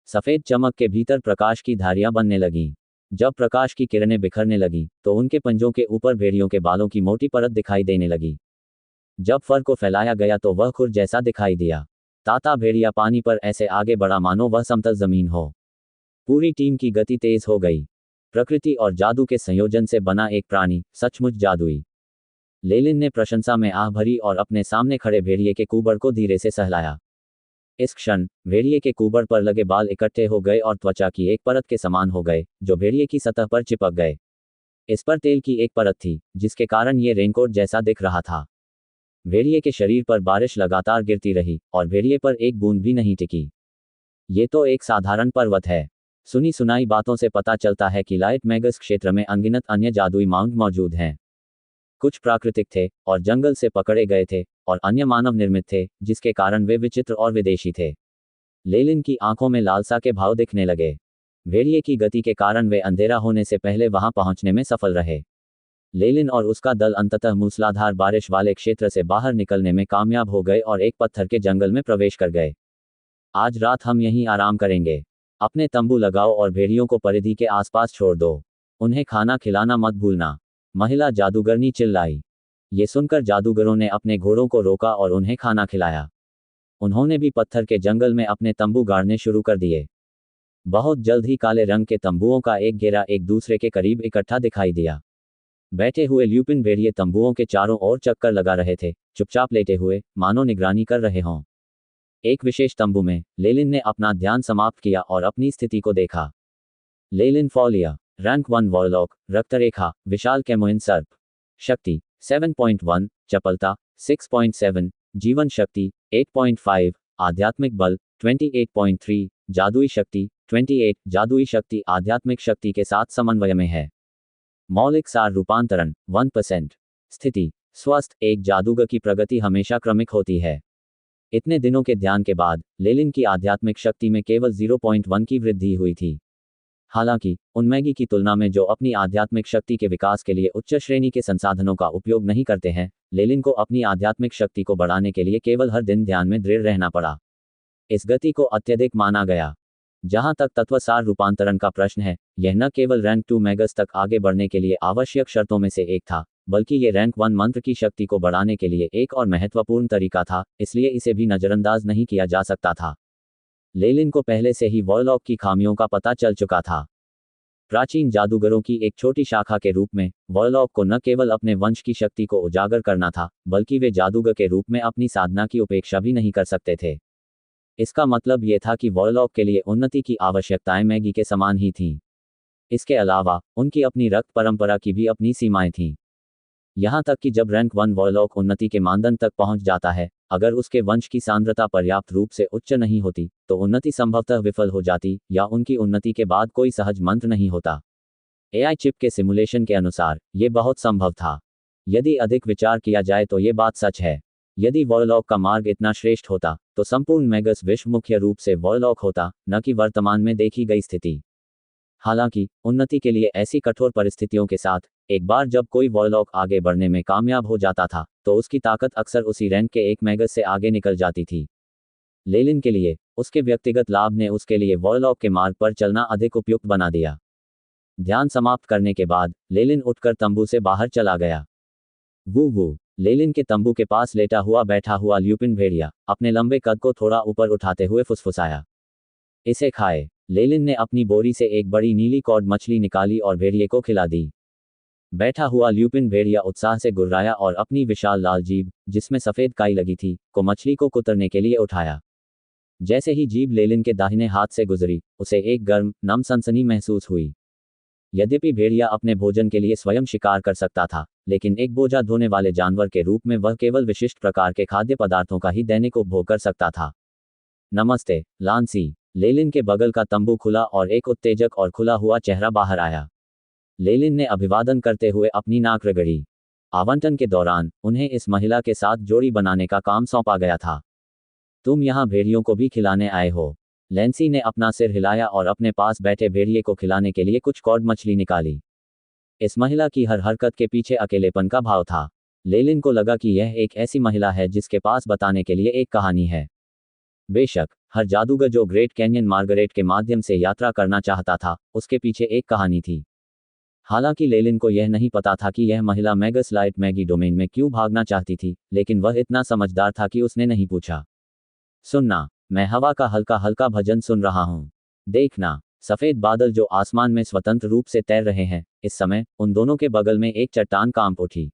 सफेद चमक के भीतर प्रकाश की धारियां बनने लगीं। जब प्रकाश की किरणें बिखरने लगीं, तो उनके पंजों के ऊपर भेड़ियों के बालों की मोटी परत दिखाई देने लगी। जब फर को फैलाया गया तो वह खुर जैसा दिखाई दिया। ताता भेड़िया पानी पर ऐसे आगे बढ़ा मानो वह समतल जमीन हो। पूरी टीम की गति तेज हो गई। प्रकृति और जादू के संयोजन से बना एक प्राणी, सचमुच जादुई। लेलिन ने प्रशंसा में आह भरी और अपने सामने खड़े भेड़िए के कुबड़ को धीरे से सहलाया। इस क्षण भेड़िए के कुबड़ पर लगे बाल इकट्ठे हो गए और त्वचा की एक परत के समान हो गए, जो भेड़िए की सतह पर चिपक गए। इस पर तेल की एक परत थी, जिसके कारण ये रेनकोट जैसा दिख रहा था। भेड़िए के शरीर पर बारिश लगातार गिरती रही और भेड़िए पर एक बूंद भी नहीं टिकी। ये तो एक साधारण पर्वत है। सुनी सुनाई बातों से पता चलता है कि लाइट मैगस क्षेत्र में अनगिनत अन्य जादुई माउंट मौजूद हैं। कुछ प्राकृतिक थे और जंगल से पकड़े गए थे, और अन्य मानव निर्मित थे, जिसके कारण वे विचित्र और विदेशी थे। लेलिन की आंखों में लालसा के भाव दिखने लगे। भेड़िए की गति के कारण वे अंधेरा होने से पहले वहां पहुंचने में सफल रहे। लेलिन और उसका दल अंततः मूसलाधार बारिश वाले क्षेत्र से बाहर निकलने में कामयाब हो गए और एक पत्थर के जंगल में प्रवेश कर गए। आज रात हम यहीं आराम करेंगे। अपने तंबू लगाओ और भेड़ियों को परिधि के आसपास छोड़ दो। उन्हें खाना खिलाना मत भूलना। महिला जादूगरनी चिल्लाई। ये सुनकर जादूगरों ने अपने घोड़ों को रोका और उन्हें खाना खिलाया। उन्होंने भी पत्थर के जंगल में अपने तंबू गाड़ने शुरू कर दिए। बहुत जल्द ही काले रंग के तंबुओं का एक घेरा एक दूसरे के करीब इकट्ठा दिखाई दिया। बैठे हुए ल्यूपिन भेड़िए तंबुओं के चारों ओर चक्कर लगा रहे थे, चुपचाप लेटे हुए, मानो निगरानी कर रहे हों। एक विशेष तंबू में लेलिन ने अपना ध्यान समाप्त किया और अपनी स्थिति को देखा। लेलिन फॉलिया, रैंक 1 वॉरलॉक, रक्तरेखा, विशाल कैमोइन सर्प, शक्ति 7.1, चपलता 6.7, जीवन शक्ति 8.5, आध्यात्मिक बल 28.3, जादुई शक्ति 28, जादुई शक्ति आध्यात्मिक शक्ति के साथ समन्वय में है। मौलिक सार रूपांतरण 1%। स्थिति स्वस्थ। एक जादूगर की प्रगति हमेशा क्रमिक होती है। इतने दिनों के ध्यान के बाद लेलिन की आध्यात्मिक शक्ति में केवल 0.1 की वृद्धि हुई थी। हालांकि उन मैगी की तुलना में जो अपनी आध्यात्मिक शक्ति के विकास के लिए उच्च श्रेणी के संसाधनों का उपयोग नहीं करते हैं, लेलिन को अपनी आध्यात्मिक शक्ति को बढ़ाने के लिए केवल हर दिन ध्यान में दृढ़ रहना पड़ा। इस गति को अत्यधिक माना गया। जहां तक तत्वसार रूपांतरण का प्रश्न है, यह न केवल रैंक 2 मैगस तक आगे बढ़ने के लिए आवश्यक शर्तों में से एक था, बल्कि ये रैंक 1 मंत्र की शक्ति को बढ़ाने के लिए एक और महत्वपूर्ण तरीका था, इसलिए इसे भी नज़रअंदाज नहीं किया जा सकता था। लेलिन को पहले से ही वॉरलॉक की खामियों का पता चल चुका था। प्राचीन जादूगरों की एक छोटी शाखा के रूप में वॉरलॉक को न केवल अपने वंश की शक्ति को उजागर करना था, बल्कि वे जादूगर के रूप में अपनी साधना की उपेक्षा भी नहीं कर सकते थे। इसका मतलब ये था कि वॉरलॉक के लिए उन्नति की आवश्यकताएं मैगी के समान ही थीं। इसके अलावा उनकी अपनी रक्त परंपरा की भी अपनी सीमाएं थीं। यहाँ तक कि जब रैंक 1 वॉरलॉक उन्नति के मानदंड तक पहुँच जाता है, अगर उसके वंश की सांद्रता पर्याप्त रूप से उच्च नहीं होती, तो उन्नति संभवतः विफल हो जाती, या उनकी उन्नति के बाद कोई सहज मंत्र नहीं होता। एआई चिप के सिमुलेशन के अनुसार ये बहुत संभव था। यदि अधिक विचार किया जाए तो ये बात सच है। यदि वॉरलॉक का मार्ग इतना श्रेष्ठ होता, तो संपूर्ण मैगस विश्व मुख्य रूप से वॉरलॉक होता, न कि वर्तमान में देखी गई स्थिति। हालांकि उन्नति के लिए ऐसी कठोर परिस्थितियों के साथ एक बार जब कोई वॉरलॉक आगे बढ़ने में कामयाब हो जाता था तो उसकी ताकत अक्सर उसी रैंक के एक मैगस से आगे निकल जाती थी। लेलिन के लिए उसके व्यक्तिगत लाभ ने उसके लिए वॉरलॉक के मार्ग पर चलना अधिक उपयुक्त बना दिया। ध्यान समाप्त करने के बाद लेलिन उठकर तंबू से बाहर चला गया। वो लेलिन के तंबू के पास लेटा हुआ बैठा हुआ ल्यूपिन भेड़िया अपने लंबे कद को थोड़ा ऊपर उठाते हुए फुसफुसाया, इसे खाए। लेलिन ने अपनी बोरी से एक बड़ी नीली कॉड मछली निकाली और भेड़िए को खिला दी। बैठा हुआ ल्यूपिन भेड़िया उत्साह से गुर्राया और अपनी विशाल लाल जीभ, जिसमें सफेद काई लगी थी, को मछली को कुतरने के लिए उठाया। जैसे ही जीभ लेलिन के दाहिने हाथ से गुजरी, उसे एक गर्म, नम सनसनी महसूस हुई। यद्यपि भेड़िया अपने भोजन के लिए स्वयं शिकार कर सकता था, लेकिन एक बोझा ढोने वाले जानवर के रूप में वह केवल विशिष्ट प्रकार के खाद्य पदार्थों का ही दैनिक उपभोग कर सकता था। नमस्ते, लांसी। लेलिन के बगल का तंबू खुला और एक उत्तेजक और खुला हुआ चेहरा बाहर आया। लेलिन ने अभिवादन करते हुए अपनी नाक रगड़ी। आवंटन के दौरान उन्हें इस महिला के साथ जोड़ी बनाने का काम सौंपा गया था। तुम यहाँ भेड़ियों को भी खिलाने आए हो? लैंसी ने अपना सिर हिलाया और अपने पास बैठे भेड़िए को खिलाने के लिए कुछ कॉड मछली निकाली। इस महिला की हर हरकत के पीछे अकेलेपन का भाव था। लेलिन को लगा कि यह एक ऐसी महिला है जिसके पास बताने के लिए एक कहानी है। बेशक, हर जादूगर जो ग्रेट कैन्यन मार्गरेट के माध्यम से यात्रा करना चाहता था, उसके पीछे एक कहानी थी। हालांकि लेलिन को यह नहीं पता था कि यह महिला मैगस लाइट मैगी डोमेन में क्यों भागना चाहती थी, लेकिन वह इतना समझदार था कि उसने नहीं पूछा। सुनना, मैं हवा का हल्का हल्का भजन सुन रहा हूँ। देखना, सफेद बादल जो आसमान में स्वतंत्र रूप से तैर रहे हैं। इस समय उन दोनों के बगल में एक चट्टान कांप उठी।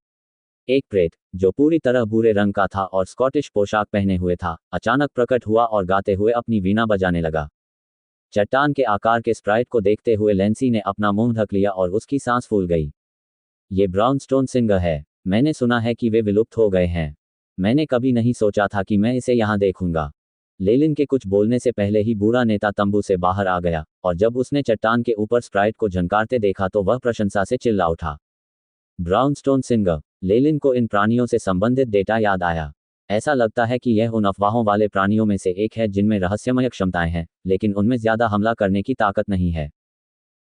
एक प्रेत, जो पूरी तरह भूरे रंग का था और स्कॉटिश पोशाक पहने हुए था, अचानक प्रकट हुआ और गाते हुए अपनी वीणा बजाने लगा। चट्टान के आकार के स्प्राइट को देखते हुए लैंसी ने अपना मुंह ढक लिया और उसकी सांस फूल गई। ये ब्राउनस्टोन सिंगर है। मैंने सुना है कि वे विलुप्त हो गए हैं। मैंने कभी नहीं सोचा था कि मैं इसे यहाँ देखूंगा। लेलिन के कुछ बोलने से पहले ही बूढ़ा नेता तंबू से बाहर आ गया, और जब उसने चट्टान के ऊपर स्प्राइट को झनकारते देखा तो वह प्रशंसा से चिल्ला उठा। ब्राउनस्टोन सिंगर। लेलिन को इन प्राणियों से संबंधित डेटा याद आया। ऐसा लगता है कि यह उन अफवाहों वाले प्राणियों में से एक है जिनमें रहस्यमय क्षमताएं हैं, लेकिन उनमें ज्यादा हमला करने की ताकत नहीं है।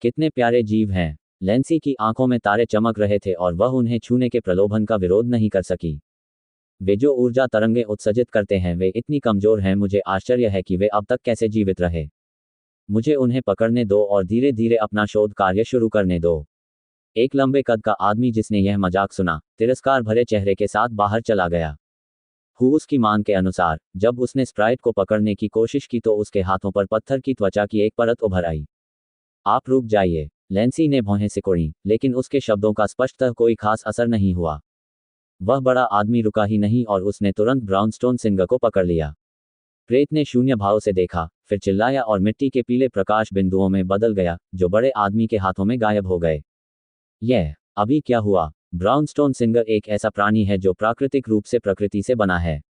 कितने प्यारे जीव हैं। लैंसी की आंखों में तारे चमक रहे थे और वह उन्हें छूने के प्रलोभन का विरोध नहीं कर सकी। वे जो ऊर्जा तरंगें उत्सर्जित करते हैं वे इतनी कमजोर हैं, मुझे आश्चर्य है कि वे अब तक कैसे जीवित रहे। मुझे उन्हें पकड़ने दो और धीरे धीरे अपना शोध कार्य शुरू करने दो। एक लंबे कद का आदमी जिसने यह मजाक सुना, तिरस्कार भरे चेहरे के साथ बाहर चला गया। हुस की मांग के अनुसार जब उसने स्प्राइट को पकड़ने की कोशिश की तो उसके हाथों पर पत्थर की त्वचा की एक परत उभर आई। आप रुक जाइए, लैंसी ने भौहें सिकोड़ी, लेकिन उसके शब्दों का स्पष्टतः कोई खास असर नहीं हुआ। वह बड़ा आदमी रुका ही नहीं और उसने तुरंत ब्राउनस्टोन सिंगर को पकड़ लिया। प्रेत ने शून्य भाव से देखा, फिर चिल्लाया और मिट्टी के पीले प्रकाश बिंदुओं में बदल गया, जो बड़े आदमी के हाथों में गायब हो गए। यह अभी क्या हुआ? ब्राउनस्टोन सिंगर एक ऐसा प्राणी है जो प्राकृतिक रूप से प्रकृति से बना है।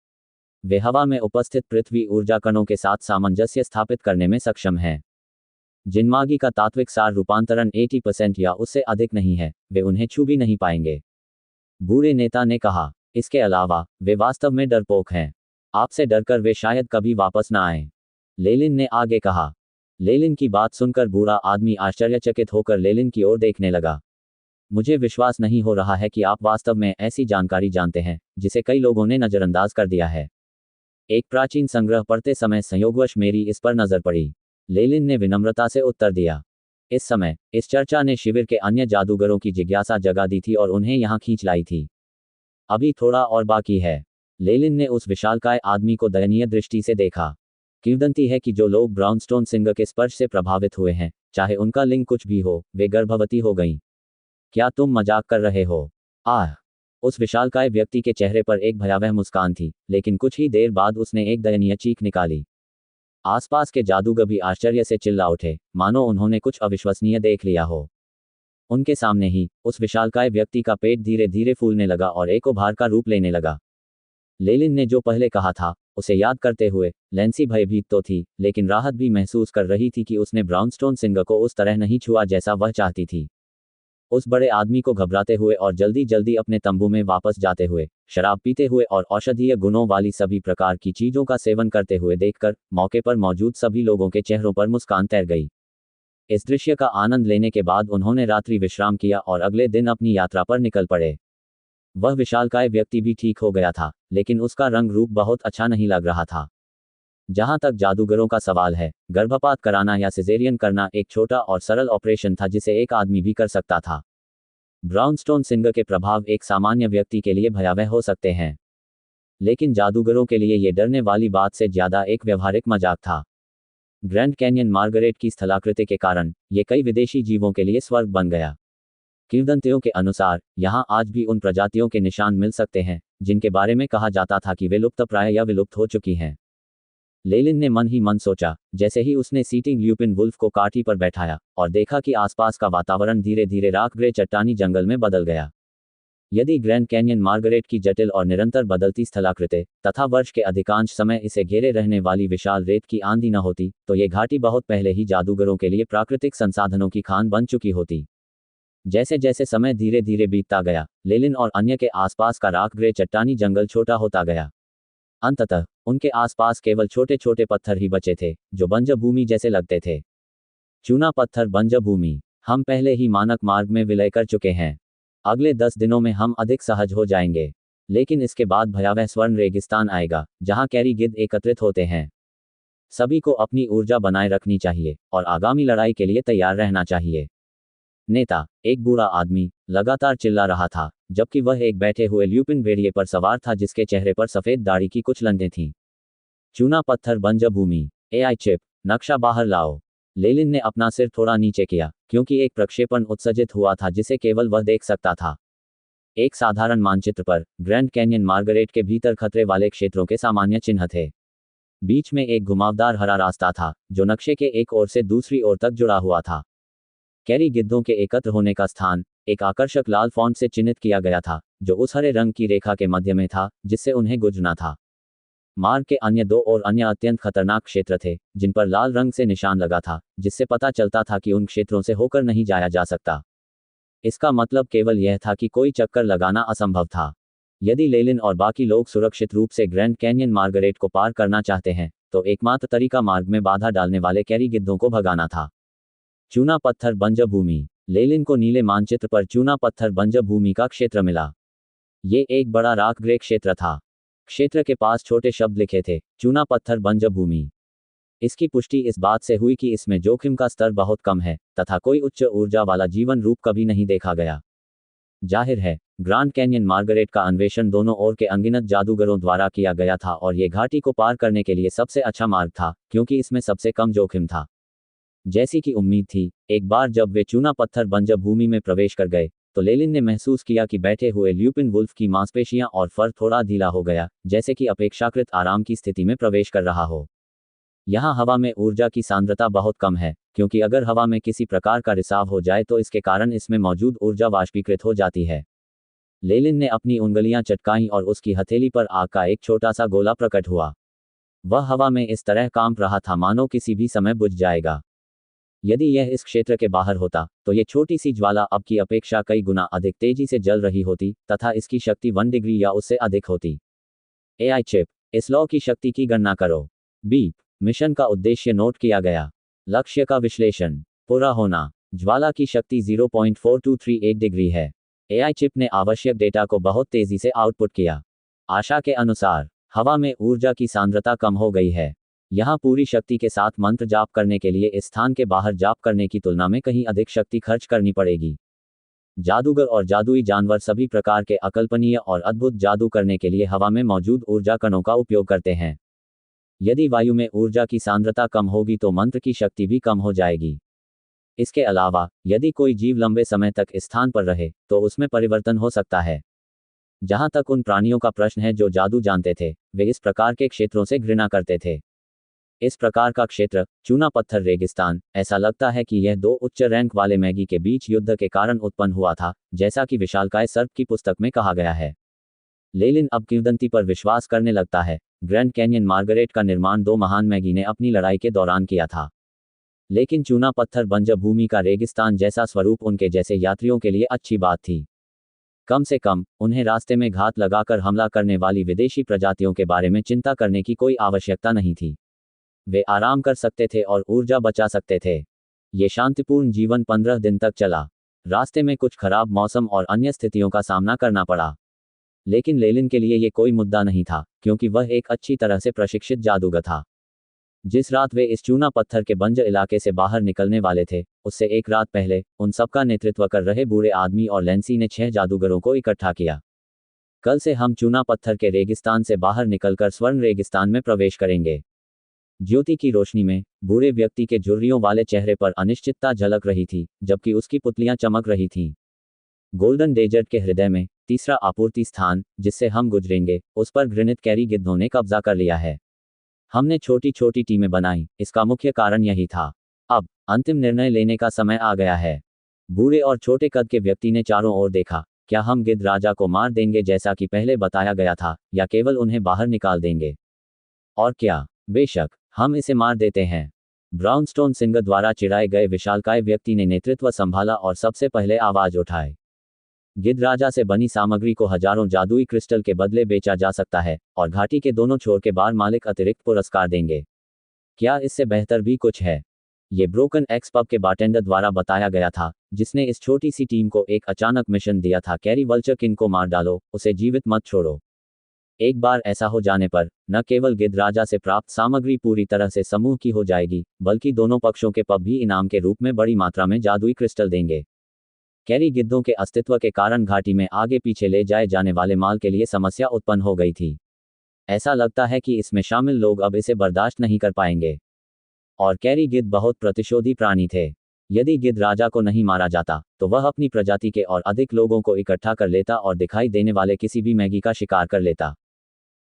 वे हवा में उपस्थित पृथ्वी ऊर्जा कणों के साथ सामंजस्य स्थापित करने में सक्षम है। जिनमागी का तात्विक सार रूपांतरण 80% या उससे अधिक नहीं है, वे उन्हें छू भी नहीं पाएंगे। बूढ़े नेता ने कहा। इसके अलावा वे वास्तव में डरपोक हैं। आपसे डरकर वे शायद कभी वापस न आए। लेलिन ने आगे कहा। लेलिन की बात सुनकर बूढ़ा आदमी आश्चर्यचकित होकर लेलिन की ओर देखने लगा। मुझे विश्वास नहीं हो रहा है कि आप वास्तव में ऐसी जानकारी जानते हैं जिसे कई लोगों ने नजरअंदाज कर दिया है। एक प्राचीन संग्रह पढ़ते समय संयोगवश मेरी इस पर नजर पड़ी। लेलिन ने विनम्रता से उत्तर दिया। इस समय इस चर्चा ने शिविर के अन्य जादूगरों की जिज्ञासा जगा दी थी और उन्हें यहाँ खींच लाई थी। अभी थोड़ा और बाकी है। लेलिन ने उस विशालकाय आदमी को दयनीय दृष्टि से देखा। किंवदंती है कि जो लोग ब्राउनस्टोन सिंगर के स्पर्श से प्रभावित हुए हैं, चाहे उनका लिंग कुछ भी हो, वे गर्भवती हो गईं। क्या तुम मजाक कर रहे हो? आह! उस विशालकाय व्यक्ति के चेहरे पर एक भयावह मुस्कान थी, लेकिन कुछ ही देर बाद उसने एक दयनीय चीख निकाली। आसपास के जादूगर भी आश्चर्य से चिल्ला उठे, मानो उन्होंने कुछ अविश्वसनीय देख लिया हो। उनके सामने ही उस विशालकाय व्यक्ति का पेट धीरे धीरे फूलने लगा और एक उभार का रूप लेने लगा। लेलिन ने जो पहले कहा था, उसे याद करते हुए लैंसी भयभीत तो थी, लेकिन राहत भी महसूस कर रही थी कि उसने ब्राउनस्टोन सिंगर को उस तरह नहीं छुआ जैसा वह चाहती थी। उस बड़े आदमी को घबराते हुए और जल्दी जल्दी अपने तंबू में वापस जाते हुए, शराब पीते हुए और औषधीय गुणों वाली सभी प्रकार की चीजों का सेवन करते हुए देखकर मौके पर मौजूद सभी लोगों के चेहरों पर मुस्कान तैर गई। इस दृश्य का आनंद लेने के बाद उन्होंने रात्रि विश्राम किया और अगले दिन अपनी यात्रा पर निकल पड़े। वह विशालकाय व्यक्ति भी ठीक हो गया था, लेकिन उसका रंग रूप बहुत अच्छा नहीं लग रहा था। जहां तक जादूगरों का सवाल है, गर्भपात कराना या सिजेरियन करना एक छोटा और सरल ऑपरेशन था जिसे एक आदमी भी कर सकता था। ब्राउनस्टोन सिंगर के प्रभाव एक सामान्य व्यक्ति के लिए भयावह हो सकते हैं, लेकिन जादूगरों के लिए यह डरने वाली बात से ज्यादा एक व्यवहारिक मजाक था। ग्रैंड कैन्यन मार्गरेट की स्थलाकृति के कारण ये कई विदेशी जीवों के लिए स्वर्ग बन गया। किंवदंतियों के अनुसार यहाँ आज भी उन प्रजातियों के निशान मिल सकते हैं जिनके बारे में कहा जाता था कि वे लुप्तप्राय या विलुप्त हो चुकी हैं। लेलिन ने मन ही मन सोचा, जैसे ही उसने सीटिंग ल्यूपिन वुल्फ को काठी पर बैठाया और देखा कि आसपास का वातावरण धीरे धीरे राख ग्रे चट्टानी जंगल में बदल गया। यदि ग्रैंड कैन्यन मार्गरेट की जटिल और निरंतर बदलती स्थलाकृति तथा वर्ष के अधिकांश समय इसे घेरे रहने वाली विशाल रेत की आंधी न होती, तो ये घाटी बहुत पहले ही जादूगरों के लिए प्राकृतिक संसाधनों की खान बन चुकी होती। जैसे जैसे समय धीरे धीरे बीतता गया, लेलिन और अन्य के आसपास का राख ग्रे चट्टानी जंगल छोटा होता गया। अंततः उनके आसपास केवल छोटे छोटे पत्थर ही बचे थे जो बंजर भूमि जैसे लगते थे। चूना पत्थर बंजर भूमि। हम पहले ही मानक मार्ग में विलय कर चुके हैं। अगले 10 दिनों में हम अधिक सहज हो जाएंगे, लेकिन इसके बाद भयावह स्वर्ण रेगिस्तान आएगा जहां कैरी गिद्ध एकत्रित होते हैं। सभी को अपनी ऊर्जा बनाए रखनी चाहिए और आगामी लड़ाई के लिए तैयार रहना चाहिए। नेता, एक बूढ़ा आदमी, लगातार चिल्ला रहा था, जबकि वह एक बैठे हुए ल्यूपिन भेड़िए पर सवार था जिसके चेहरे पर सफेद दाढ़ी की कुछ लंडें थीं। चूना पत्थर बंजर भूमि। एआई चिप, नक्शा बाहर लाओ। लेलिन ने अपना सिर थोड़ा नीचे किया, क्योंकि एक प्रक्षेपण उत्सर्जित हुआ था जिसे केवल वह देख सकता था। एक साधारण मानचित्र पर ग्रैंड कैन्यन मार्गरेट के भीतर खतरे वाले क्षेत्रों के सामान्य चिन्ह थे। बीच में एक घुमावदार हरा रास्ता था जो नक्शे के एक ओर से दूसरी ओर तक जुड़ा हुआ था। कैरी गिद्धों के एकत्र होने का स्थान एक आकर्षक लाल फॉन्ट से चिन्हित किया गया था जो उस हरे रंग की रेखा के मध्य में था जिससे उन्हें गुजरना था। मार्ग के अन्य दो और अन्य अत्यंत खतरनाक क्षेत्र थे जिन पर लाल रंग से निशान लगा था, जिससे पता चलता था कि उन क्षेत्रों से होकर नहीं जाया जा सकता। इसका मतलब केवल यह था कि कोई चक्कर लगाना असंभव था। यदि लेलिन और बाकी लोग सुरक्षित रूप से ग्रैंड कैन्यन मार्गरेट को पार करना चाहते हैं, तो एकमात्र तरीका मार्ग में बाधा डालने वाले कैरी गिद्धों को भगाना था। चूना पत्थर बंजर भूमि। लेलिन को नीले मानचित्र पर चूना पत्थर बंजर भूमि का क्षेत्र मिला। ये एक बड़ा राख ग्रे क्षेत्र था। क्षेत्र के पास छोटे शब्द लिखे थे, चूना पत्थर बंजर भूमि। इसकी पुष्टि इस बात से हुई कि इसमें जोखिम का स्तर बहुत कम है तथा कोई उच्च ऊर्जा वाला जीवन रूप कभी नहीं देखा गया। जाहिर है, ग्रैंड कैन्यन मार्गरेट का अन्वेषण दोनों ओर के अनगिनत जादूगरों द्वारा किया गया था और ये घाटी को पार करने के लिए सबसे अच्छा मार्ग था क्योंकि इसमें सबसे कम जोखिम था। जैसी कि उम्मीद थी, एक बार जब वे चूना पत्थर बंजर भूमि में प्रवेश कर गए, तो लेलिन ने महसूस किया कि बैठे हुए ल्यूपिन वुल्फ की मांसपेशियां और फर थोड़ा ढीला हो गया, जैसे कि अपेक्षाकृत आराम की स्थिति में प्रवेश कर रहा हो। यहाँ हवा में ऊर्जा की सांद्रता बहुत कम है, क्योंकि अगर हवा में किसी प्रकार का रिसाव हो जाए तो इसके कारण इसमें मौजूद ऊर्जा वाष्पीकृत हो जाती है। लेलिन ने अपनी उंगलियां चटकाईं और उसकी हथेली पर आग का एक छोटा सा गोला प्रकट हुआ। वह हवा में इस तरह कांप रहा था मानो किसी भी समय बुझ जाएगा। यदि यह इस क्षेत्र के बाहर होता, तो ये छोटी सी ज्वाला अब की अपेक्षा कई गुना अधिक तेजी से जल रही होती तथा इसकी शक्ति 1 डिग्री या उससे अधिक होती। एआई चिप, इस लॉ की शक्ति की गणना करो। बीप। मिशन का उद्देश्य नोट किया गया। लक्ष्य का विश्लेषण पूरा होना। ज्वाला की शक्ति 0.4238 डिग्री है। एआई चिप ने आवश्यक डेटा को बहुत तेजी से आउटपुट किया। आशा के अनुसार हवा में ऊर्जा की सांद्रता कम हो गई है। यहाँ पूरी शक्ति के साथ मंत्र जाप करने के लिए इस स्थान के बाहर जाप करने की तुलना में कहीं अधिक शक्ति खर्च करनी पड़ेगी। जादूगर और जादुई जानवर सभी प्रकार के अकल्पनीय और अद्भुत जादू करने के लिए हवा में मौजूद ऊर्जा कणों का उपयोग करते हैं। यदि वायु में ऊर्जा की सांद्रता कम होगी तो मंत्र की शक्ति भी कम हो जाएगी। इसके अलावा, यदि कोई जीव लंबे समय तक इस स्थान पर रहे, तो उसमें परिवर्तन हो सकता है। जहां तक उन प्राणियों का प्रश्न है जो जादू जानते थे, वे इस प्रकार के क्षेत्रों से घृणा करते थे। इस प्रकार का क्षेत्र, चूना पत्थर रेगिस्तान, ऐसा लगता है कि यह 2 उच्च रैंक वाले मैगी के बीच युद्ध के कारण उत्पन्न हुआ था, जैसा कि विशालकाय सर्प की पुस्तक में कहा गया है। लेलिन अब किंवदंती पर विश्वास करने लगता है। ग्रैंड कैन्यन मार्गरेट का निर्माण 2 महान मैगी ने अपनी लड़ाई के दौरान किया था। लेकिन चूना पत्थर बंजर भूमि का रेगिस्तान जैसा स्वरूप उनके जैसे यात्रियों के लिए अच्छी बात थी। कम से कम उन्हें रास्ते में घात लगाकर हमला करने वाली विदेशी प्रजातियों के बारे में चिंता करने की कोई आवश्यकता नहीं थी। वे आराम कर सकते थे और ऊर्जा बचा सकते थे। ये शांतिपूर्ण जीवन 15 दिन तक चला। रास्ते में कुछ खराब मौसम और अन्य स्थितियों का सामना करना पड़ा, लेकिन लेलिन के लिए ये कोई मुद्दा नहीं था, क्योंकि वह एक अच्छी तरह से प्रशिक्षित जादूगर था। जिस रात वे इस चूना पत्थर के बंजर इलाके से बाहर निकलने वाले थे, उससे एक रात पहले उन सबका नेतृत्व कर रहे बूढ़े आदमी और लेंसी ने 6 जादूगरों को इकट्ठा किया। कल से हम चूना पत्थर के रेगिस्तान से बाहर निकलकर स्वर्ण रेगिस्तान में प्रवेश करेंगे। ज्योति की रोशनी में बूढ़े व्यक्ति के झुर्रियों वाले चेहरे पर अनिश्चितता झलक रही थी, जबकि उसकी पुतलियां चमक रही थीं। गोल्डन डेजर्ट के हृदय में तीसरा आपूर्ति स्थान, जिससे हम गुजरेंगे, उस पर घृणित कैरी गिद्धों ने कब्जा कर लिया है। हमने छोटी छोटी टीमें बनाई, इसका मुख्य कारण यही था। अब अंतिम निर्णय लेने का समय आ गया है। बूढ़े और छोटे कद के व्यक्ति ने चारों ओर देखा। क्या हम गिद्ध राजा को मार देंगे जैसा कि पहले बताया गया था, या केवल उन्हें बाहर निकाल देंगे? और क्या, बेशक हम इसे मार देते हैं। ब्राउनस्टोन सिंगर द्वारा चिढ़ाए गए विशालकाय व्यक्ति ने नेतृत्व संभाला और सबसे पहले आवाज उठाई। गिद्ध राजा से बनी सामग्री को हजारों जादुई क्रिस्टल के बदले बेचा जा सकता है, और घाटी के दोनों छोर के बार मालिक अतिरिक्त पुरस्कार देंगे। क्या इससे बेहतर भी कुछ है? ये ब्रोकन एक्स पब के बारटेंडर द्वारा बताया गया था, जिसने इस छोटी सी टीम को एक अचानक मिशन दिया था। कैरी वल्चर किंग को मार डालो, उसे जीवित मत छोड़ो। एक बार ऐसा हो जाने पर न केवल गिद्ध राजा से प्राप्त सामग्री पूरी तरह से समूह की हो जाएगी, बल्कि दोनों पक्षों के पब भी इनाम के रूप में बड़ी मात्रा में जादुई क्रिस्टल देंगे। कैरी गिद्धों के अस्तित्व के कारण घाटी में आगे पीछे ले जाए जाने वाले माल के लिए समस्या उत्पन्न हो गई थी। ऐसा लगता है कि इसमें शामिल लोग अब इसे बर्दाश्त नहीं कर पाएंगे। और कैरी गिद्ध बहुत प्रतिशोधी प्राणी थे। यदि गिद्ध राजा को नहीं मारा जाता, तो वह अपनी प्रजाति के और अधिक लोगों को इकट्ठा कर लेता और दिखाई देने वाले किसी भी मैगी का शिकार कर लेता।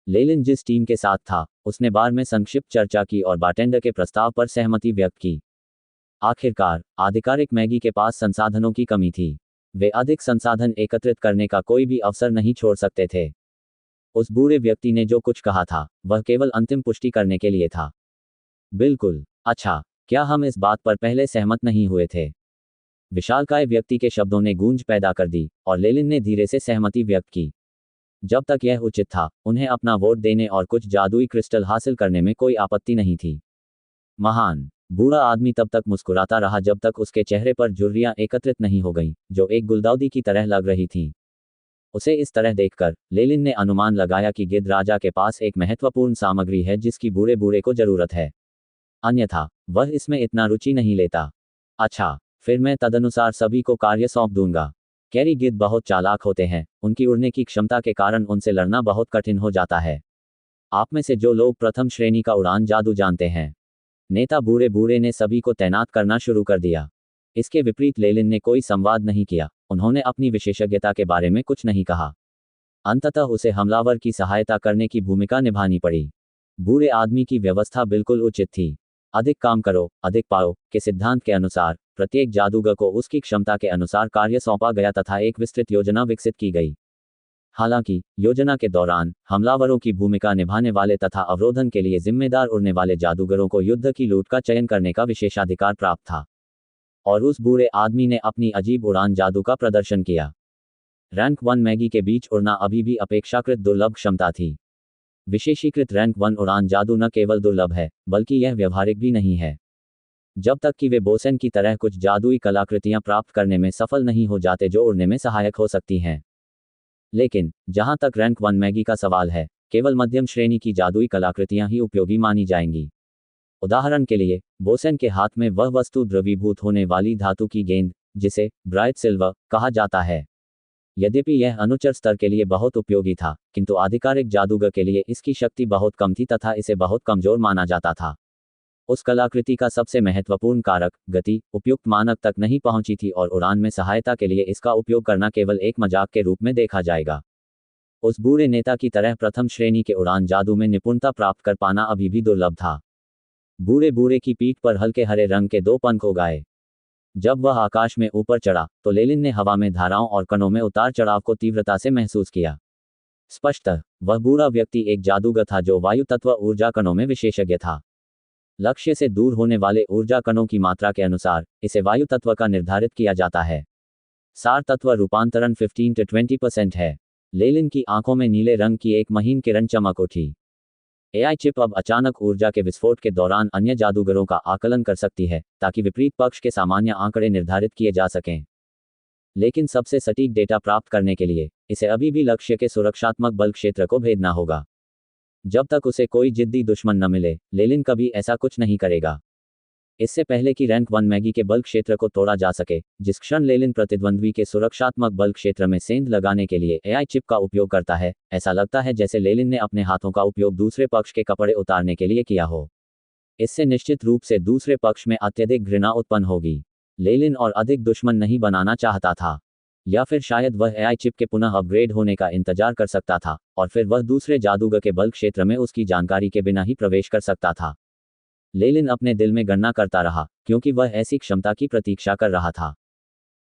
लेलिन जिस टीम के साथ था, उसने बार में संक्षिप्त चर्चा की और बारटेंडर के प्रस्ताव पर सहमति व्यक्त की। आखिरकार आधिकारिक मैगी के पास संसाधनों की कमी थी। वे अधिक संसाधन एकत्रित करने का कोई भी अवसर नहीं छोड़ सकते थे। उस बूढ़े व्यक्ति ने जो कुछ कहा था, वह केवल अंतिम पुष्टि करने के लिए था। बिल्कुल। अच्छा, क्या हम इस बात पर पहले सहमत नहीं हुए थे? विशालकाय व्यक्ति के शब्दों ने गूंज पैदा कर दी, और लेलिन ने धीरे से सहमति व्यक्त की। जब तक यह उचित था, उन्हें अपना वोट देने और कुछ जादुई क्रिस्टल हासिल करने में कोई आपत्ति नहीं थी। महान बूढ़ा आदमी तब तक मुस्कुराता रहा जब तक उसके चेहरे पर झुर्रियां एकत्रित नहीं हो गईं, जो एक गुलदाउदी की तरह लग रही थीं। उसे इस तरह देखकर लेलिन ने अनुमान लगाया कि गिद्ध राजा के पास एक महत्वपूर्ण सामग्री है जिसकी बूढ़े बूढ़े को जरूरत है, अन्यथा वह इसमें इतना रुचि नहीं लेता। अच्छा, फिर मैं तदनुसार सभी को कार्य सौंप दूंगा। कैरी गिद्ध बहुत चालाक होते हैं, उनकी उड़ने की क्षमता के कारण उनसे लड़ना बहुत कठिन हो जाता है। आप में से जो लोग प्रथम श्रेणी का उड़ान जादू जानते हैं। नेता बूढ़े बूढ़े ने सभी को तैनात करना शुरू कर दिया। इसके विपरीत लेलिन ने कोई संवाद नहीं किया, उन्होंने अपनी विशेषज्ञता के बारे में कुछ नहीं कहा। अंततः उसे हमलावर की सहायता करने की भूमिका निभानी पड़ी। बूढ़े आदमी की व्यवस्था बिल्कुल उचित थी। अधिक काम करो, अधिक पाओ के सिद्धांत के अनुसार प्रत्येक जादूगर को उसकी क्षमता के अनुसार कार्य सौंपा गया तथा एक विस्तृत योजना विकसित की गई। हालांकि योजना के दौरान हमलावरों की भूमिका निभाने वाले तथा अवरोधन के लिए जिम्मेदार उड़ने वाले जादूगरों को युद्ध की लूट का चयन करने का विशेषाधिकार प्राप्त था। और उस बूढ़े आदमी ने अपनी अजीब उड़ान जादू का प्रदर्शन किया। रैंक 1 मैगी के बीच उड़ना अभी भी अपेक्षाकृत दुर्लभ क्षमता थी। विशेषीकृत रैंक 1 उड़ान जादू न केवल दुर्लभ है, बल्कि यह व्यवहारिक भी नहीं है। जब तक कि वे बोसेन की तरह कुछ जादुई कलाकृतियां प्राप्त करने में सफल नहीं हो जाते जो उड़ने में सहायक हो सकती हैं। लेकिन जहां तक रैंक 1 मैगी का सवाल है, केवल मध्यम श्रेणी की जादुई कलाकृतियां ही उपयोगी मानी जाएंगी। उदाहरण के लिए, बोसेन के हाथ में वह वस्तु द्रवीभूत होने वाली धातु की गेंद, जिसे ब्राइट सिल्वर कहा जाता है। यद्यपि यह अनुच्चर स्तर के लिए बहुत उपयोगी था, किंतु आधिकारिक जादूगर के लिए इसकी शक्ति बहुत कम थी तथा इसे बहुत कमजोर माना जाता था। उस कलाकृति का सबसे महत्वपूर्ण कारक, गति, उपयुक्त मानक तक नहीं पहुंची थी और उड़ान में सहायता के लिए इसका उपयोग करना केवल एक मजाक के रूप में देखा जाएगा। उस बूढ़े नेता की तरह प्रथम श्रेणी के उड़ान जादू में निपुणता प्राप्त कर पाना अभी भी दुर्लभ था। बूढ़े बूढ़े की पीठ पर हल्के हरे रंग के 2 पंख उगाए। जब वह आकाश में ऊपर चढ़ा, तो लेलिन ने हवा में धाराओं और कणों में उतार चढ़ाव को तीव्रता से महसूस किया। स्पष्टतः वह बूढ़ा व्यक्ति एक जादूगर था जो वायु तत्व ऊर्जा कणों में विशेषज्ञ था। लक्ष्य से दूर होने वाले ऊर्जा कणों की मात्रा के अनुसार इसे वायु तत्व का निर्धारित किया जाता है। सार तत्व रूपांतरण 15 से 20% है। लेलिन की आंखों में नीले रंग की एक महीन किरण चमक उठी। AI चिप अब अचानक ऊर्जा के विस्फोट के दौरान अन्य जादूगरों का आकलन कर सकती है ताकि विपरीत पक्ष के सामान्य आंकड़े निर्धारित किए जा सकें। लेकिन सबसे सटीक डेटा प्राप्त करने के लिए इसे अभी भी लक्ष्य के सुरक्षात्मक बल क्षेत्र को भेदना होगा। जब तक उसे कोई जिद्दी दुश्मन न मिले, लेलिन कभी ऐसा कुछ नहीं करेगा। इससे पहले कि रैंक 1 मैगी के बल क्षेत्र को तोड़ा जा सके, जिस क्षण लेलिन प्रतिद्वंद्वी के सुरक्षात्मक बल क्षेत्र में सेंध लगाने के लिए AI चिप का उपयोग करता है, ऐसा लगता है जैसे लेलिन ने अपने हाथों का उपयोग दूसरे पक्ष के कपड़े उतारने के लिए किया हो। इससे निश्चित रूप से दूसरे पक्ष में अत्यधिक घृणा उत्पन्न होगी। लेलिन और अधिक दुश्मन नहीं बनाना चाहता था, या फिर शायद वह AI चिप के पुनः अपग्रेड होने का इंतजार कर सकता था और फिर वह दूसरे जादूगर के बल क्षेत्र में उसकी जानकारी के बिना ही प्रवेश कर सकता था। लेलिन अपने दिल में गणना करता रहा, क्योंकि वह ऐसी क्षमता की प्रतीक्षा कर रहा था।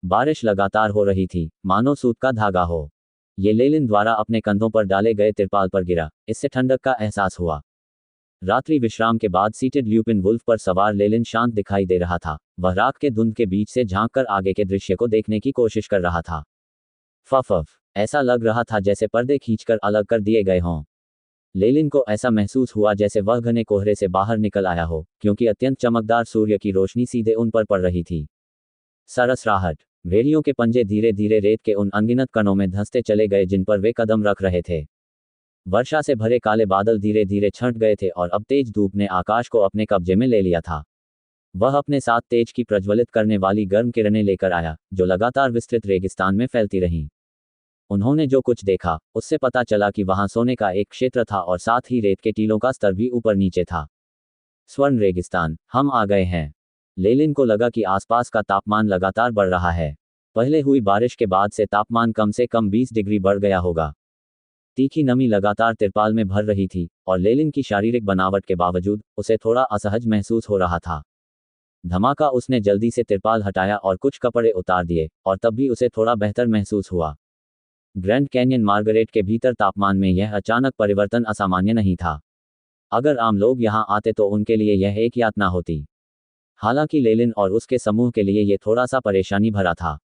बारिश लगातार हो रही थी, मानो सूत का धागा हो। ये लेलिन द्वारा अपने कंधों पर डाले गए तिरपाल पर गिरा, इससे ठंडक का एहसास हुआ। रात्रि विश्राम के बाद सीटेड ल्यूपिन वुल्फ पर सवार लेलिन शांत दिखाई दे रहा था। वह रात के धुंध के बीच से झांककर आगे के दृश्य को देखने की कोशिश कर रहा था। फफ, ऐसा लग रहा था जैसे पर्दे खींचकर अलग कर दिए गए हों। लेलिन को ऐसा महसूस हुआ जैसे वह घने कोहरे से बाहर निकल आया हो, क्योंकि अत्यंत चमकदार सूर्य की रोशनी सीधे उन पर पड़ रही थी। सरसराहट। भेड़ियों के पंजे धीरे धीरे रेत के उन अनगिनत कणों में धंसते चले गए जिन पर वे कदम रख रहे थे। वर्षा से भरे काले बादल धीरे धीरे छंट गए थे और अब तेज धूप ने आकाश को अपने कब्जे में ले लिया था। वह अपने साथ तेज की प्रज्वलित करने वाली गर्म किरणें लेकर आया, जो लगातार विस्तृत रेगिस्तान में फैलती रहीं। उन्होंने जो कुछ देखा, उससे पता चला कि वहां सोने का एक क्षेत्र था और साथ ही रेत के टीलों का स्तर भी ऊपर नीचे था। स्वर्ण रेगिस्तान, हम आ गए हैं। लेलिन को लगा कि आसपास का तापमान लगातार बढ़ रहा है। पहले हुई बारिश के बाद से तापमान कम से कम 20 डिग्री बढ़ गया होगा। तीखी नमी लगातार तिरपाल में भर रही थी और लेलिन की शारीरिक बनावट के बावजूद उसे थोड़ा असहज महसूस हो रहा था। धमाका, उसने जल्दी से तिरपाल हटाया और कुछ कपड़े उतार दिए, और तब भी उसे थोड़ा बेहतर महसूस हुआ। ग्रैंड कैन्यन मार्गरेट के भीतर तापमान में यह अचानक परिवर्तन असामान्य नहीं था। अगर आम लोग यहां आते तो उनके लिए यह एक यातना होती। हालांकि लेलिन और उसके समूह के लिए यह थोड़ा सा परेशानी भरा था।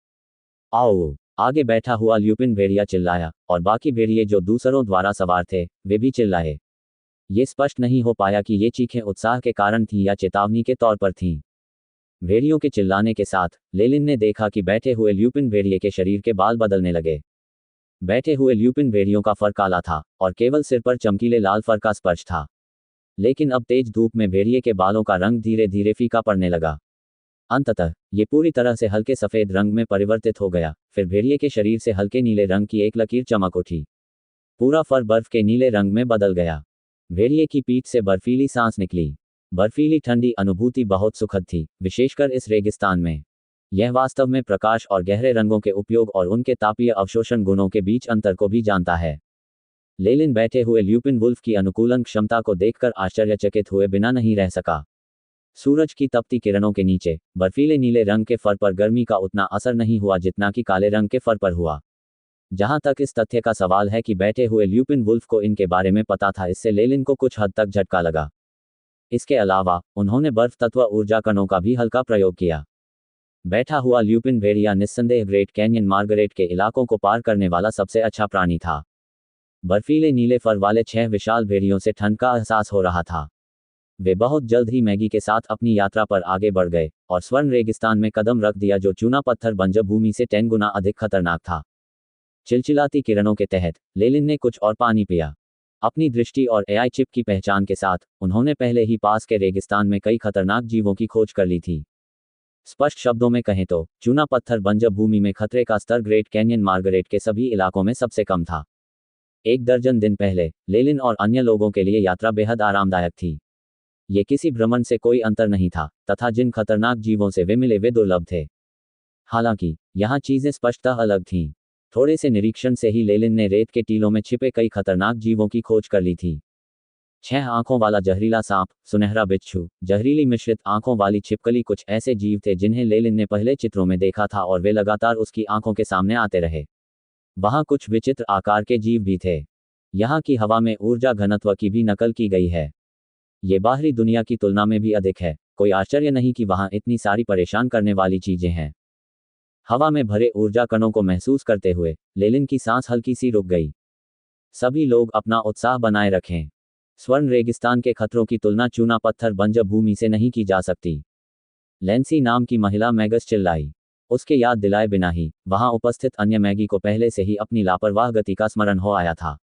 आओ, आगे बैठा हुआ ल्यूपिन भेड़िया चिल्लाया, और बाकी भेड़िए जो दूसरों द्वारा सवार थे, वे भी चिल्लाए। ये स्पष्ट नहीं हो पाया कि ये चीखें उत्साह के कारण थीं या चेतावनी के तौर पर थीं। भेड़ियों के चिल्लाने के साथ लेलिन ने देखा कि बैठे हुए ल्यूपिन भेड़िए के शरीर के बाल बदलने लगे। बैठे हुए ल्यूपिन भेड़ियों का फर काला था और केवल सिर पर चमकीले लाल फर का स्पर्श था। लेकिन अब तेज धूप में भेड़िए के बालों का रंग धीरे धीरे फीका पड़ने लगा। अंततः ये पूरी तरह से हल्के सफेद रंग में परिवर्तित हो गया। फिर भेड़िए के शरीर से हल्के नीले रंग की एक लकीर चमक उठी। पूरा फर बर्फ के नीले रंग में बदल गया। भेड़िए की पीठ से बर्फीली सांस निकली। बर्फीली ठंडी अनुभूति बहुत सुखद थी, विशेषकर इस रेगिस्तान में। यह वास्तव में प्रकाश और गहरे रंगों के उपयोग और उनके तापीय अवशोषण गुणों के बीच अंतर को भी जानता है। लेलिन बैठे हुए ल्यूपिन वुल्फ की अनुकूलन क्षमता को देखकर आश्चर्यचकित हुए बिना नहीं रह सका। सूरज की तपती किरणों के नीचे बर्फीले नीले रंग के फर पर गर्मी का उतना असर नहीं हुआ जितना कि काले रंग के फर पर हुआ। जहां तक इस तथ्य का सवाल है कि बैठे हुए ल्यूपिन वुल्फ को इनके बारे में पता था, इससे लेलिन को कुछ हद तक झटका लगा। इसके अलावा उन्होंने बर्फ तत्व ऊर्जा कणों का भी हल्का प्रयोग किया। बैठा हुआ ल्यूपिन भेड़िया निस्संदेह ग्रेट कैन्यन मार्गरेट के इलाकों को पार करने वाला सबसे अच्छा प्राणी था। बर्फीले नीले फर वाले 6 विशाल भेड़ियों से ठंड का एहसास हो रहा था। वे बहुत जल्द ही मैगी के साथ अपनी यात्रा पर आगे बढ़ गए और स्वर्ण रेगिस्तान में कदम रख दिया, जो चूना पत्थर बंजर भूमि से 10 गुना अधिक खतरनाक था। चिलचिलाती किरणों के तहत लेलिन ने कुछ और पानी पिया। अपनी दृष्टि और AI चिप की पहचान के साथ उन्होंने पहले ही पास के रेगिस्तान में कई खतरनाक जीवों की खोज कर ली थी। स्पष्ट शब्दों में कहें तो चूना पत्थर बंजर भूमि में खतरे का स्तर ग्रेट कैन्यन मार्गरेट के सभी इलाकों में सबसे कम था। 1 दर्जन दिन पहले लेलिन और अन्य लोगों के लिए यात्रा बेहद आरामदायक थी। ये किसी भ्रमण से कोई अंतर नहीं था, तथा जिन खतरनाक जीवों से वे मिले वे दुर्लभ थे। हालांकि यहाँ चीजें स्पष्टतः अलग थीं। थोड़े से निरीक्षण से ही लेलिन ने रेत के टीलों में छिपे कई खतरनाक जीवों की खोज कर ली थी। 6 आंखों वाला जहरीला सांप, सुनहरा बिच्छू, जहरीली मिश्रित आंखों वाली छिपकली कुछ ऐसे जीव थे जिन्हें लेलिन ने पहले चित्रों में देखा था और वे लगातार उसकी आंखों के सामने आते रहे। वहाँ कुछ विचित्र आकार के जीव भी थे। यहाँ की हवा में ऊर्जा घनत्व की भी नकल की गई है। ये बाहरी दुनिया की तुलना में भी अधिक है। कोई आश्चर्य नहीं कि वहाँ इतनी सारी परेशान करने वाली चीजें हैं। हवा में भरे ऊर्जा कणों को महसूस करते हुए लेलिन की सांस हल्की सी रुक गई। सभी लोग अपना उत्साह बनाए रखें। स्वर्ण रेगिस्तान के खतरों की तुलना चूना पत्थर बंजर भूमि से नहीं की जा सकती। लैंसी नाम की महिला मैगस चिल्लाई। उसके याद दिलाए बिना ही वहां उपस्थित अन्य मैगी को पहले से ही अपनी लापरवाह गति का स्मरण हो आया था।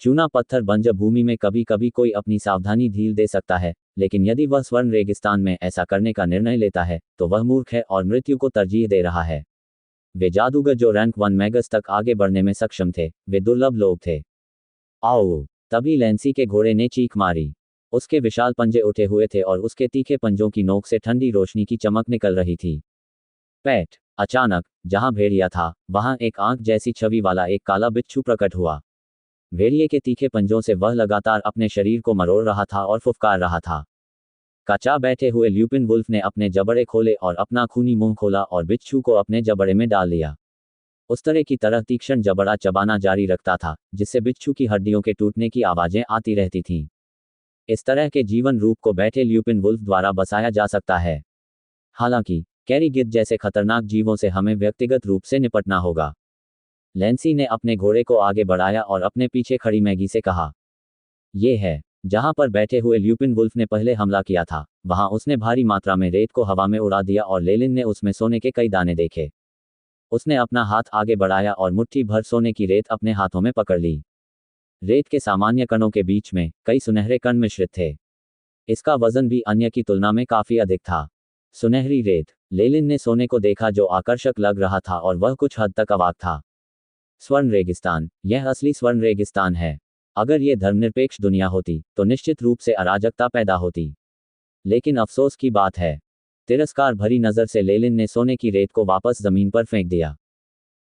चूना पत्थर बंजर भूमि में कभी कभी कोई अपनी सावधानी ढील दे सकता है, लेकिन यदि वह स्वर्ण रेगिस्तान में ऐसा करने का निर्णय लेता है तो वह मूर्ख है और मृत्यु को तरजीह दे रहा है। वे जादूगर जो रैंक 1 मैगस तक आगे बढ़ने में सक्षम थे, वे दुर्लभ लोग थे। आओ! तभी लैंसी के घोड़े ने चीख मारी। उसके विशाल पंजे उठे हुए थे और उसके तीखे पंजों की नोक से ठंडी रोशनी की चमक निकल रही थी। पैट! अचानक जहां भेड़िया था वहां एक आंख जैसी छवि वाला एक काला बिच्छू प्रकट हुआ। भेड़िए के तीखे पंजों से वह लगातार अपने शरीर को मरोड़ रहा था और फुफकार रहा था। कचा बैठे हुए ल्यूपिन वुल्फ ने अपने जबड़े खोले और अपना खूनी मुंह खोला और बिच्छू को अपने जबड़े में डाल लिया। उस तरह की तरह तीक्ष्ण जबड़ा चबाना जारी रखता था जिससे बिच्छू की हड्डियों के टूटने की आवाजें आती रहती थीं। इस तरह के जीवन रूप को बैठे ल्यूपिन वुल्फ द्वारा बसाया जा सकता है। हालांकि कैरी गिद्ध जैसे खतरनाक जीवों से हमें व्यक्तिगत रूप से निपटना होगा। लैंसी ने अपने घोड़े को आगे बढ़ाया और अपने पीछे खड़ी मैगी से कहा। ये है जहां पर बैठे हुए ल्यूपिन वुल्फ ने पहले हमला किया था, वहां उसने भारी मात्रा में रेत को हवा में उड़ा दिया और लेलिन ने उसमें सोने के कई दाने देखे। उसने अपना हाथ आगे बढ़ाया और मुट्ठी भर सोने की रेत अपने हाथों में पकड़ ली। रेत के सामान्य कणों के बीच में कई सुनहरे कण मिश्रित थे। इसका वजन भी अन्य की तुलना में काफी अधिक था। सुनहरी रेत। लेलिन ने सोने को देखा जो आकर्षक लग रहा था और वह कुछ हद तक अवाक था। स्वर्ण रेगिस्तान, यह असली स्वर्ण रेगिस्तान है। अगर यह धर्मनिरपेक्ष दुनिया होती तो निश्चित रूप से अराजकता पैदा होती। लेकिन अफसोस की बात है। तिरस्कार भरी नजर से लेलिन ने सोने की रेत को वापस जमीन पर फेंक दिया।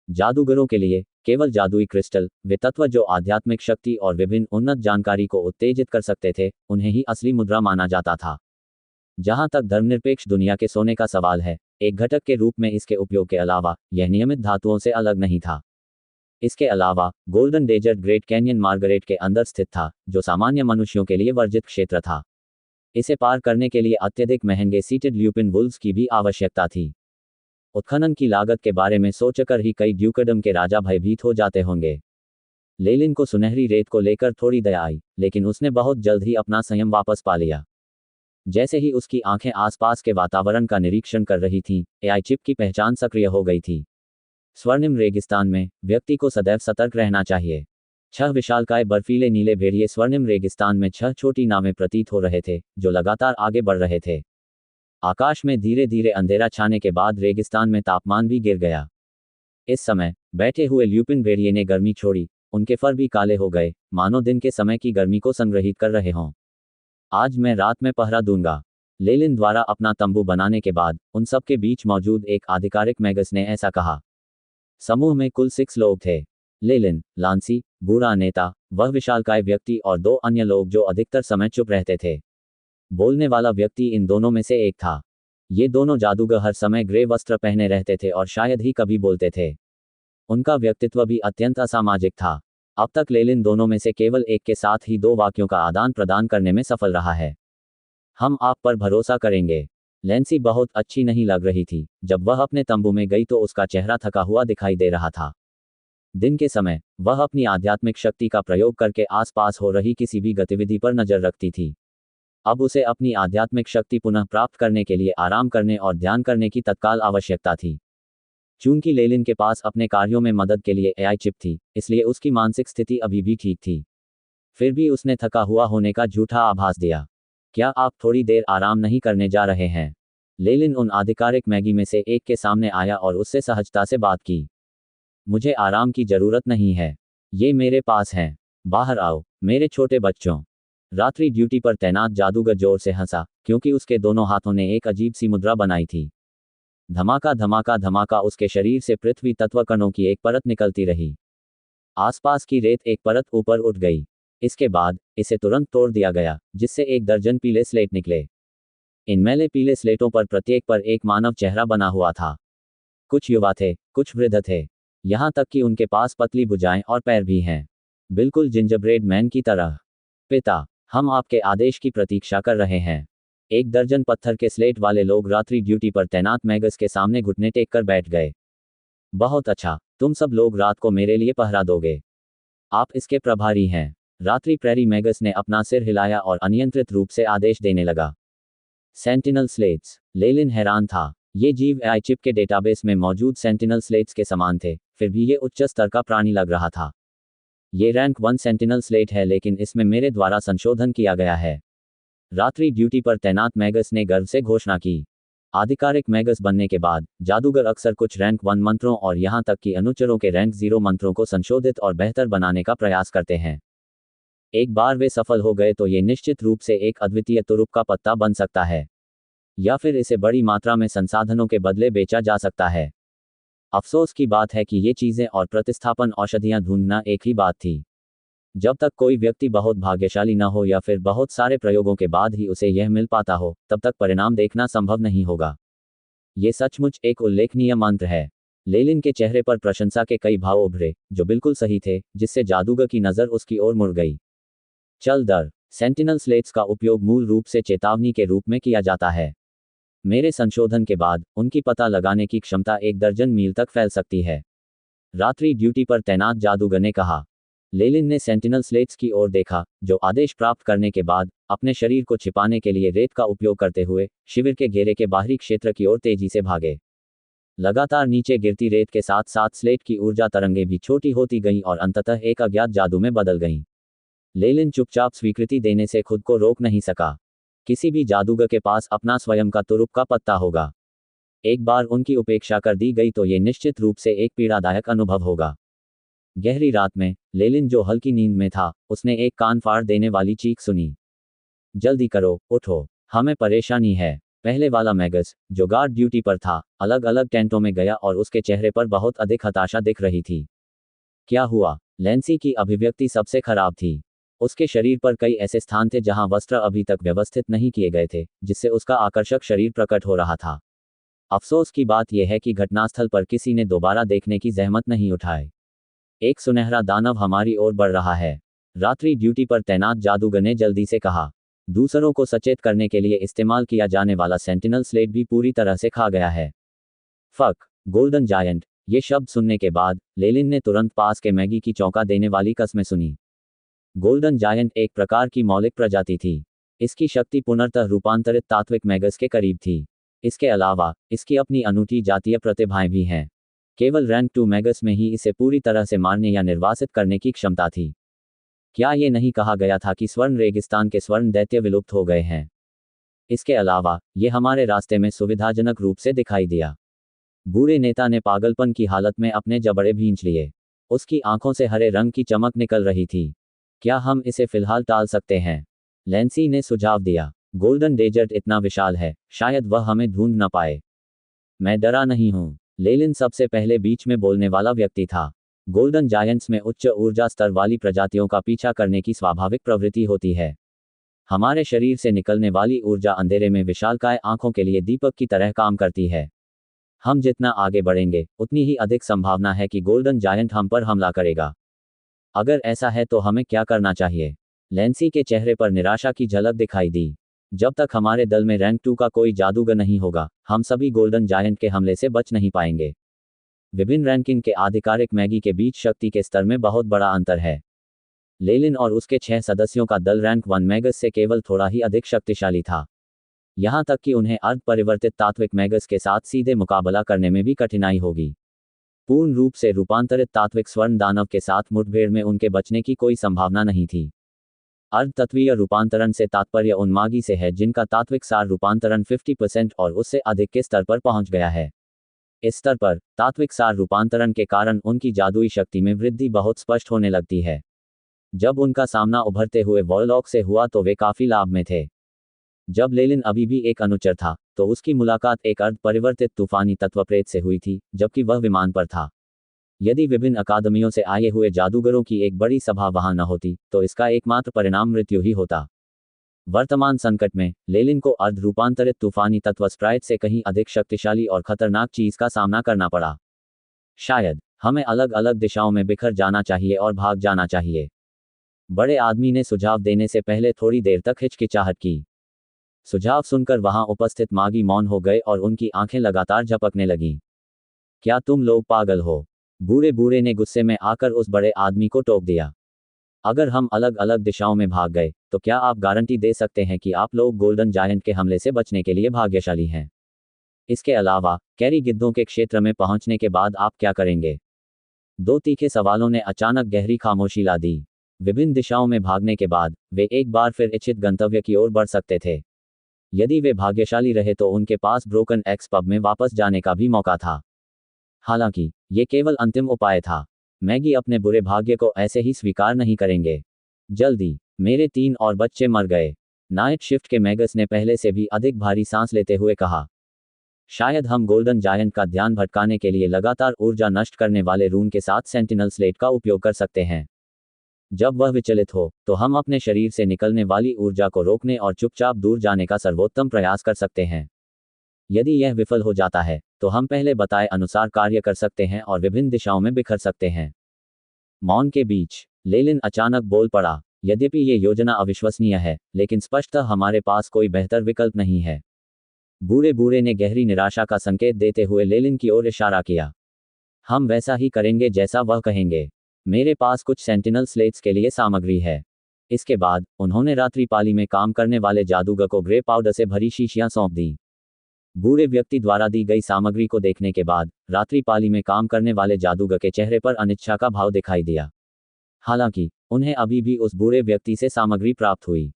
जादूगरों के लिए केवल जादुई क्रिस्टल, वे तत्व जो आध्यात्मिक शक्ति और विभिन्न उन्नत जानकारी को उत्तेजित कर सकते थे, उन्हें ही असली मुद्रा माना जाता था। जहां तक धर्मनिरपेक्ष दुनिया के सोने का सवाल है, एक घटक के रूप में इसके उपयोग के अलावा यह नियमित धातुओं से अलग नहीं था। इसके अलावा golden desert great canyon Margaret के अंदर स्थित था, जो सामान्य मनुष्यों के लिए वर्जित क्षेत्र था। इसे पार करने के लिए अत्यधिक महंगे सीटेड ल्यूपिन वुल्व्स की भी आवश्यकता थी। उत्खनन की लागत के बारे में सोचकर ही कई ड्यूकडम के राजा भयभीत हो जाते होंगे। लेलिन को सुनहरी रेत को लेकर थोड़ी दया आई, लेकिन उसने बहुत जल्द ही अपना संयम वापस पा लिया। जैसे ही उसकी आंखें आसपास के वातावरण का निरीक्षण कर रही थीं, एआई चिप की पहचान सक्रिय हो गई थी। स्वर्णिम रेगिस्तान में व्यक्ति को सदैव सतर्क रहना चाहिए। 6 विशालकाय बर्फीले नीले भेड़िए स्वर्णिम रेगिस्तान में 6 छोटी नावें प्रतीत हो रहे थे, जो लगातार आगे बढ़ रहे थे। आकाश में धीरे धीरे अंधेरा छाने के बाद रेगिस्तान में तापमान भी गिर गया। इस समय बैठे हुए ल्यूपिन भेड़िए ने गर्मी छोड़ी, उनके फर भी काले हो गए, मानो दिन के समय की गर्मी को संग्रहित कर रहे हों। आज मैं रात में पहरा दूंगा। लेलिन द्वारा अपना तंबू बनाने के बाद उन सब के बीच मौजूद एक आधिकारिक मैगस ने ऐसा कहा। समूह में कुल 6 लोग थे। लेलिन, लांसी, बूढ़ा नेता, वह विशालकाय व्यक्ति और 2 अन्य लोग जो अधिकतर समय चुप रहते थे। बोलने वाला व्यक्ति इन दोनों में से एक था। ये दोनों जादूगर हर समय ग्रे वस्त्र पहने रहते थे और शायद ही कभी बोलते थे। उनका व्यक्तित्व भी अत्यंत असामाजिक था। अब तक लेलिन दोनों में से केवल एक के साथ ही 2 वाक्यों का आदान प्रदान करने में सफल रहा है। हम आप पर भरोसा करेंगे। लैंसी बहुत अच्छी नहीं लग रही थी। जब वह अपने तंबू में गई तो उसका चेहरा थका हुआ दिखाई दे रहा था। दिन के समय वह अपनी आध्यात्मिक शक्ति का प्रयोग करके आसपास हो रही किसी भी गतिविधि पर नजर रखती थी। अब उसे अपनी आध्यात्मिक शक्ति पुनः प्राप्त करने के लिए आराम करने और ध्यान करने की तत्काल आवश्यकता थी। चूंकि लेलिन के पास अपने कार्यों में मदद के लिए एआई चिप थी, इसलिए उसकी मानसिक स्थिति अभी भी ठीक थी। फिर भी उसने थका हुआ होने का झूठा आभास दिया। क्या आप थोड़ी देर आराम नहीं करने जा रहे हैं? लेलिन उन आधिकारिक मैगी में से एक के सामने आया और उससे सहजता से बात की। मुझे आराम की जरूरत नहीं है। ये मेरे पास हैं। बाहर आओ, मेरे छोटे बच्चों। रात्रि ड्यूटी पर तैनात जादूगर जोर से हंसा, क्योंकि उसके दोनों हाथों ने एक अजीब सी मुद्रा बनाई थी। धमाका धमाका धमाका, उसके शरीर से पृथ्वी तत्व कणों की एक परत निकलती रही। आसपास की रेत एक परत ऊपर उठ गई। इसके बाद इसे तुरंत तोड़ दिया गया, जिससे 1 दर्जन पीले स्लेट निकले। इन मैले पीले स्लेटों पर प्रत्येक पर एक मानव चेहरा बना हुआ था। कुछ युवा थे, कुछ वृद्ध थे, यहां तक कि उनके पास पतली भुजाएं और पैर भी हैं, बिल्कुल जिंजरब्रेड मैन की तरह। पिता, हम आपके आदेश की प्रतीक्षा कर रहे हैं। 1 दर्जन पत्थर के स्लेट वाले लोग रात्रि ड्यूटी पर तैनात मैगस के सामने घुटने टेक कर बैठ गए। बहुत अच्छा, तुम सब लोग रात को मेरे लिए पहरा दोगे। आप इसके प्रभारी हैं। रात्रि प्रेरी मैगस ने अपना सिर हिलाया और अनियंत्रित रूप से आदेश देने लगा। Sentinel slates. लेलिन हैरान था। ये जीव एआई चिप के डेटाबेस में मौजूद सेंटिनल स्लेट्स के समान थे, फिर भी ये उच्च स्तर का प्राणी लग रहा था। ये रैंक 1 सेंटिनल स्लेट है, लेकिन इसमें मेरे द्वारा संशोधन किया गया है। रात्रि ड्यूटी पर तैनात मैगस ने गर्व से घोषणा की। आधिकारिक मैगस बनने के बाद जादूगर अक्सर कुछ रैंक 1 मंत्रों और यहां तक कि अनुचरों के रैंक 0 मंत्रों को संशोधित और बेहतर बनाने का प्रयास करते हैं। एक बार वे सफल हो गए तो ये निश्चित रूप से एक अद्वितीय तुरुप का पत्ता बन सकता है, या फिर इसे बड़ी मात्रा में संसाधनों के बदले बेचा जा सकता है। अफसोस की बात है कि ये चीजें और प्रतिस्थापन औषधियां ढूंढना एक ही बात थी। जब तक कोई व्यक्ति बहुत भाग्यशाली न हो या फिर बहुत सारे प्रयोगों के बाद ही उसे यह मिल पाता हो, तब तक परिणाम देखना संभव नहीं होगा। ये सचमुच एक उल्लेखनीय मंत्र है। लेलिन के चेहरे पर प्रशंसा के कई भाव उभरे, जो बिल्कुल सही थे, जिससे जादूगर की नजर उसकी ओर मुड़ गई। चल दर। सेंटिनल स्लेट्स का उपयोग मूल रूप से चेतावनी के रूप में किया जाता है। मेरे संशोधन के बाद उनकी पता लगाने की क्षमता 1 दर्जन मील तक फैल सकती है। रात्रि ड्यूटी पर तैनात जादूगर ने कहा। लेलिन ने सेंटिनल स्लेट्स की ओर देखा, जो आदेश प्राप्त करने के बाद अपने शरीर को छिपाने के लिए रेत का उपयोग करते हुए शिविर के घेरे के बाहरी क्षेत्र की ओर तेजी से भागे। लगातार नीचे गिरती रेत के साथ साथ स्लेट की ऊर्जा तरंगें भी छोटी होती गईं और अंततः एक अज्ञात जादू में बदल गईं। लेलिन चुपचाप स्वीकृति देने से खुद को रोक नहीं सका। किसी भी जादूगर के पास अपना स्वयं का तुरुप का पत्ता होगा। एक बार उनकी उपेक्षा कर दी गई तो ये निश्चित रूप से एक पीड़ादायक अनुभव होगा। गहरी रात में लेलिन, जो हल्की नींद में था, उसने एक कान फाड़ देने वाली चीख सुनी। जल्दी करो, उठो, हमें परेशानी है। पहले वाला मैगस, जो गार्ड ड्यूटी पर था, अलग अलग टेंटों में गया और उसके चेहरे पर बहुत अधिक हताशा दिख रही थी। क्या हुआ? लैंसी की अभिव्यक्ति सबसे खराब थी। उसके शरीर पर कई ऐसे स्थान थे जहां वस्त्र अभी तक व्यवस्थित नहीं किए गए थे, जिससे उसका आकर्षक शरीर प्रकट हो रहा था। अफसोस की बात यह है कि घटनास्थल पर किसी ने दोबारा देखने की जहमत नहीं उठाई। एक सुनहरा दानव हमारी ओर बढ़ रहा है। रात्रि ड्यूटी पर तैनात जादूगर ने जल्दी से कहा। दूसरों को सचेत करने के लिए इस्तेमाल किया जाने वाला सेंटिनल स्लेट भी पूरी तरह से खा गया है। Fuck, golden giant. ये शब्द सुनने के बाद लेलिन ने तुरंत पास के मैगी की चौंका देने वाली कस्में सुनी। गोल्डन जायंट एक प्रकार की मौलिक प्रजाति थी। इसकी शक्ति पुनर्तः रूपांतरित तात्विक मैगस के करीब थी। इसके अलावा इसकी अपनी अनूठी जातीय प्रतिभाएं भी हैं। केवल रैंक 2 मैगस में ही इसे पूरी तरह से मारने या निर्वासित करने की क्षमता थी। क्या ये नहीं कहा गया था कि स्वर्ण रेगिस्तान के स्वर्ण दैत्य विलुप्त हो गए हैं? इसके अलावा ये हमारे रास्ते में सुविधाजनक रूप से दिखाई दिया। बूढ़े नेता ने पागलपन की हालत में अपने जबड़े भींच लिए। उसकी आंखों से हरे रंग की चमक निकल रही थी। क्या हम इसे फिलहाल टाल सकते हैं? लैंसी ने सुझाव दिया। गोल्डन डेजर्ट इतना विशाल है, शायद वह हमें ढूंढ न पाए। मैं डरा नहीं हूं। लेलिन सबसे पहले बीच में बोलने वाला व्यक्ति था। गोल्डन जायंट्स में उच्च ऊर्जा स्तर वाली प्रजातियों का पीछा करने की स्वाभाविक प्रवृत्ति होती है। हमारे शरीर से निकलने वाली ऊर्जा अंधेरे में विशालकाय आंखों के लिए दीपक की तरह काम करती है। हम जितना आगे बढ़ेंगे, उतनी ही अधिक संभावना है कि गोल्डन जायंट हम पर हमला करेगा। अगर ऐसा है तो हमें क्या करना चाहिए? लैंसी के चेहरे पर निराशा की झलक दिखाई दी। जब तक हमारे दल में रैंक 2 का कोई जादूगर नहीं होगा, हम सभी गोल्डन जायंट के हमले से बच नहीं पाएंगे। विभिन्न रैंकिंग के आधिकारिक मैगी के बीच शक्ति के स्तर में बहुत बड़ा अंतर है। लेलिन और उसके 6 सदस्यों का दल रैंक 1 मैगस से केवल थोड़ा ही अधिक शक्तिशाली था। यहां तक कि उन्हें अर्ध परिवर्तित तात्विक मैगस के साथ सीधे मुकाबला करने में भी कठिनाई होगी। पूर्ण रूप से रूपांतरित तात्विक स्वर्ण दानव के साथ मुठभेड़ में उनके बचने की कोई संभावना नहीं थी। अर्ध तत्वीय रूपांतरण से तात्पर्य उन मागी से है जिनका तात्विक सार रूपांतरण 50% और उससे अधिक के स्तर पर पहुंच गया है। इस स्तर पर तात्विक सार रूपांतरण के कारण उनकी जादुई शक्ति में वृद्धि बहुत स्पष्ट होने लगती है। जब उनका सामना उभरते हुए वॉरलॉक से हुआ तो वे काफी लाभ में थे। जब लेलिन अभी भी एक अनुचर था, तो उसकी मुलाकात एक अर्ध परिवर्तित तूफानी तत्वप्रेत से हुई थी, जबकि वह विमान पर था। यदि विभिन्न अकादमियों से आए हुए जादूगरों की एक बड़ी सभा वहां न होती, तो इसका एकमात्र परिणाम मृत्यु ही होता। वर्तमान संकट में लेलिन को अर्ध रूपांतरित तूफानी तत्व स्प्राइट से कहीं अधिक शक्तिशाली और खतरनाक चीज का सामना करना पड़ा। शायद हमें अलग अलग दिशाओं में बिखर जाना चाहिए और भाग जाना चाहिए। बड़े आदमी ने सुझाव देने से पहले थोड़ी देर तक हिचकिचाहट की। सुझाव सुनकर वहां उपस्थित मागी मौन हो गए और उनकी आंखें लगातार झपकने लगीं। क्या तुम लोग पागल हो? बूढ़े बूढ़े ने गुस्से में आकर उस बड़े आदमी को टोक दिया। अगर हम अलग अलग दिशाओं में भाग गए तो क्या आप गारंटी दे सकते हैं कि आप लोग गोल्डन जायंट के हमले से बचने के लिए भाग्यशाली हैं? इसके अलावा कैरी गिद्धों के क्षेत्र में पहुंचने के बाद आप क्या करेंगे? दो तीखे सवालों ने अचानक गहरी खामोशी ला दी। विभिन्न दिशाओं में भागने के बाद वे एक बार फिर इच्छित गंतव्य की ओर बढ़ सकते थे। यदि वे भाग्यशाली रहे तो उनके पास ब्रोकन एक्स पब में वापस जाने का भी मौका था। हालांकि ये केवल अंतिम उपाय था। मैगी अपने बुरे भाग्य को ऐसे ही स्वीकार नहीं करेंगे। जल्दी, मेरे 3 और बच्चे मर गए। नाइट शिफ्ट के मैगस ने पहले से भी अधिक भारी सांस लेते हुए कहा। शायद हम गोल्डन जायंट का ध्यान भटकाने के लिए लगातार ऊर्जा नष्ट करने वाले रून के साथ सेंटिनल स्लेट का उपयोग कर सकते हैं। जब वह विचलित हो तो हम अपने शरीर से निकलने वाली ऊर्जा को रोकने और चुपचाप दूर जाने का सर्वोत्तम प्रयास कर सकते हैं। यदि यह विफल हो जाता है तो हम पहले बताए अनुसार कार्य कर सकते हैं और विभिन्न दिशाओं में बिखर सकते हैं। मौन के बीच लेलिन अचानक बोल पड़ा। यद्यपि ये योजना अविश्वसनीय है, लेकिन स्पष्टतः हमारे पास कोई बेहतर विकल्प नहीं है। बूढ़े बूढ़े ने गहरी निराशा का संकेत देते हुए लेलिन की ओर इशारा किया। हम वैसा ही करेंगे जैसा वह कहेंगे। मेरे पास कुछ सेंटिनल स्लेट्स के लिए सामग्री है। इसके बाद उन्होंने रात्रिपाली में काम करने वाले जादूगर को ग्रे पाउडर से भरी शीशियां सौंप दी। बूढ़े व्यक्ति द्वारा दी गई सामग्री को देखने के बाद रात्रिपाली में काम करने वाले जादूगर के चेहरे पर अनिच्छा का भाव दिखाई दिया। हालांकि उन्हें अभी भी उस बूढ़े व्यक्ति से सामग्री प्राप्त हुई।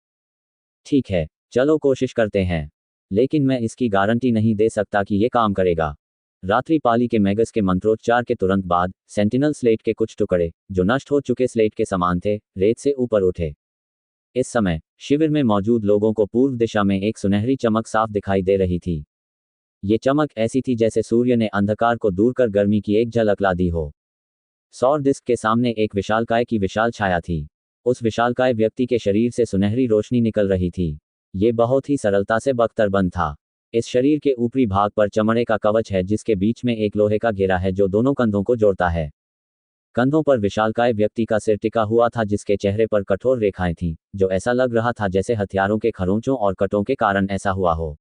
ठीक है, चलो कोशिश करते हैं, लेकिन मैं इसकी गारंटी नहीं दे सकता कि ये काम करेगा। रात्रिपाली के मैगस के मंत्रोच्चार के तुरंत बाद सेंटिनल स्लेट के कुछ टुकड़े, जो नष्ट हो चुके स्लेट के समान थे, रेत से ऊपर उठे। इस समय शिविर में मौजूद लोगों को पूर्व दिशा में एक सुनहरी चमक साफ दिखाई दे रही थी। ये चमक ऐसी थी जैसे सूर्य ने अंधकार को दूर कर गर्मी की एक झलक ला दी हो। सौर डिस्क के सामने एक विशालकाय की विशाल छाया थी। उस विशालकाय व्यक्ति के शरीर से सुनहरी रोशनी निकल रही थी। ये बहुत ही सरलता से बख्तरबंद था। इस शरीर के ऊपरी भाग पर चमड़े का कवच है जिसके बीच में एक लोहे का घेरा है जो दोनों कंधों को जोड़ता है। कंधों पर विशालकाय व्यक्ति का सिर टिका हुआ था जिसके चेहरे पर कठोर रेखाएं थीं, जो ऐसा लग रहा था जैसे हथियारों के खरोंचों और कटों के कारण ऐसा हुआ हो।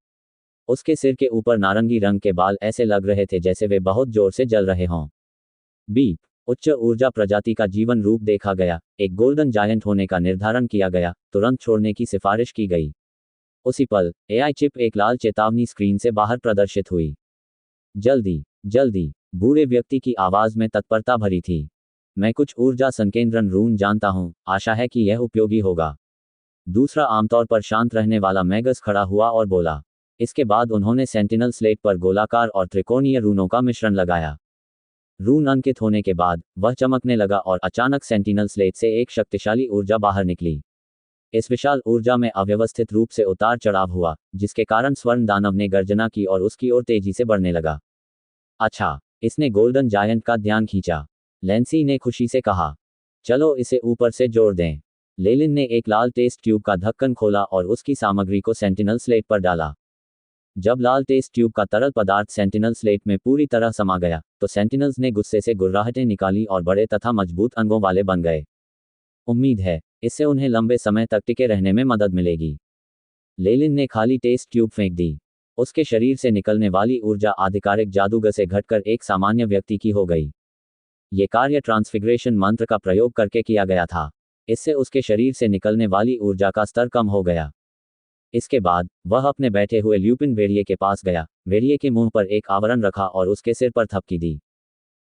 उसके सिर के ऊपर नारंगी रंग के बाल ऐसे लग रहे थे जैसे वे बहुत जोर से जल रहे हों। बीप, उच्च ऊर्जा प्रजाति का जीवन रूप देखा गया। एक गोल्डन जायंट होने का निर्धारण किया गया। तुरंत छोड़ने की सिफारिश की गई। उसी पल एआई चिप एक लाल चेतावनी स्क्रीन से बाहर प्रदर्शित हुई। जल्दी जल्दी, बूढ़े व्यक्ति की आवाज में तत्परता भरी थी। मैं कुछ ऊर्जा संकेंद्रण रून जानता हूं, आशा है कि यह उपयोगी होगा। दूसरा आमतौर पर शांत रहने वाला मैगस खड़ा हुआ और बोला। इसके बाद उन्होंने सेंटिनल स्लेट पर गोलाकार और त्रिकोणीय रूनों का मिश्रण लगाया। रून अंकित होने के बाद वह चमकने लगा और अचानक सेंटिनल स्लेट से एक शक्तिशाली ऊर्जा बाहर निकली। इस विशाल ऊर्जा में अव्यवस्थित रूप से उतार चढ़ाव हुआ, जिसके कारण स्वर्ण दानव ने गर्जना की और उसकी ओर तेजी से बढ़ने लगा। अच्छा, इसने गोल्डन जायंट का ध्यान खींचा, लैंसी ने खुशी से कहा। चलो इसे ऊपर से जोड़ दें। लेलिन ने एक लाल टेस्ट ट्यूब का ढक्कन खोला और उसकी सामग्री को सेंटिनल स्लेट पर डाला। जब लाल टेस्ट ट्यूब का तरल पदार्थ सेंटिनल स्लेट में पूरी तरह समा गया तो सेंटिनल्स ने गुस्से से गुर्राहटें निकाली और बड़े तथा मजबूत अंगों वाले बन गए। उम्मीद है इससे उन्हें लंबे समय तक टिके रहने में मदद मिलेगी। लेलिन ने खाली टेस्ट ट्यूब फेंक दी। उसके शरीर से निकलने वाली ऊर्जा आधिकारिक जादूगर से घटकर एक सामान्य व्यक्ति की हो गई। ये कार्य ट्रांसफिग्रेशन मंत्र का प्रयोग करके किया गया था। इससे उसके शरीर से निकलने वाली ऊर्जा का स्तर कम हो गया। इसके बाद वह अपने बैठे हुए ल्यूपिन भेड़िए के पास गया, भेड़िए के मुंह पर एक आवरण रखा और उसके सिर पर थपकी दी।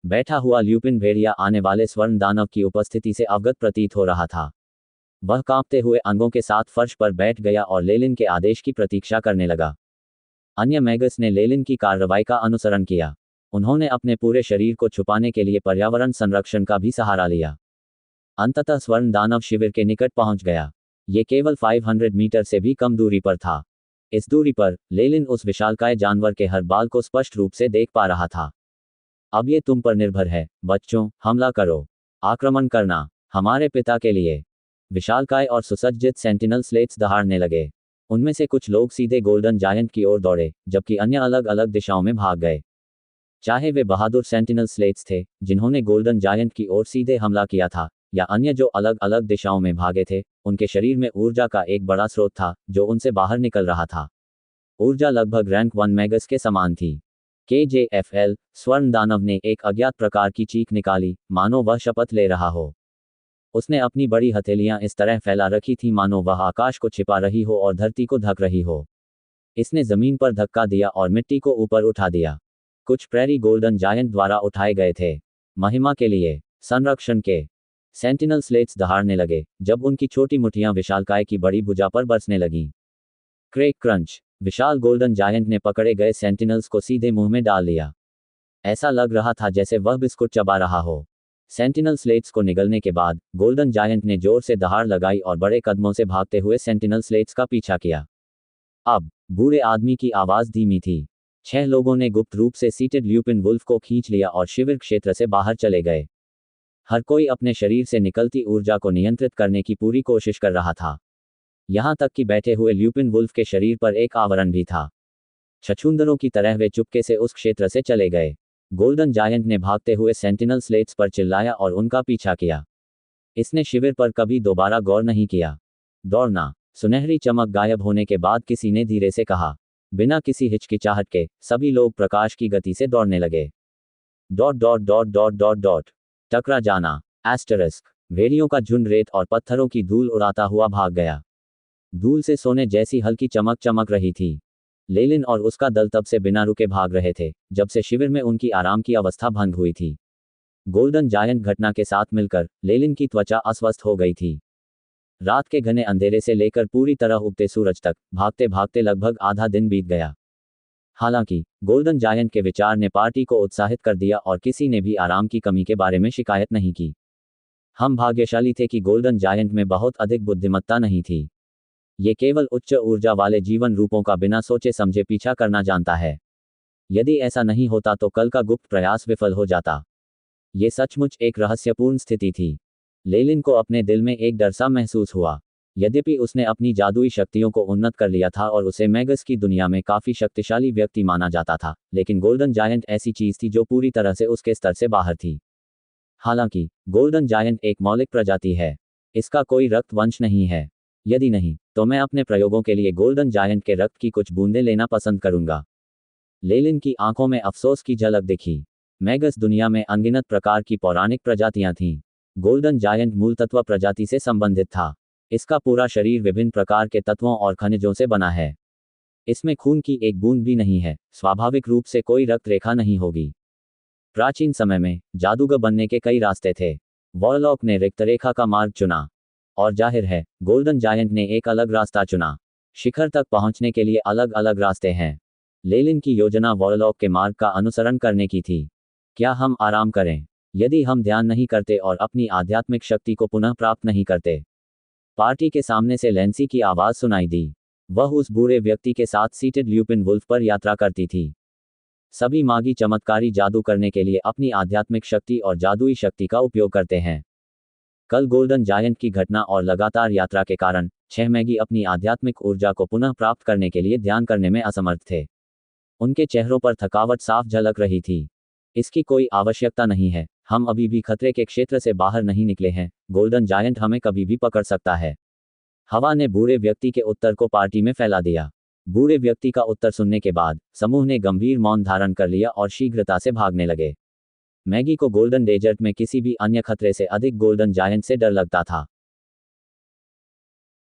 बैठा हुआ ल्यूपिन भेड़िया आने वाले स्वर्ण दानव की उपस्थिति से अवगत प्रतीत हो रहा था। वह कांपते हुए अंगों के साथ फर्श पर बैठ गया और लेलिन के आदेश की प्रतीक्षा करने लगा। अन्य मैगस ने लेलिन की कार्रवाई का अनुसरण किया। उन्होंने अपने पूरे शरीर को छुपाने के लिए पर्यावरण संरक्षण का भी सहारा लिया। अंततः स्वर्ण दानव शिविर के निकट पहुंच गया। ये केवल 500 मीटर से भी कम दूरी पर था। इस दूरी पर लेलिन उस विशालकाय जानवर के हर बाल को स्पष्ट रूप से देख पा रहा था। अब ये तुम पर निर्भर है, बच्चों, हमला करो, आक्रमण करना, हमारे पिता के लिए। विशालकाय और सुसज्जित सेंटिनल स्लेट्स दहाड़ने लगे। उनमें से कुछ लोग सीधे गोल्डन जायंट की ओर दौड़े, जबकि अन्य अलग अलग दिशाओं में भाग गए। चाहे वे बहादुर सेंटिनल स्लेट्स थे जिन्होंने गोल्डन जायंट की ओर सीधे हमला किया था, या अन्य जो अलग अलग दिशाओं में भागे थे, उनके शरीर में ऊर्जा का एक बड़ा स्रोत था जो उनसे बाहर निकल रहा था। ऊर्जा लगभग रैंक 1 मैगस के समान थी। KJFL, स्वर्ण दानव ने एक अज्ञात प्रकार की चीख निकाली, मानो वह शपथ ले रहा हो। उसने अपनी बड़ी हथेलियां इस तरह फैला रखी थी मानो वह आकाश को छिपा रही हो और धरती को ढक रही हो। इसने जमीन पर धक्का दिया और मिट्टी को ऊपर उठा दिया। कुछ प्रेरी गोल्डन जायंट द्वारा उठाए गए थे, महिमा के लिए, संरक्षण के। सेंटिनल स्लेट्स दहाड़ने लगे जब उनकी छोटी मुट्ठियां विशालकाय की बड़ी भुजा पर बरसने लगीं। क्रेक क्रंच, विशाल गोल्डन जायंट ने पकड़े गए सेंटिनल्स को सीधे मुंह में डाल लिया। ऐसा लग रहा था जैसे वह बिस्कुट चबा रहा हो। सेंटिनल स्लेट्स को निगलने के बाद गोल्डन जायंट ने जोर से दहाड़ लगाई और बड़े कदमों से भागते हुए सेंटिनल स्लेट्स का पीछा किया। अब बूढ़े आदमी की आवाज धीमी थी। 6 लोगों ने गुप्त रूप से सीटेड ल्यूपिन वुल्फ को खींच लिया और शिविर क्षेत्र से बाहर चले गए। हर कोई अपने शरीर से निकलती ऊर्जा को नियंत्रित करने की पूरी कोशिश कर रहा था। यहां तक कि बैठे हुए ल्यूपिन वुल्फ के शरीर पर एक आवरण भी था। छछूंदरों की तरह वे चुपके से उस क्षेत्र से चले गए। गोल्डन जायंट ने भागते हुए सेंटिनल स्लेट्स पर चिल्लाया और उनका पीछा किया। इसने शिविर पर कभी दोबारा गौर नहीं किया। दौड़ना। सुनहरी चमक गायब होने के बाद किसी ने धीरे से कहा। बिना किसी हिचकिचाहट के सभी लोग प्रकाश की गति से दौड़ने लगे। Dot dot dot dot dot dot. टकरा जाना। एस्टरिस्क। भेड़ियों का झुंड रेत और पत्थरों की धूल उड़ाता हुआ भाग गया। धूल से सोने जैसी हल्की चमक चमक रही थी। लेलिन और उसका दल तब से बिना रुके भाग रहे थे जब से शिविर में उनकी आराम की अवस्था भंग हुई थी। गोल्डन जायंट घटना के साथ मिलकर लेलिन की त्वचा अस्वस्थ हो गई थी। रात के घने अंधेरे से लेकर पूरी तरह उगते सूरज तक भागते भागते लगभग आधा दिन बीत गया। हालांकि गोल्डन जायंट के विचार ने पार्टी को उत्साहित कर दिया और किसी ने भी आराम की कमी के बारे में शिकायत नहीं की। हम भाग्यशाली थे कि गोल्डन जायंट में बहुत अधिक बुद्धिमत्ता नहीं थी। ये केवल उच्च ऊर्जा वाले जीवन रूपों का बिना सोचे समझे पीछा करना जानता है। यदि ऐसा नहीं होता तो कल का गुप्त प्रयास विफल हो जाता। ये सचमुच एक रहस्यपूर्ण स्थिति थी। लेलिन को अपने दिल में एक डर सा महसूस हुआ। यद्यपि उसने अपनी जादुई शक्तियों को उन्नत कर लिया था और उसे मैगस की दुनिया में काफी शक्तिशाली व्यक्ति माना जाता था, लेकिन गोल्डन जायंट ऐसी चीज थी जो पूरी तरह से उसके स्तर से बाहर थी। हालांकि गोल्डन जायंट एक मौलिक प्रजाति है। इसका कोई रक्त वंश नहीं है। यदि नहीं, तो मैं अपने प्रयोगों के लिए गोल्डन जायंट के रक्त की कुछ बूंदें लेना पसंद करूंगा। लेलिन की आंखों में अफसोस की झलक दिखी। मैगस दुनिया में अनगिनत प्रकार की पौराणिक प्रजातियां थीं। गोल्डन जायंट मूल तत्व प्रजाति से संबंधित था। इसका पूरा शरीर विभिन्न प्रकार के तत्वों और खनिजों से बना है। इसमें खून की एक बूंद भी नहीं है। स्वाभाविक रूप से कोई रक्त रेखा नहीं होगी। प्राचीन समय में जादूगर बनने के कई रास्ते थे। वॉरलॉक ने रिक्त रेखा का मार्ग चुना और जाहिर है गोल्डन जायंट ने एक अलग रास्ता चुना। शिखर तक पहुंचने के लिए अलग अलग रास्ते हैं। लेलिन की योजना वॉरलॉक के मार्ग का अनुसरण करने की थी। क्या हम आराम करें? यदि हम ध्यान नहीं करते और अपनी आध्यात्मिक शक्ति को पुनः प्राप्त नहीं करते। पार्टी के सामने से लैंसी की आवाज सुनाई दी। वह उस बूढ़े व्यक्ति के साथ सीटेड ल्यूपिन वुल्फ पर यात्रा करती थी। सभी मागी चमत्कारी जादू करने के लिए अपनी आध्यात्मिक शक्ति और जादुई शक्ति का उपयोग करते हैं। कल गोल्डन जायंट की घटना और लगातार यात्रा के कारण 6 मैगी अपनी आध्यात्मिक ऊर्जा को पुनः प्राप्त करने के लिए ध्यान करने में असमर्थ थे। उनके चेहरों पर थकावट साफ झलक रही थी। इसकी कोई आवश्यकता नहीं है। हम अभी भी खतरे के क्षेत्र से बाहर नहीं निकले हैं। गोल्डन जायंट हमें कभी भी पकड़ सकता है। हवा ने बूढ़े व्यक्ति के उत्तर को पार्टी में फैला दिया। बूढ़े व्यक्ति का उत्तर सुनने के बाद समूह ने गंभीर मौन धारण कर लिया और शीघ्रता से भागने लगे। मैगी को गोल्डन डेजर्ट में किसी भी अन्य खतरे से अधिक गोल्डन जायंट से डर लगता था।